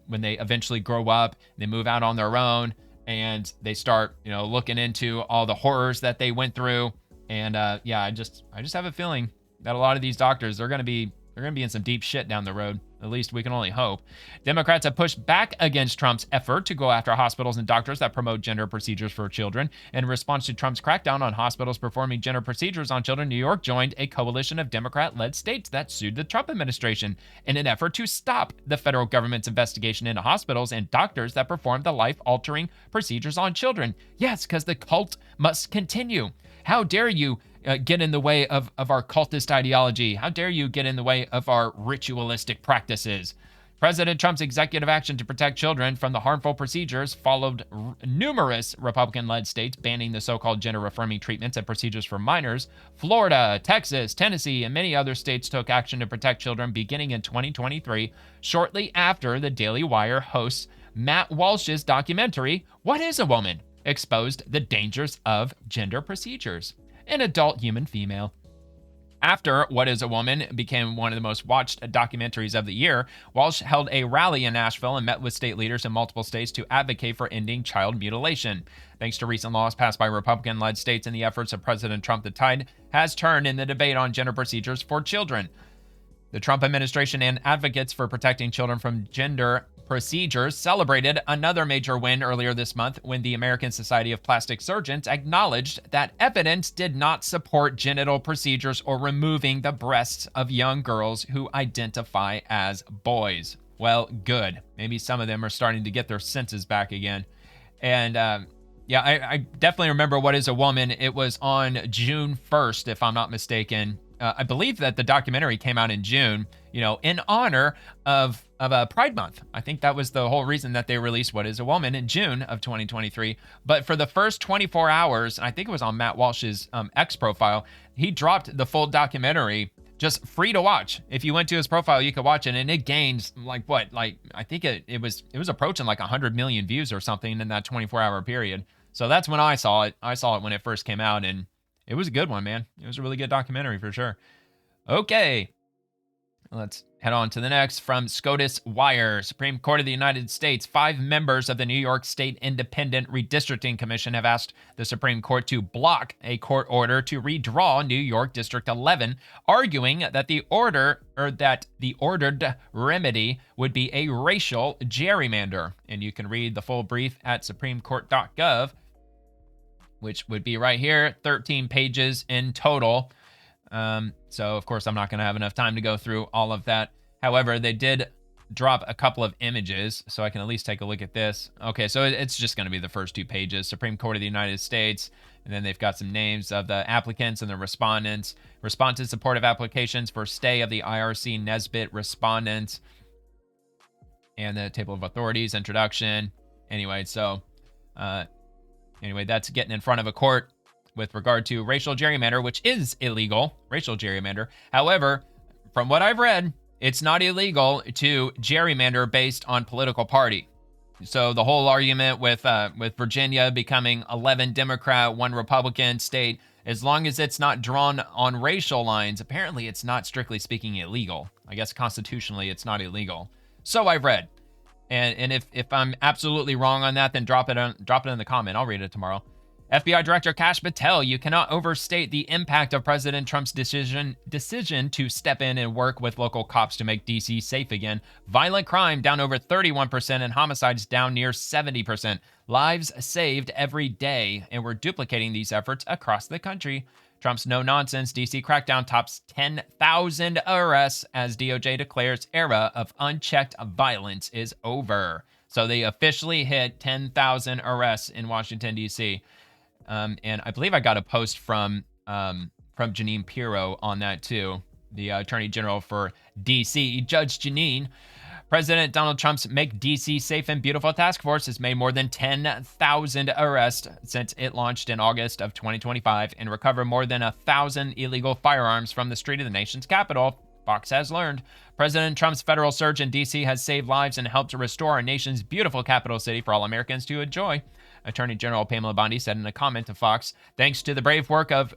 eventually grow up, they move out on their own, and they start, you know, looking into all the horrors that they went through. And yeah, I just have a feeling that a lot of these doctors, they're going to be in some deep shit down the road. At least we can only hope. Democrats have pushed back against Trump's effort to go after hospitals and doctors that promote gender procedures for children. In response to Trump's crackdown on hospitals performing gender procedures on children, New York joined a coalition of Democrat-led states that sued the Trump administration in an effort to stop the federal government's investigation into hospitals and doctors that perform the life-altering procedures on children. Yes, because the cult must continue. How dare you get in the way of our cultist ideology? How dare you get in the way of our ritualistic practices? President Trump's executive action to protect children from the harmful procedures followed numerous Republican-led states banning the so-called gender-affirming treatments and procedures for minors. Florida, Texas, Tennessee, and many other states took action to protect children beginning in 2023, shortly after the Daily Wire hosts Matt Walsh's documentary, What is a Woman?, exposed the dangers of gender procedures. An adult human female. After What is a Woman became one of the most watched documentaries of the year, Walsh held a rally in Nashville and met with state leaders in multiple states to advocate for ending child mutilation. Thanks to recent laws passed by Republican-led states and the efforts of President Trump, the tide has turned in the debate on gender procedures for children. The Trump administration and advocates for protecting children from gender procedures celebrated another major win earlier this month when the American Society of Plastic Surgeons acknowledged that evidence did not support genital procedures or removing the breasts of young girls who identify as boys. Well, good. Maybe some of them are starting to get their senses back again. And yeah, I definitely remember What is a Woman. It was on June 1st, if I'm not mistaken. I believe that the documentary came out in June, you know, in honor of Pride Month. I think that was the whole reason that they released What is a Woman in June of 2023. But for the first 24 hours, I think it was on Matt Walsh's X profile, he dropped the full documentary just free to watch. If you went to his profile, you could watch it, and it gained I think it was approaching like 100 million views or something in that 24-hour period. So that's when I saw it. I saw it when it first came out, and it was a good one, man. It was a really good documentary for sure. Okay, let's head on to the next. From SCOTUS Wire, Supreme Court of the United States, 5 members of the New York State Independent Redistricting Commission have asked the Supreme Court to block a court order to redraw New York District 11, arguing that the ordered remedy would be a racial gerrymander. And you can read the full brief at supremecourt.gov, which would be right here, 13 pages in total. So, of course, I'm not going to have enough time to go through all of that. However, they did drop a couple of images so I can at least take a look at this. Okay, so it's just going to be the first 2 pages. Supreme Court of the United States, and then they've got some names of the applicants and the respondents. Respond to supportive applications for stay of the IRC Nesbitt respondents. And the table of authorities, introduction. Anyway, so that's getting in front of a court with regard to racial gerrymander, which is illegal, racial gerrymander. However, from what I've read, it's not illegal to gerrymander based on political party. So the whole argument with Virginia becoming 11 Democrat, 1 Republican state, as long as it's not drawn on racial lines, apparently it's not strictly speaking illegal. I guess constitutionally it's not illegal. So I've read. And if I'm absolutely wrong on that, then drop it in the comment. I'll read it tomorrow. FBI Director Kash Patel, you cannot overstate the impact of President Trump's decision to step in and work with local cops to make D.C. safe again. Violent crime down over 31% and homicides down near 70%. Lives saved every day, and we're duplicating these efforts across the country. Trump's no-nonsense D.C. crackdown tops 10,000 arrests as DOJ declares era of unchecked violence is over. So they officially hit 10,000 arrests in Washington, D.C., and I believe I got a post from Jeanine Pirro on that too, the Attorney General for D.C. Judge Jeanine. President Donald Trump's Make D.C. Safe and Beautiful task force has made more than 10,000 arrests since it launched in August of 2025 and recovered more than 1,000 illegal firearms from the street of the nation's capital. Fox has learned. President Trump's federal surge in D.C. has saved lives and helped to restore our nation's beautiful capital city for all Americans to enjoy. Attorney General Pamela Bondi said in a comment to Fox, thanks to the brave work of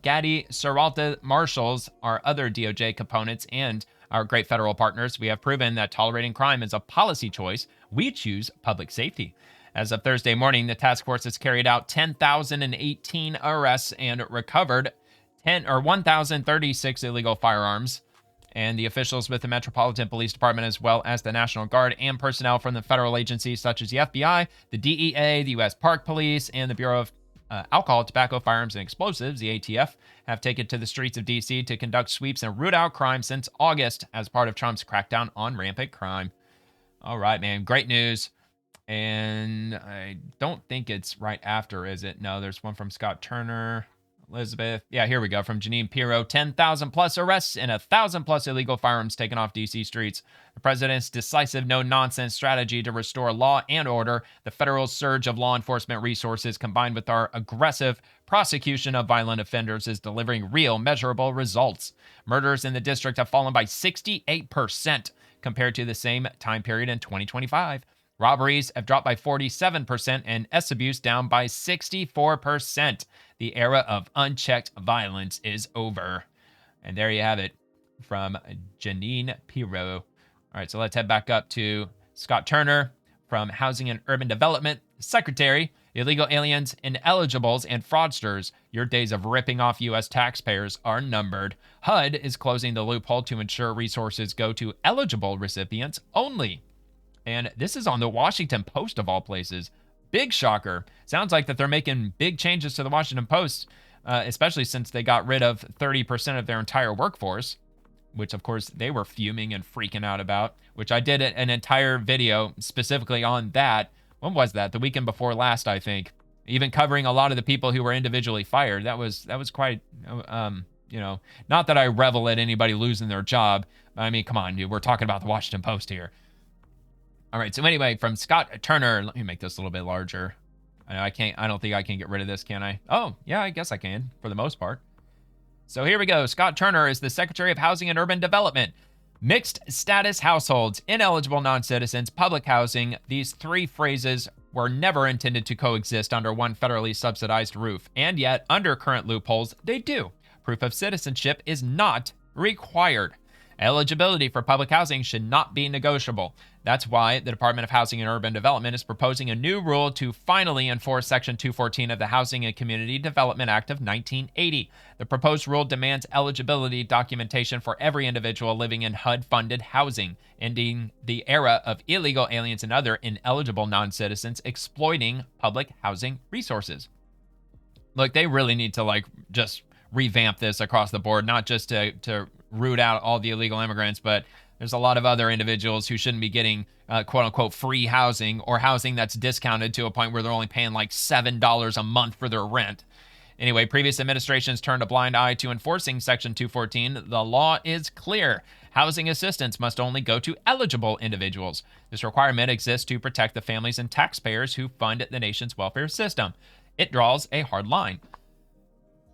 Gadi Serralta marshals, our other DOJ components, and our great federal partners, we have proven that tolerating crime is a policy choice. We choose public safety. As of Thursday morning, the task force has carried out 10,018 arrests and recovered 1,036 illegal firearms. And the officials with the Metropolitan Police Department, as well as the National Guard and personnel from the federal agencies such as the FBI, the DEA, the U.S. Park Police, and the Bureau of Alcohol, Tobacco, Firearms, and Explosives, the ATF, have taken to the streets of D.C. to conduct sweeps and root out crime since August as part of Trump's crackdown on rampant crime. All right, man. Great news. And I don't think it's right after, is it? No, there's one from Scott Turner. Elizabeth. Yeah, here we go. From Jeanine Pirro, 10,000 plus arrests and 1,000 plus illegal firearms taken off D.C. streets. The president's decisive no-nonsense strategy to restore law and order, the federal surge of law enforcement resources combined with our aggressive prosecution of violent offenders is delivering real, measurable results. Murders in the district have fallen by 68% compared to the same time period in 2025. Robberies have dropped by 47% and abuse down by 64%. The era of unchecked violence is over. And there you have it from Jeanine Pirro. All right, so let's head back up to Scott Turner from Housing and Urban Development Secretary. Illegal aliens, ineligibles, and fraudsters, your days of ripping off U.S. taxpayers are numbered. HUD is closing the loophole to ensure resources go to eligible recipients only. And this is on the Washington Post of all places. Big shocker. Sounds like that they're making big changes to the Washington Post, especially since they got rid of 30% of their entire workforce, which of course they were fuming and freaking out about, which I did an entire video specifically on that. When was that? The weekend before last, I think. Even covering a lot of the people who were individually fired. That was quite, not that I revel at anybody losing their job. I mean, come on, dude. We're talking about the Washington Post here. All right, so anyway, from Scott Turner, let me make this a little bit larger. I don't think I can get rid of this, can I? Oh, yeah, I guess I can, for the most part. So here we go. Scott Turner is the Secretary of Housing and Urban Development. Mixed status households, ineligible non-citizens, public housing. These three phrases were never intended to coexist under one federally subsidized roof. And yet, under current loopholes, they do. Proof of citizenship is not required. Eligibility for public housing should not be negotiable. That's why the Department of Housing and Urban Development is proposing a new rule to finally enforce Section 214 of the Housing and Community Development Act of 1980. The proposed rule demands eligibility documentation for every individual living in HUD-funded housing, ending the era of illegal aliens and other ineligible non-citizens exploiting public housing resources. Look, they really need to just revamp this across the board, not just to root out all the illegal immigrants, but There's a lot of other individuals who shouldn't be getting quote unquote free housing or housing that's discounted to a point where they're only paying like $7 a month for their rent. Anyway, previous administrations turned a blind eye to enforcing Section 214. The law is clear. Housing assistance must only go to eligible individuals. This requirement exists to protect the families and taxpayers who fund the nation's welfare system. It draws a hard line.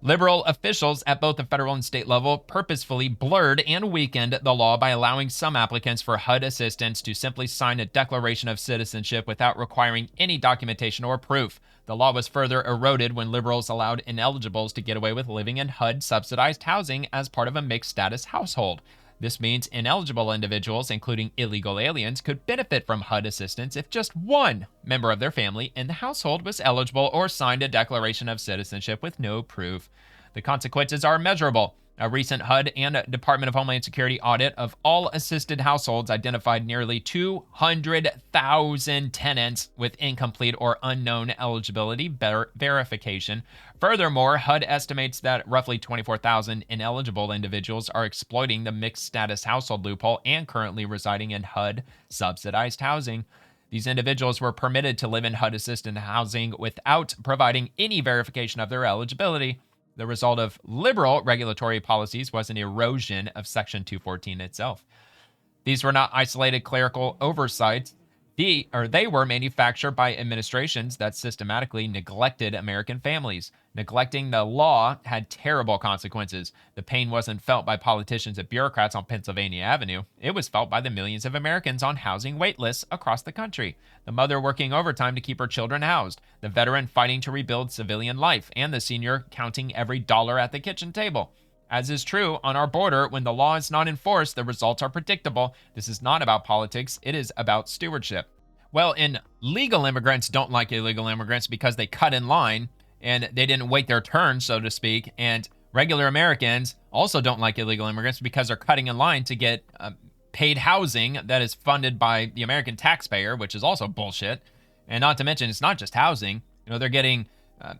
Liberal officials at both the federal and state level purposefully blurred and weakened the law by allowing some applicants for HUD assistance to simply sign a declaration of citizenship without requiring any documentation or proof. The law was further eroded when liberals allowed ineligibles to get away with living in HUD-subsidized housing as part of a mixed-status household. This means ineligible individuals, including illegal aliens, could benefit from HUD assistance if just one member of their family in the household was eligible or signed a declaration of citizenship with no proof. The consequences are measurable. A recent HUD and Department of Homeland Security audit of all assisted households identified nearly 200,000 tenants with incomplete or unknown eligibility verification. Furthermore, HUD estimates that roughly 24,000 ineligible individuals are exploiting the mixed status household loophole and currently residing in HUD subsidized housing. These individuals were permitted to live in HUD assisted housing without providing any verification of their eligibility. The result of liberal regulatory policies was an erosion of Section 214 itself. These were not isolated clerical oversights. They were manufactured by administrations that systematically neglected American families. Neglecting the law had terrible consequences. The pain wasn't felt by politicians and bureaucrats on Pennsylvania Avenue. It was felt by the millions of Americans on housing wait lists across the country. The mother working overtime to keep her children housed. The veteran fighting to rebuild civilian life. And the senior counting every dollar at the kitchen table. As is true on our border, when the law is not enforced, the results are predictable. This is not about politics. It is about stewardship. Well, legal immigrants don't like illegal immigrants because they cut in line and they didn't wait their turn, so to speak. And regular Americans also don't like illegal immigrants because they're cutting in line to get paid housing that is funded by the American taxpayer, which is also bullshit. And not to mention, it's not just housing. You know, they're getting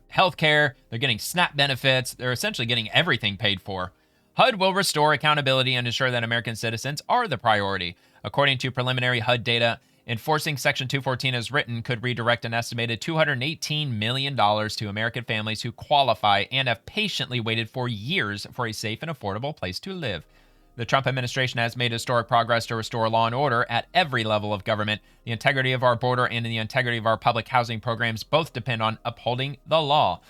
health care, they're getting SNAP benefits, they're essentially getting everything paid for. HUD will restore accountability and ensure that American citizens are the priority. According to preliminary HUD data, enforcing Section 214 as written could redirect an estimated $218 million to American families who qualify and have patiently waited for years for a safe and affordable place to live. The Trump administration has made historic progress to restore law and order at every level of government. The integrity of our border and the integrity of our public housing programs both depend on upholding the law.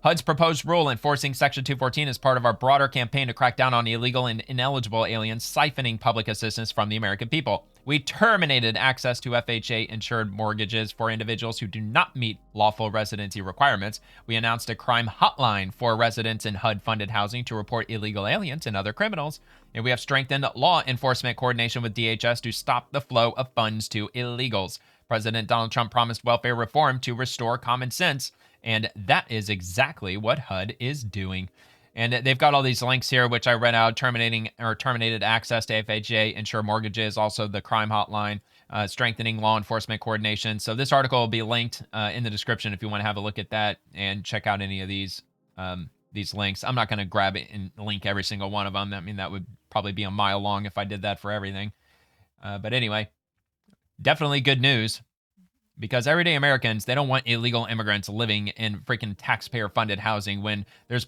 HUD's proposed rule enforcing Section 214 is part of our broader campaign to crack down on illegal and ineligible aliens siphoning public assistance from the American people. We terminated access to FHA-insured mortgages for individuals who do not meet lawful residency requirements. We announced a crime hotline for residents in HUD-funded housing to report illegal aliens and other criminals. And we have strengthened law enforcement coordination with DHS to stop the flow of funds to illegals. President Donald Trump promised welfare reform to restore common sense. And that is exactly what HUD is doing. And they've got all these links here, which I read out, terminated access to FHA insured mortgages, also the crime hotline, strengthening law enforcement coordination. So this article will be linked in the description if you want to have a look at that and check out any of these links. I'm not going to grab it and link every single one of them. I mean, that would probably be a mile long if I did that for everything. But anyway, definitely good news. Because everyday Americans, they don't want illegal immigrants living in freaking taxpayer-funded housing when there's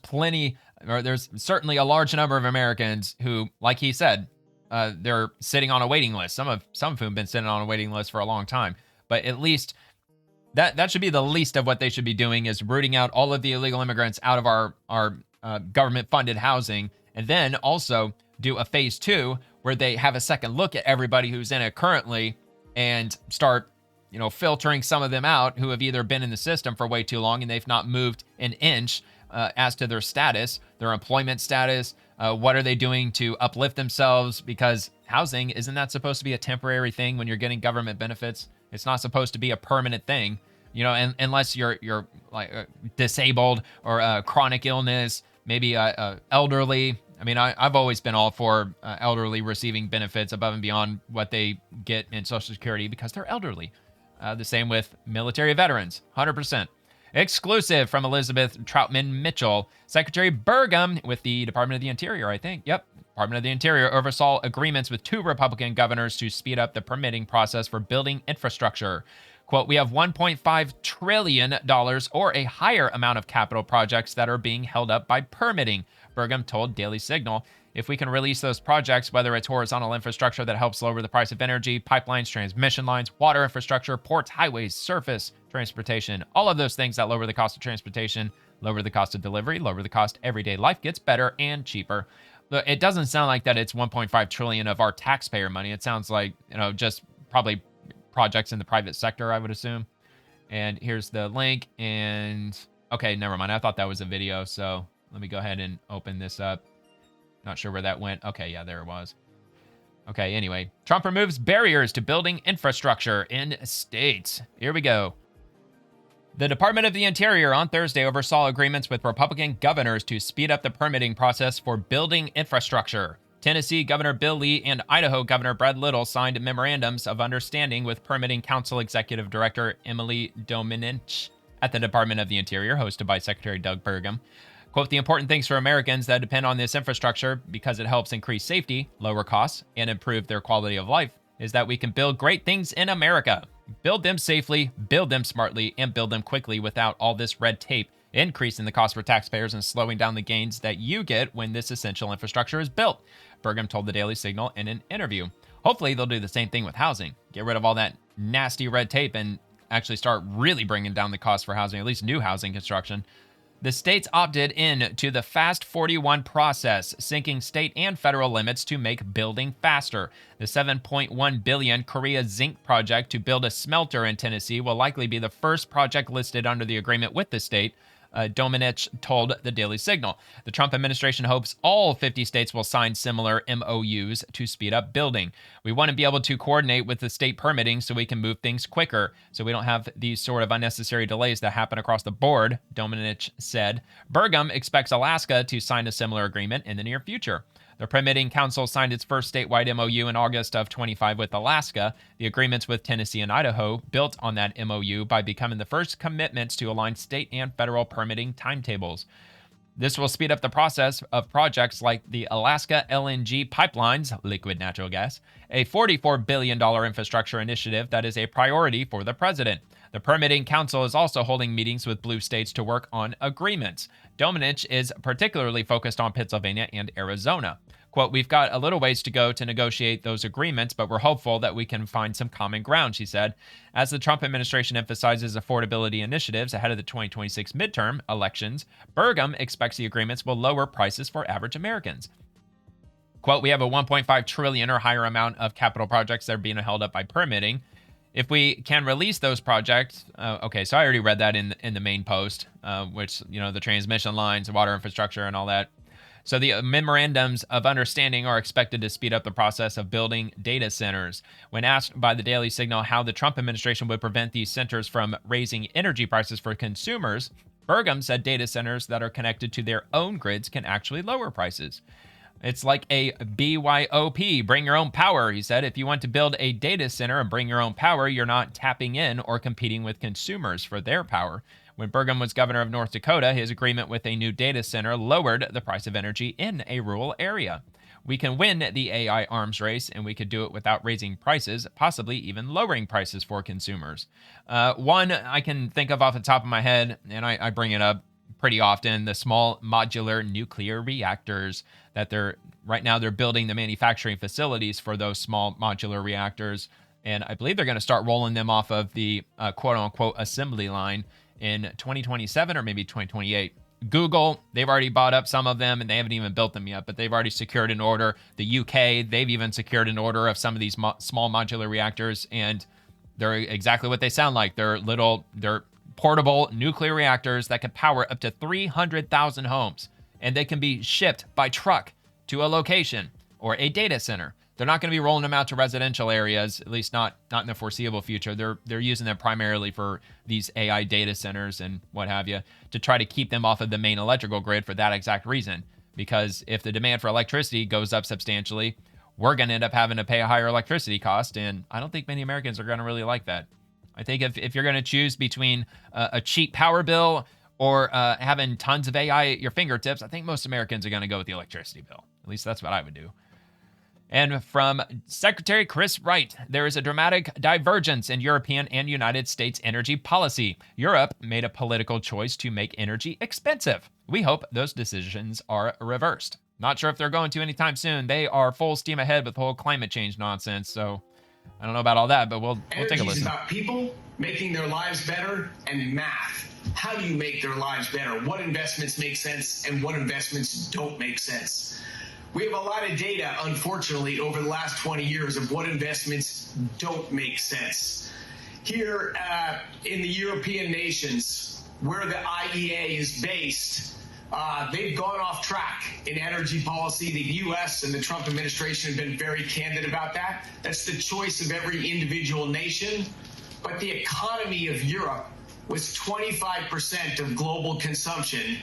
certainly a large number of Americans who, like he said, they're sitting on a waiting list. Some of whom have been sitting on a waiting list for a long time. But at least that should be the least of what they should be doing, is rooting out all of the illegal immigrants out of our government-funded housing, and then also do a phase 2 where they have a second look at everybody who's in it currently and start filtering some of them out who have either been in the system for way too long and they've not moved an inch as to their status, their employment status, what are they doing to uplift themselves, because housing, isn't that supposed to be a temporary thing when you're getting government benefits? It's not supposed to be a permanent thing, unless you're like disabled or a chronic illness, maybe elderly. I mean, I've always been all for elderly receiving benefits above and beyond what they get in Social Security because they're elderly. The same with military veterans, 100%. Exclusive from Elizabeth Troutman Mitchell. Secretary Burgum with the Department of the Interior, I think. Yep. Department of the Interior oversaw agreements with 2 Republican governors to speed up the permitting process for building infrastructure. Quote, we have $1.5 trillion or a higher amount of capital projects that are being held up by permitting, Burgum told Daily Signal. If we can release those projects, whether it's horizontal infrastructure that helps lower the price of energy, pipelines, transmission lines, water infrastructure, ports, highways, surface transportation, all of those things that lower the cost of transportation, lower the cost of delivery, lower the cost, everyday life gets better and cheaper. It doesn't sound like that it's 1.5 trillion of our taxpayer money. It sounds like, just probably projects in the private sector, I would assume. And here's the link. And okay, never mind. I thought that was a video. So let me go ahead and open this up. Not sure where that went. Okay, yeah, there it was. Okay, anyway. Trump removes barriers to building infrastructure in states. Here we go. The Department of the Interior on Thursday oversaw agreements with Republican governors to speed up the permitting process for building infrastructure. Tennessee Governor Bill Lee and Idaho Governor Brad Little signed memorandums of understanding with Permitting Council Executive Director Emily Domenech at the Department of the Interior, hosted by Secretary Doug Burgum. Quote, the important things for Americans that depend on this infrastructure because it helps increase safety, lower costs, and improve their quality of life is that we can build great things in America. Build them safely, build them smartly, and build them quickly without all this red tape, increasing the cost for taxpayers and slowing down the gains that you get when this essential infrastructure is built, Burgum told the Daily Signal in an interview. Hopefully, they'll do the same thing with housing. Get rid of all that nasty red tape and actually start really bringing down the cost for housing, at least new housing construction. The states opted in to the Fast 41 process, sinking state and federal limits to make building faster. The $7.1 billion Korea Zinc project to build a smelter in Tennessee will likely be the first project listed under the agreement with the state, Domenech told the Daily Signal. The Trump administration hopes all 50 states will sign similar MOUs to speed up building. We want to be able to coordinate with the state permitting so we can move things quicker, so we don't have these sort of unnecessary delays that happen across the board, Domenech said. Burgum expects Alaska to sign a similar agreement in the near future. The Permitting Council signed its first statewide MOU in August of 25 with Alaska. The agreements with Tennessee and Idaho built on that MOU by becoming the first commitments to align state and federal permitting timetables. This will speed up the process of projects like the Alaska LNG pipelines, liquid natural gas, a $44 billion infrastructure initiative that is a priority for the president. The Permitting Council is also holding meetings with blue states to work on agreements. Domenech is particularly focused on Pennsylvania and Arizona. Quote, we've got a little ways to go to negotiate those agreements, but we're hopeful that we can find some common ground, she said. As the Trump administration emphasizes affordability initiatives ahead of the 2026 midterm elections, Burgum expects the agreements will lower prices for average Americans. Quote, we have a $1.5 trillion or higher amount of capital projects that are being held up by permitting. If we can release those projects, okay, so I already read that in the main post, which, the transmission lines, the water infrastructure and all that. So the memorandums of understanding are expected to speed up the process of building data centers. When asked by the Daily Signal how the Trump administration would prevent these centers from raising energy prices for consumers, Burgum said data centers that are connected to their own grids can actually lower prices. It's like a BYOP, bring your own power, he said. If you want to build a data center and bring your own power, you're not tapping in or competing with consumers for their power. When Burgum was governor of North Dakota, his agreement with a new data center lowered the price of energy in a rural area. We can win the AI arms race, and we could do it without raising prices, possibly even lowering prices for consumers. One I can think of off the top of my head, and I bring it up pretty often, the small modular nuclear reactors that right now they're building the manufacturing facilities for those small modular reactors. And I believe they're going to start rolling them off of the quote unquote assembly line in 2027 or maybe 2028. Google, they've already bought up some of them and they haven't even built them yet, but they've already secured an order. The UK, they've even secured an order of some of these small modular reactors, and they're exactly what they sound like. They're portable nuclear reactors that can power up to 300,000 homes, and they can be shipped by truck to a location or a data center. They're not going to be rolling them out to residential areas, at least not in the foreseeable future. They're using them primarily for these AI data centers and what have you, to try to keep them off of the main electrical grid for that exact reason. Because if the demand for electricity goes up substantially, we're going to end up having to pay a higher electricity cost, and I don't think many Americans are going to really like that. I think if you're going to choose between a cheap power bill or having tons of AI at your fingertips, I think most Americans are going to go with the electricity bill. At least that's what I would do. And from Secretary Chris Wright, there is a dramatic divergence in European and United States energy policy. Europe made a political choice to make energy expensive. We hope those decisions are reversed. Not sure if they're going to anytime soon. They are full steam ahead with the whole climate change nonsense. So I don't know about all that, but we'll take a listen. Energy is about people making their lives better and math. How do you make their lives better? What investments make sense and what investments don't make sense? We have a lot of data, unfortunately, over the last 20 years of what investments don't make sense. Here in the European nations, where the IEA is based, they've gone off track in energy policy. The U.S. and the Trump administration have been very candid about that. That's the choice of every individual nation. But the economy of Europe was 25% of global consumption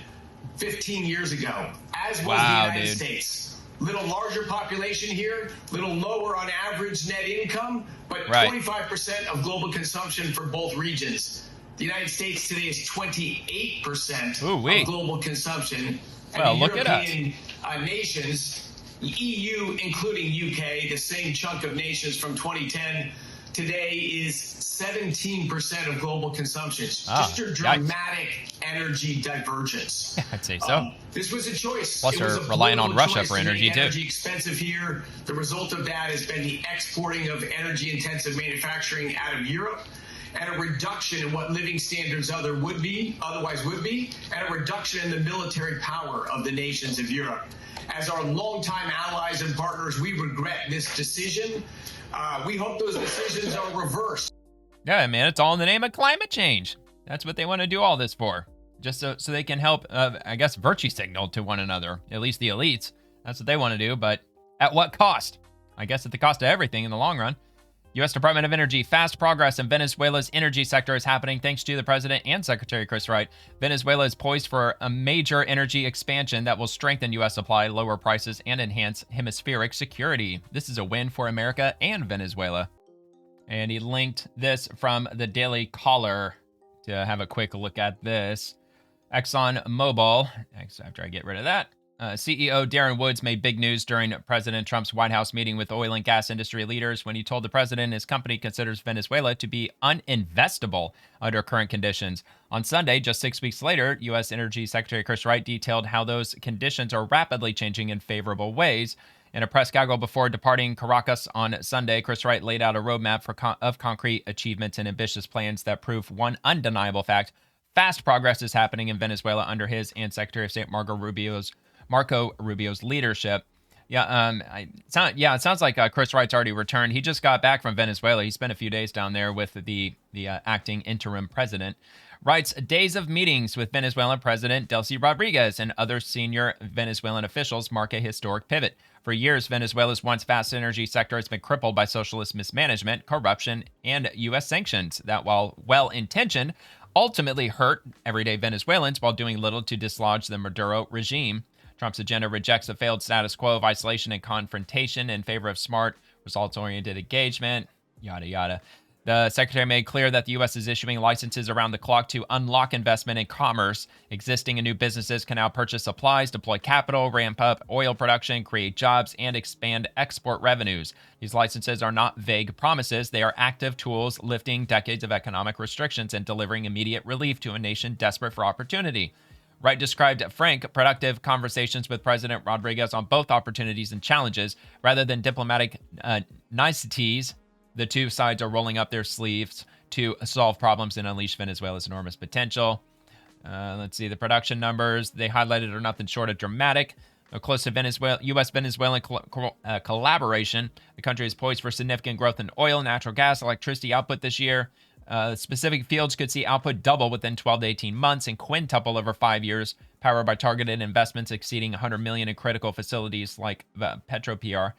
15 years ago, as was the United States. Little larger population here, little lower on average net income, but 25% of global consumption for both regions. The United States today is 28% of global consumption. And well, the look European at us. Nations, the EU, including UK, the same chunk of nations from 2010, today is 17% of global consumption. Just a dramatic energy divergence. Yeah, I'd say so. This was a choice. Plus, they're relying on Russia for energy, too. Energy expensive here. The result of that has been the exporting of energy-intensive manufacturing out of Europe, and a reduction in what living standards otherwise would be, and a reduction in the military power of the nations of Europe. As our longtime allies and partners, we regret this decision. We hope those decisions are reversed. Yeah, man, it's all in the name of climate change. That's what they want to do all this for. Just so they can help, I guess, virtue signal to one another, at least the elites. That's what they want to do, but at what cost? I guess at the cost of everything in the long run. U.S. Department of Energy, fast progress in Venezuela's energy sector is happening thanks to the president and Secretary Chris Wright. Venezuela is poised for a major energy expansion that will strengthen U.S. supply, lower prices, and enhance hemispheric security. This is a win for America and Venezuela. And he linked this from the Daily Caller to have a quick look at this. ExxonMobil, after I get rid of that, CEO Darren Woods made big news during President Trump's White House meeting with oil and gas industry leaders when he told the president his company considers Venezuela to be uninvestable under current conditions. On Sunday, just 6 weeks later, U.S. Energy Secretary Chris Wright detailed how those conditions are rapidly changing in favorable ways. In a press gaggle before departing Caracas on Sunday, Chris Wright laid out a roadmap of concrete achievements and ambitious plans that prove one undeniable fact. Fast progress is happening in Venezuela under his and Secretary of State Marco Rubio's leadership. It sounds like Chris Wright's already returned. He just got back from Venezuela. He spent a few days down there with the acting interim president. Wright's days of meetings with Venezuelan President Delcy Rodriguez and other senior Venezuelan officials mark a historic pivot. For years, Venezuela's once vast energy sector has been crippled by socialist mismanagement, corruption, and U.S. sanctions that, while well-intentioned, ultimately hurt everyday Venezuelans while doing little to dislodge the Maduro regime. Trump's agenda rejects the failed status quo of isolation and confrontation in favor of smart, results-oriented engagement, yada, yada. The secretary made clear that the U.S. is issuing licenses around the clock to unlock investment in commerce. Existing and new businesses can now purchase supplies, deploy capital, ramp up oil production, create jobs, and expand export revenues. These licenses are not vague promises. They are active tools lifting decades of economic restrictions and delivering immediate relief to a nation desperate for opportunity. Wright described frank, productive conversations with President Rodriguez on both opportunities and challenges. Rather than diplomatic niceties, the two sides are rolling up their sleeves to solve problems and unleash Venezuela's enormous potential. Let's see, the production numbers they highlighted are nothing short of dramatic. Close to U.S.-Venezuelan collaboration, the country is poised for significant growth in oil, natural gas, electricity output this year. Specific fields could see output double within 12 to 18 months and quintuple over 5 years, powered by targeted investments exceeding $100 million in critical facilities like PetroPR.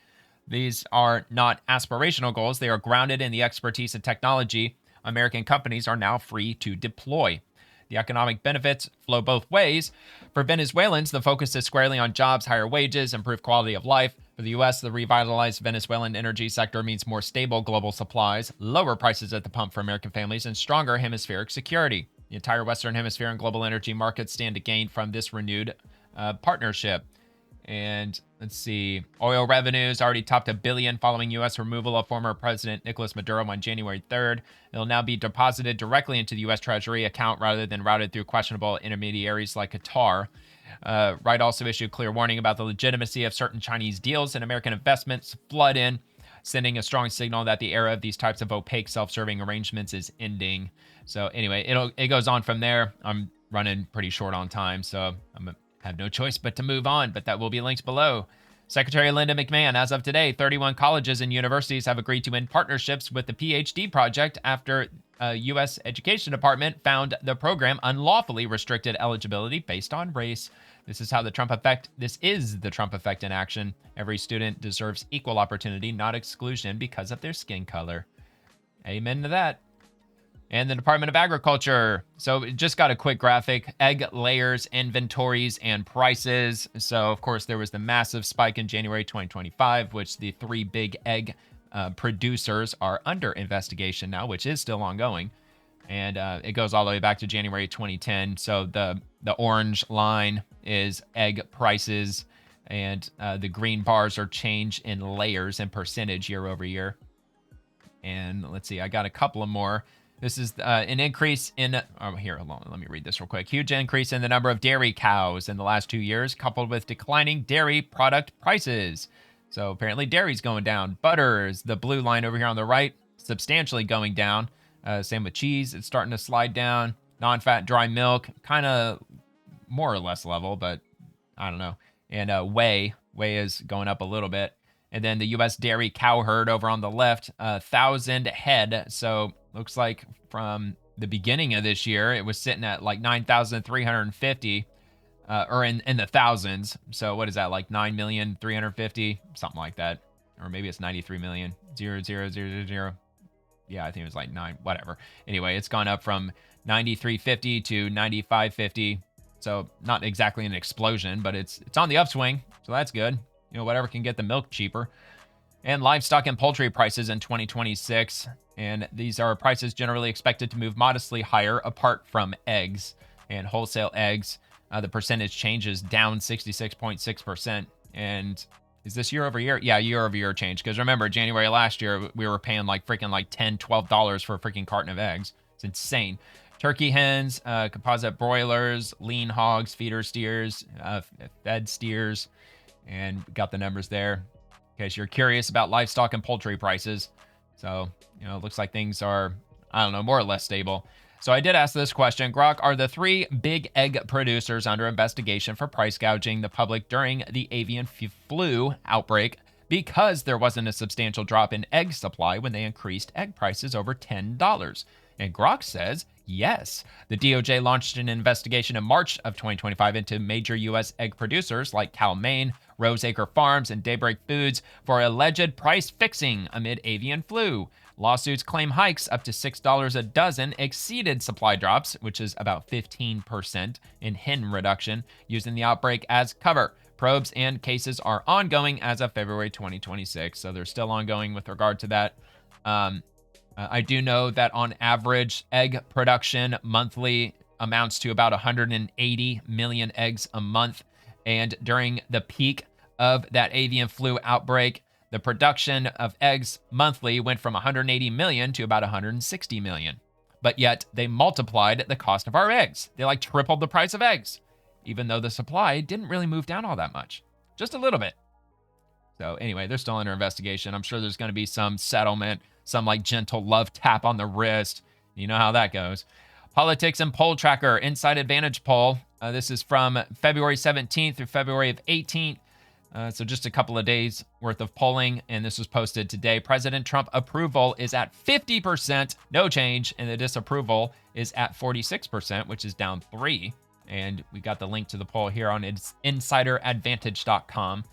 These are not aspirational goals. They are grounded in the expertise and technology American companies are now free to deploy. The economic benefits flow both ways. For Venezuelans, the focus is squarely on jobs, higher wages, improved quality of life. For the U.S., the revitalized Venezuelan energy sector means more stable global supplies, lower prices at the pump for American families, and stronger hemispheric security. The entire Western Hemisphere and global energy markets stand to gain from this renewed partnership. And let's see, oil revenues already topped $1 billion following U.S. removal of former President Nicolas Maduro on January 3rd. It'll now be deposited directly into the U.S. Treasury account rather than routed through questionable intermediaries like Qatar. Wright also issued clear warning about the legitimacy of certain Chinese deals and American investments flood in, sending a strong signal that the era of these types of opaque, self-serving arrangements is ending. So anyway, it goes on from there. I'm running pretty short on time, so I'm have no choice but to move on, but that will be linked below. Secretary Linda McMahon, as of today, 31 colleges and universities have agreed to end partnerships with the PhD project after U.S. Education Department found the program unlawfully restricted eligibility based on race. This is the Trump effect in action. Every student deserves equal opportunity, not exclusion because of their skin color. Amen to that. And the Department of Agriculture. So just got a quick graphic, egg layers, inventories, and prices. So of course there was the massive spike in January 2025, which the 3 big egg producers are under investigation now, which is still ongoing. And it goes all the way back to January 2010. So the orange line is egg prices, and the green bars are change in layers and percentage year over year. And let's see, I got a couple of more. This is an increase in, here, hold on, let me read this real quick. Huge increase in the number of dairy cows in the last 2 years, coupled with declining dairy product prices. So apparently dairy's going down. Butter is the blue line over here on the right, substantially going down. Same with cheese, it's starting to slide down. Non-fat dry milk, kind of more or less level, but I don't know. And whey is going up a little bit. And then the U.S. dairy cow herd over on the left, 1,000 head. So looks like from the beginning of this year, it was sitting at like 9,350, or in the thousands. So what is that, like 9,350,000, something like that, or maybe it's 93,000,000. Yeah, I think it was like 9, whatever. Anyway, it's gone up from 9350 to 9550. So not exactly an explosion, but it's on the upswing. So that's good. Whatever can get the milk cheaper. And livestock and poultry prices in 2026. And these are prices generally expected to move modestly higher apart from eggs. And wholesale eggs, the percentage change is down 66.6%. And is this year over year? Yeah, year over year change. Because remember, January last year, we were paying like $10, $12 for a freaking carton of eggs. It's insane. Turkey hens, composite broilers, lean hogs, feeder steers, fed steers. And got the numbers there in case you're curious about livestock and poultry prices. So, it looks like things are, I don't know, more or less stable. So I did ask this question. Grok, are the 3 big egg producers under investigation for price gouging the public during the avian flu outbreak because there wasn't a substantial drop in egg supply when they increased egg prices over $10? And Grok says, yes. The DOJ launched an investigation in March of 2025 into major U.S. egg producers like Cal-Maine, Roseacre Farms, and Daybreak Foods for alleged price fixing amid avian flu. Lawsuits claim hikes up to $6 a dozen exceeded supply drops, which is about 15% in hen reduction, using the outbreak as cover. Probes and cases are ongoing as of February 2026, so they're still ongoing with regard to that. I do know that on average, egg production monthly amounts to about 180 million eggs a month. And during the peak of that avian flu outbreak, the production of eggs monthly went from 180 million to about 160 million. But yet they multiplied the cost of our eggs. They like tripled the price of eggs, even though the supply didn't really move down all that much, just a little bit. So anyway, they're still under investigation. I'm sure there's going to be some settlement, some like gentle love tap on the wrist. You know how that goes. Politics and Poll Tracker Inside Advantage poll. This is from February 17th through February of 18th. So just a couple of days worth of polling, and this was posted today. President Trump approval is at 50%, no change, and the disapproval is at 46%, which is down 3. And we got the link to the poll here on insideradvantage.com.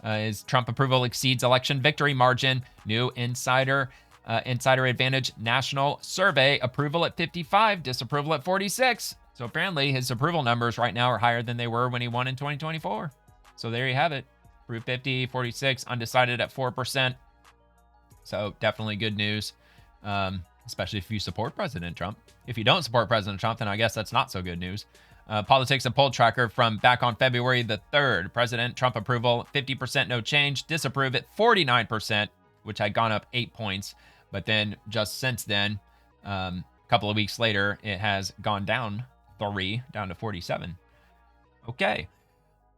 Is Trump approval exceeds election victory margin. New Insider Advantage national survey, approval at 55, disapproval at 46. So apparently his approval numbers right now are higher than they were when he won in 2024. So there you have it. Approved 50, 46, undecided at 4%. So definitely good news, especially if you support President Trump. If you don't support President Trump, then I guess that's not so good news. Politics and poll tracker from back on February the 3rd. President Trump approval, 50% no change. Disapprove at 49%, which had gone up 8 points. But then just since then, a couple of weeks later, it has gone down 3, down to 47. Okay.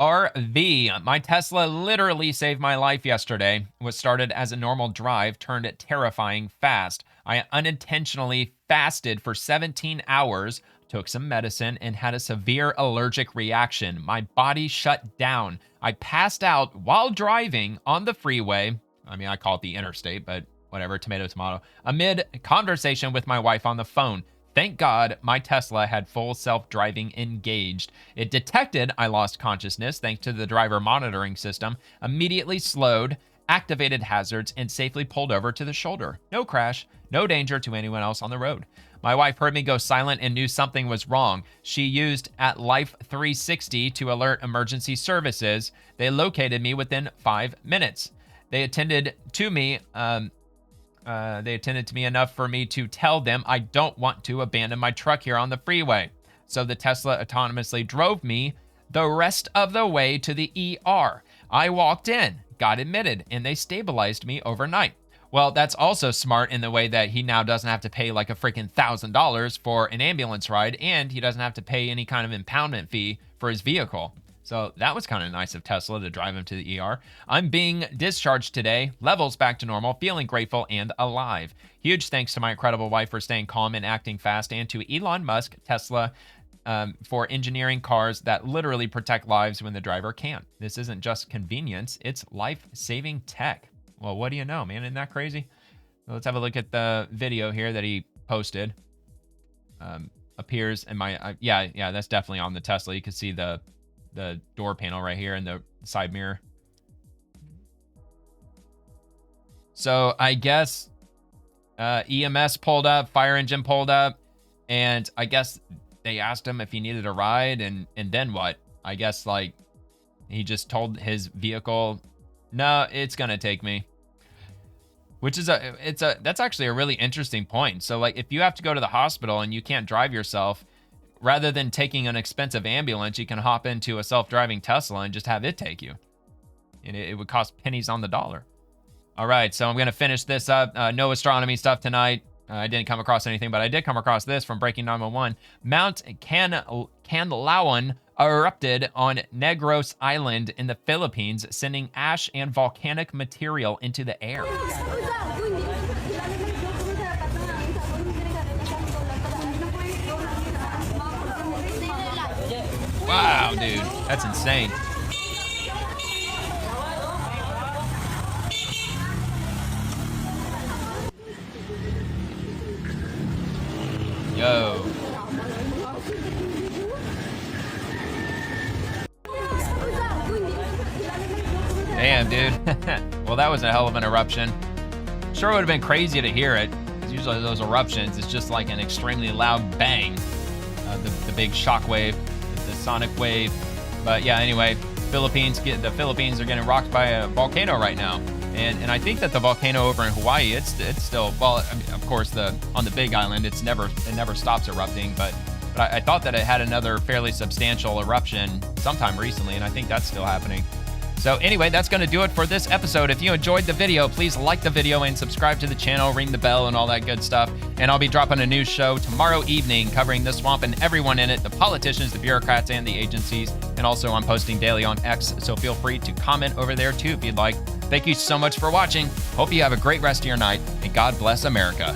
RV. My Tesla literally saved my life yesterday. What started as a normal drive turned terrifying fast. I unintentionally fasted for 17 hours, took some medicine, and had a severe allergic reaction. My body shut down. I passed out while driving on the freeway. I mean, I call it the interstate, but whatever, tomato, tomato. Amid conversation with my wife on the phone. Thank God my Tesla had full self-driving engaged. It detected I lost consciousness thanks to the driver monitoring system, immediately slowed, activated hazards, and safely pulled over to the shoulder. No crash, no danger to anyone else on the road. My wife heard me go silent and knew something was wrong. She used at Life 360 to alert emergency services. They located me within 5 minutes. They attended to me enough for me to tell them I don't want to abandon my truck here on the freeway. So the Tesla autonomously drove me the rest of the way to the ER. I walked in, got admitted, and they stabilized me overnight. Well, that's also smart in the way that he now doesn't have to pay like a freaking $1,000 for an ambulance ride, and he doesn't have to pay any kind of impoundment fee for his vehicle. So that was kind of nice of Tesla to drive him to the ER. I'm being discharged today, levels back to normal, feeling grateful and alive. Huge thanks to my incredible wife for staying calm and acting fast, and to Elon Musk, Tesla, for engineering cars that literally protect lives when the driver can't. This isn't just convenience, it's life-saving tech. Well, what do you know, man? Isn't that crazy? So let's have a look at the video here that he posted. Appears in my, yeah, that's definitely on the Tesla. You can see the door panel right here and the side mirror. So I guess EMS pulled up, fire engine pulled up, and I guess they asked him if he needed a ride, and then what? I guess like he just told his vehicle, no, it's gonna take me. Which is that's actually a really interesting point. So like if you have to go to the hospital and you can't drive yourself, rather than taking an expensive ambulance, you can hop into a self-driving Tesla and just have it take you. And it would cost pennies on the dollar. All right, so I'm going to finish this up. No astronomy stuff tonight. I didn't come across anything, but I did come across this from Breaking 911. Mount Canlaon erupted on Negros Island in the Philippines, sending ash and volcanic material into the air. Wow, dude, that's insane. Yo. Damn, dude. Well, that was a hell of an eruption. Sure would have been crazy to hear it, because usually those eruptions, it's just like an extremely loud bang. The big shock wave, the sonic wave. But yeah, anyway, the Philippines are getting rocked by a volcano right now. And I think that the volcano over in Hawaii, it's still, well, I mean, of course, on the Big Island, it never stops erupting. But I thought that it had another fairly substantial eruption sometime recently, and I think that's still happening. So anyway, that's going to do it for this episode. If you enjoyed the video, please like the video and subscribe to the channel, ring the bell, and all that good stuff. And I'll be dropping a new show tomorrow evening covering the swamp and everyone in it, the politicians, the bureaucrats, and the agencies. And also I'm posting daily on X, so feel free to comment over there too if you'd like. Thank you so much for watching. Hope you have a great rest of your night, and God bless America.